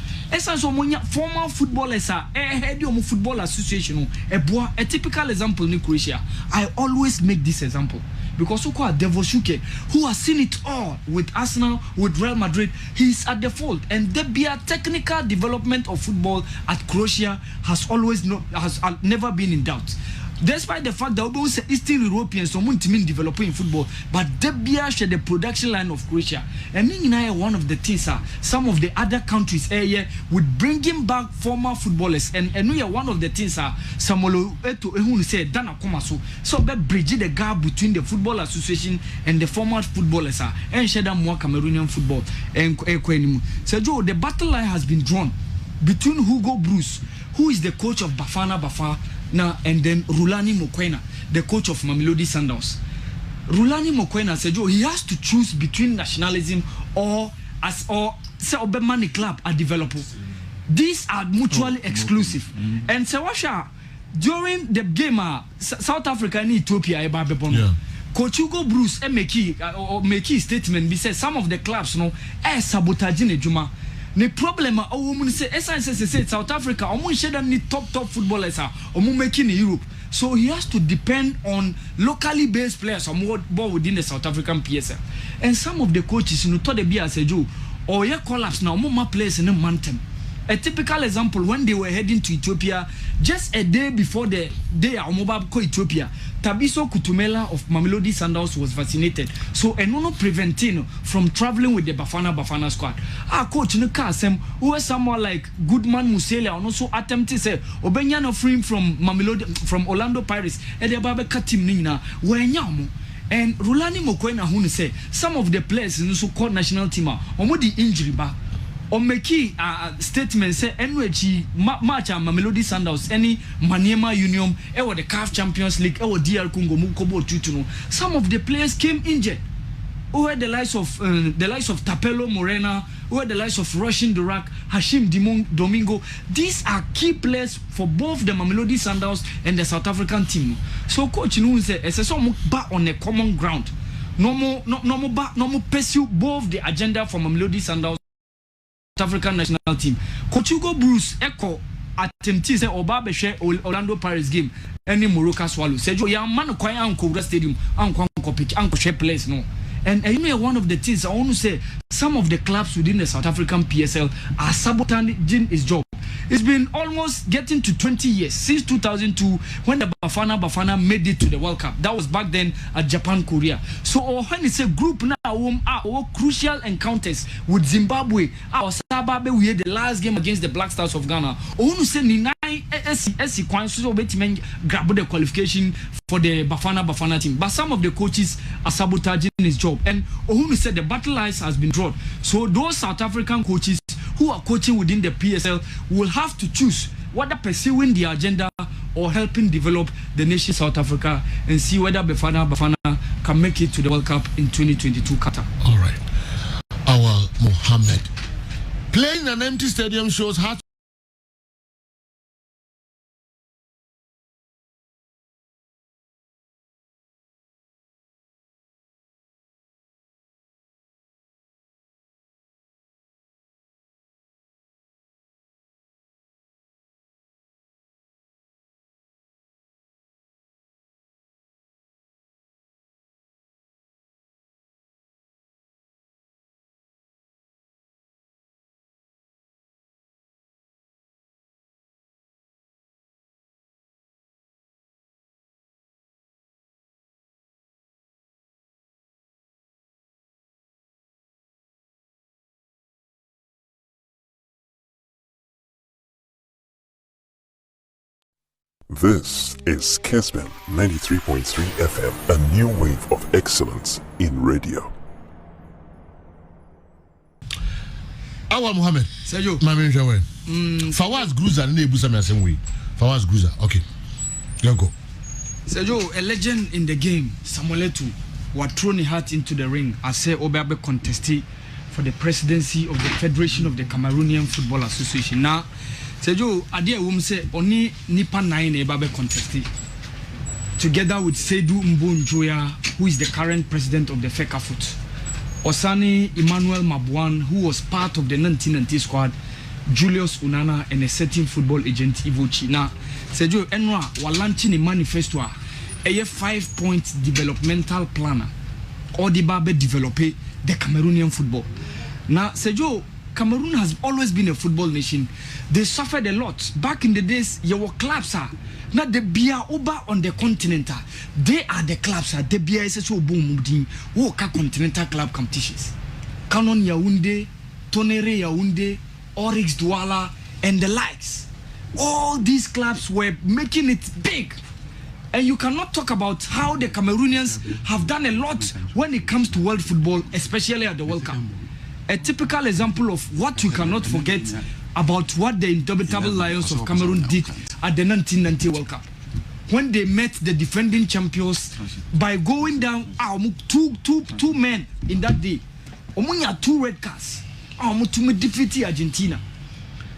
former footballers are head of football association a typical example in Croatia. I always make this example because Devoshuke, who has seen it all with Arsenal, with Real Madrid, he's at the fault. And the technical development of football at Croatia has never been in doubt. Despite the fact that we say Eastern Europeans don't developing football, but they share the production line of Croatia. And one of the things some of the other countries would bring him back former footballers. And we are one of the things Samuel Eto'o said Dana Komaso. So we bridge the gap between the football association and the former footballers and share them more Cameroonian football. So Joe, the battle line has been drawn between Hugo Bruce, who is the coach of Bafana Bafana. Now and then Rulani Mokoena, the coach of Mamelodi Sundowns. Rulani Mokoena said, "Joe, he has to choose between nationalism or say Obemani club are developer. These are mutually exclusive." And Sewasha during the game, South Africa and Ethiopia, Coach Hugo Bruce make a statement. He said some of the clubs sabotaging Juma. The problem say South Africa need top footballers making in Europe. So he has to depend on locally based players ball within the South African PSL. And some of the coaches thought they be as a Joe or collapse now more players in a mountain. A typical example when they were heading to Ethiopia, just a day before the day Amoba ko Ethiopia, Tabiso Kutumela of Mamelodi Sundowns was vaccinated. So Enono preventing from traveling with the Bafana squad. Our coach Nukasem, who was someone like Goodman Musela, and also attempted to say Obenyano free from Mamelodi from Orlando Pirates, and the Baba Katim Nina, where Nyamo. And Rulani Mokoena who say some of the players in the so-called national team are the injury back. Or make statement say NWG match Mamelodi Sundowns any Maniema Union or the CAF Champions League or DR Congo Mukobo Tutuno. Some of the players came injured. Who had the likes of Tapelo Morena, who had the likes of Russian Durak, Hashim Domingo. These are key players for both the Mamelodi Sundowns and the South African team. So coach say it's some back on a common ground. No more pursue both the agenda for Mamelodi Sundowns African national team. Coach Hugo Bruce echo attempted say Oba share Orlando Pirates game any Morocco Swallow. Said you man kwai anko stadium anko pick anko share place no. And one of the things I want to say, some of the clubs within the South African PSL are sabotaging his job. It's been almost getting to 20 years since 2002 when the Bafana made it to the World Cup. That was back then at Japan, Korea. So when it's a group now, crucial encounters with Zimbabwe, Sababe, we had the last game against the Black Stars of Ghana. Onu say SC grab the qualification for the Bafana team. But some of the coaches are sabotaging his job. And Onu said the battle lines has been drawn. So those South African coaches who are coaching within the PSL will have to choose whether pursuing the agenda or helping develop the nation South Africa and see whether Bafana can make it to the World Cup in 2022 Qatar. All right. Our Mohammed. Playing an empty stadium shows how This is Kessben 93.3 FM, a new wave of excellence in radio. Our Mohammed. Sergio. Mami Njawe. Fawaz Gruza ne ebusa me asem we. Fawaz Gruza. Okay. You go. Sergio, a legend in the game, Samuel Eto'o, was thrown his heart into the ring as say Obabe contested for the presidency of the Federation of the Cameroonian Football Association. Now, Sergio, Adia say only Nipa 9 Ebabe contested together with Seydou Mbonjoya, who is the current president of the FECAFOOT, Osani Emmanuel Mabuan, who was part of the 1990 squad, Julius Unana, and a certain football agent Ivochi. Now, Sergio Enwa was launching a manifesto, a 5-point developmental planner, or the Babe develop the Cameroonian football. Now, Sergio, Cameroon has always been a football nation. They suffered a lot. Back in the days, your clubs are not the Bia Oba on the continent. They are the clubs. The Bia is so boom. Woka continental club competitions. Canon Yaoundé, Tonere Yaoundé, Oryx Douala, and the likes. All these clubs were making it big. And you cannot talk about how the Cameroonians have done a lot when it comes to world football, especially at the World Cup. A typical example of what you cannot forget about what the indomitable Lions of Cameroon did at the 1990 World Cup, when they met the defending champions by going down two men in that day. Omunya 2 red cards. To defeat Argentina.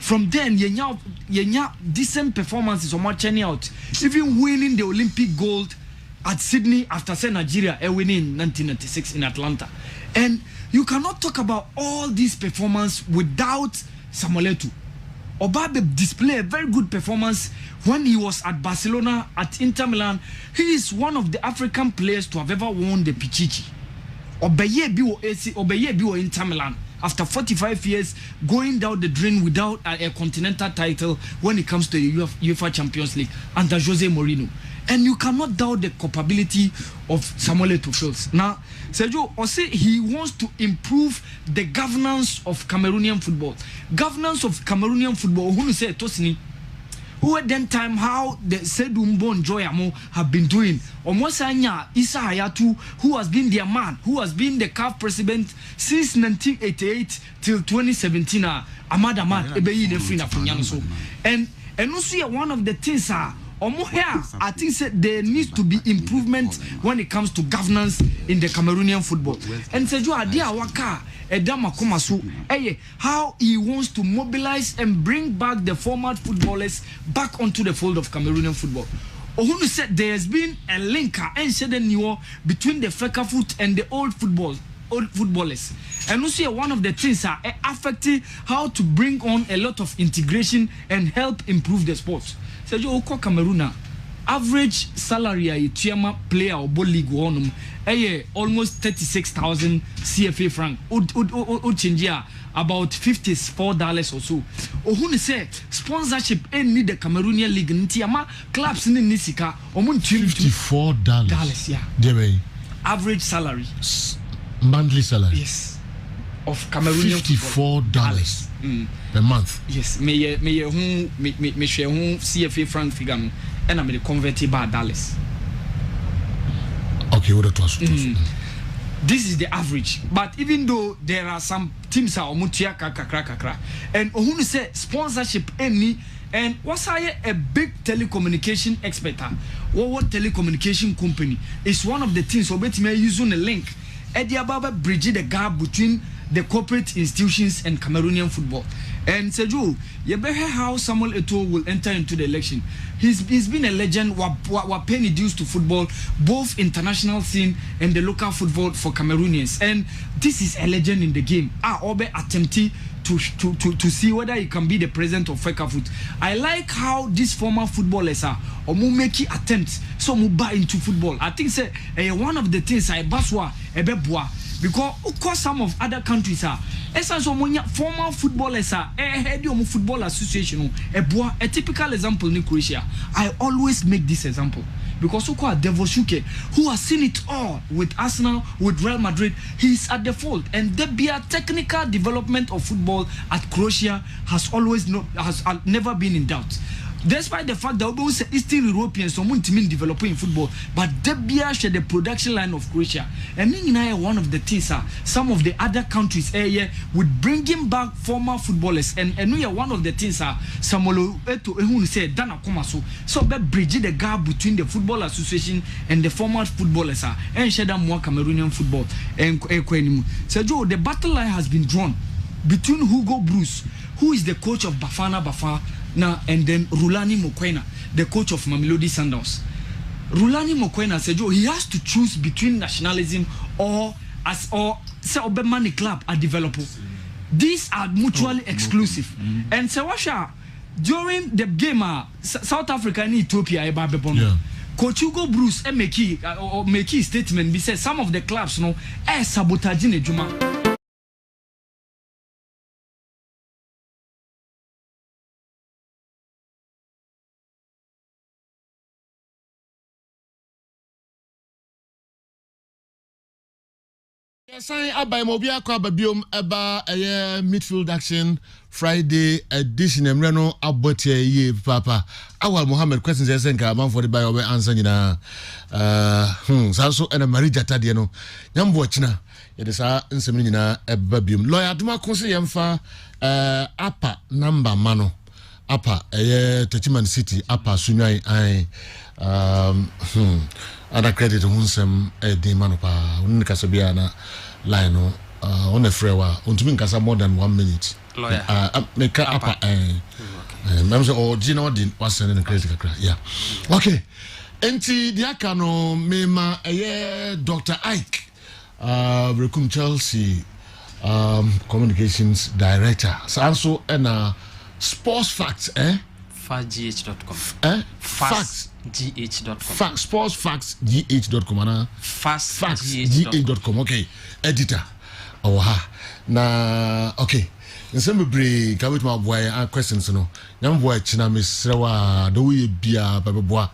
From then, yenya decent performances on marching out, even winning the Olympic gold at Sydney after say Nigeria winning in 1996 in Atlanta. And you cannot talk about all these performances without Samuel Eto'o. Obabe displayed a very good performance when he was at Barcelona, at Inter Milan. He is one of the African players to have ever won the Pichichi. Obeye biwo Inter Milan after 45 years going down the drain without a continental title when it comes to the UEFA Champions League under Jose Mourinho. And you cannot doubt the capability of Samuel Eto'o. Now, Sergio Ose, he wants to improve the governance of Cameroonian football. Governance of Cameroonian football, who say Tosini, who at that time how the Seydou Mbonjoya have been doing. Omosanya Issa Hayatu, who has been their man, who has been the CAF president since 1988 till 2017. Ahmad Ebeyi Nefrina Funyanso. And also one of the things are I think there needs to be improvement when it comes to governance in the Cameroonian football. And Sergio Adia Waka Edama Komasu, how he wants to mobilize and bring back the former footballers back onto the fold of Cameroonian football. Ohunu said there has been a link between the FECAFOOT and the old footballers. And also one of the things are affecting how to bring on a lot of integration and help improve the sport. Sergio Oko Cameroon average salary a Tiama player or ball league one almost 36,000 CFA franc. Change about $54 or so. Ohun say sponsorship need the Cameroonian league Tiama clubs in Nisika $54. Yeah. Average salary. Monthly salary. Yes. Of Cameroonian $54 per month. Yes, me share CFA franc figure and I'm converted by dollars. Okay, what it was. This is the average, but even though there are some teams are omutia kakra and ohunu say sponsorship any And what's a big telecommunication expert? What telecommunication company is one of the things so bet me using a link. Eddie Ababa bridge the gap between the corporate institutions and Cameroonian football. And Seju, you better how Samuel Eto'o will enter into the election. He's been a legend, what penny dues to football, both international scene and the local football for Cameroonians. And this is a legend in the game. Obe attempting to see whether he can be the president of FECAFOOT. I like how these former footballers are or make attempts so move buy into football. I think say one of the things I baswa ebeboa because of course some of other countries are former footballers are head of football association a typical example in Croatia. I always make this example because Devoshuke, who has seen it all with Arsenal, with Real Madrid, he's at the fault. And the technical development of football at Croatia has never been in doubt. Despite the fact that we say Eastern Europeans someone team developing football, but Debia share the production line of Croatia. And one of the things some of the other countries would bringing back former footballers. And we are one of the things Samuel Eto'o said Dana Komaso. So be bridge the gap between the football association and the former footballers and share them more Cameroonian football. So Joe, the battle line has been drawn between Hugo Bruce, who is the coach of Bafana Bafana. Now and then Rulani Mokoena, the coach of Mamelodi Sundowns. Rulani Mokoena said, he has to choose between nationalism or say Obemani club a developer. These are mutually exclusive. And Sewasha during the game South Africa and Ethiopia Coach Hugo Bruce make a statement. He said some of the clubs sabotaging Juma. Yes, I buy Mobia Kwababium Eba a midfield action Friday edition and Reno Abotia ye Papa. Our Mohammed questions Yasenka, man for the bio answer in also and a Marija Tadiano. Yambochina, it is our inseminina a babium. Lawyer Duma Consi Yamfa Upper number Mano. Upper a Techiman City, Upper Sunai other credit hunsem de manopa unkasabiana line on a frewa untumin kasa more than 1 minute lawyer make up member or Gino din was sending credit yeah okay enti diaka no mema Dr. Ike Rekum Chelsea communications director so and sports facts fastgh.com facts gh.com sportsfactsgh.com and fastgh.com okay editor na okay nsem bre ka wetu aboy questions no nyamboa china mesrewa do we bia babeboa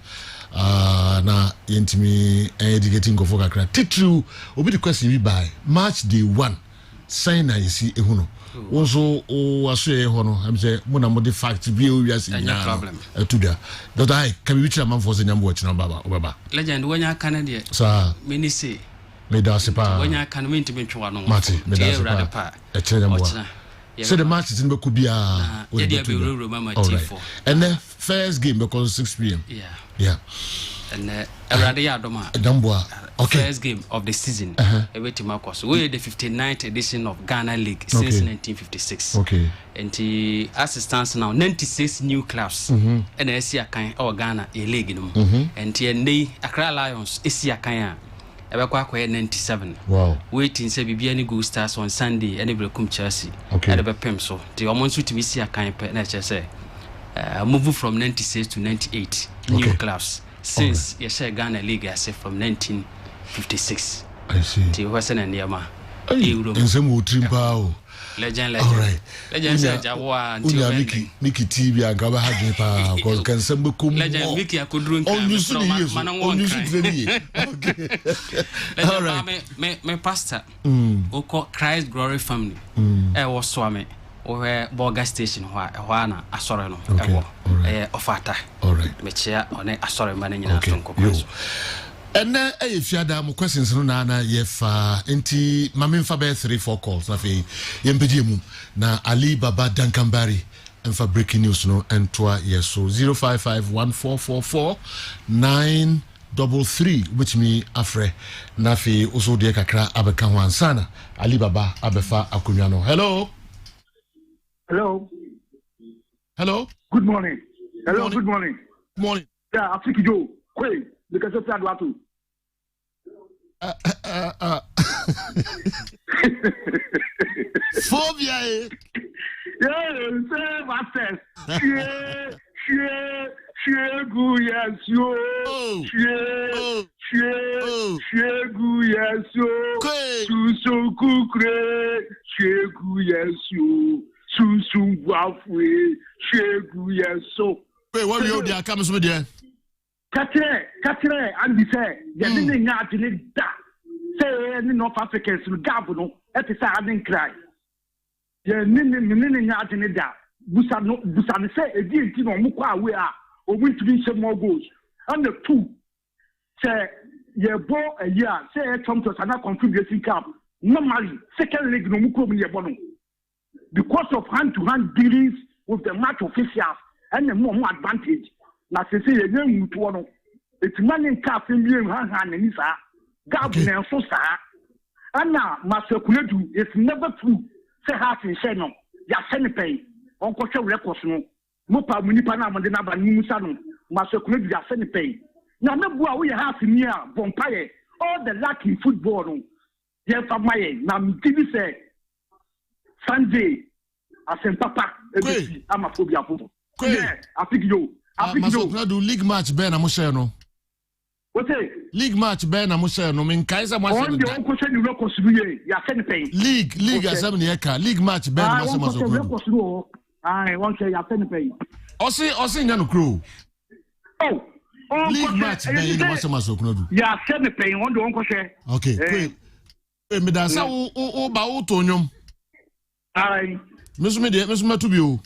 na yentimi educating go for kakra titru obi the question we by March day 1 sign na yesi ehuno also aso hono am say mona mo the fact bi o wiase no problem tuda that I can be reach man for say nyambo china baba obaba legend wonya kana de sa meni say me da se pa wonya kana me ntimi ntwa no mate me da se pa e chere nyambo so the match is in Bekubia and the first game because 6 p.m. yeah and okay. First game of the season. We're the 59th edition of Ghana League since 1956. Okay. And as it stands now, 96 new clubs. And the SCA Ghana a league. And the Accra Lions SCA Kanya. 97. Wow. Waiting say Bibiani Go Stars on Sunday and Rekum Chelsea. Okay. And the Pemso. The almost to be SCA Kanya moving from 96 to 98 new clubs. Since you share Ghana League, I say from 1956. I see. To Western and Yama. In some wood trimpow. Legend. All right. Legend said Jawa Mickey TV and Gaba Hajima because can some come. Legend Mickey, I could drink on you okay. All right. My pastor, who called Christ Glory Family, I was Swami. Or Boga Station, Juana, Asorano, Ofata. All right. Mechia on a sorry managing and then if you had questions, Nana, if Mamin Faber 3-4 calls, Nafi, Yempedium, na Ali Baba Dankambari, and for breaking news no and to yes so 0551444 which me afre nafi also de kakra abeka ho ansana Alibaba abefa akonwa no. Hello. Good morning. Hello, morning. Good morning. Morning. Yeah, Africa Joe. Wait, because of that, what? Phobia. Yeah, same access. Shegu yes yo. Shegu yes yo. Susu kukre. Shegu yes yo. Susu wafwe. Shegu yes so. Wait, what you there comes with there? Katre, and be say, you didn't have to need that. Say, any North Africans will gabble, at the side and cry. You didn't have to need that. Busan say, a deal to Mukwa, we are, or we to be some more goals. And the two say, you bought a year, say, Tom to another contributing camp. Normally, second leg no Mukum Yabono. Because of hand-to-hand dealings with the match officials and the more advantage. Na se se ye mutuo no etimane nka afemie han ni sa gabu na so sa ana masekuledu is never true say ha tin say no ya se ne pay onko hwe records no mo pa munipa na amode na ba ni musa no masekuledu ya se ne pay na mebu a wo ye ha afemie a bompaye all the luck in football no ye fa maye na mtibi say Sunday asempapa ebisi amaphobia football yeah afigyo Masokuna do league match ben amushe no. What say? League match ben amushe no min kaisa mo se. On de on ko se ni record suye ya se ni pay. League asem ni eka. League match ben mo se Masokuna. Ah, won say ya se ni pay. Osi nya no kro. Oh. League match ben mo se Masokuna do. Ya se ni pay on de on ko se. Okay, great. Me da sa o ba o to nyom. Ai. Mesu me to bi o.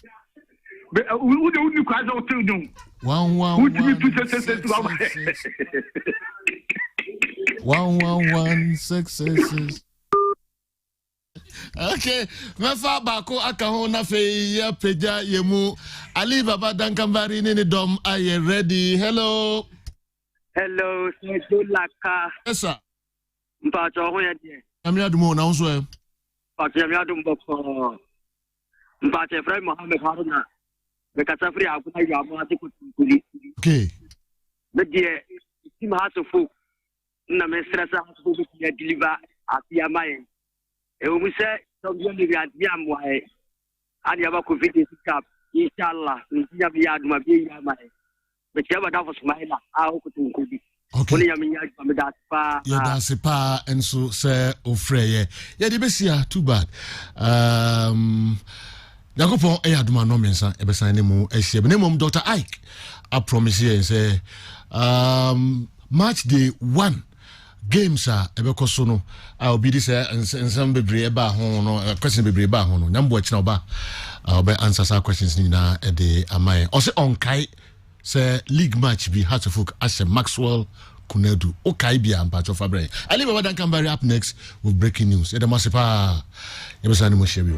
Who do you call out to do? 11166. Okay, mefa bako aka ho na fe ya peja yemu Alibaba Dankambari ni dom aye ready. Hello, Sejo Laka. Yes sir. Mpa cho ho ya die. Amiadumo na unso e. Pa che amiadum boko. Mpa che Fred Mohammed Haruna. Bekasafri akuna yamu ati kutuli. Okay. Medie team has of folk. Na me stress has to be deliver ati amaye. E o mi se so bi ni bi ati amwa e. Ani aba covid cup inshallah ni ya bi aduma bi ya amaye. Be che ba da for smaila a o kutuli. Okay. Oni ya mi ya me da pa. Ya da se pa enso se ofreye. Ya di besia too bad. Yakopon aduma no mensa ebesan ne mu ehye be ne mom Dr. Ike I promise you say match day 1 games ebekoso no obi di say ensam bebre eba ho no question bebre eba ho no nyambo akina oba obe answer sa questions ni na e de amaye o say on kai say league match bi Hartlepool Ashe Maxwell Kunedu o kai bi ampa cho fabre Alibaba Dankambari up next with breaking news e de masepa ebesan ne mu share bi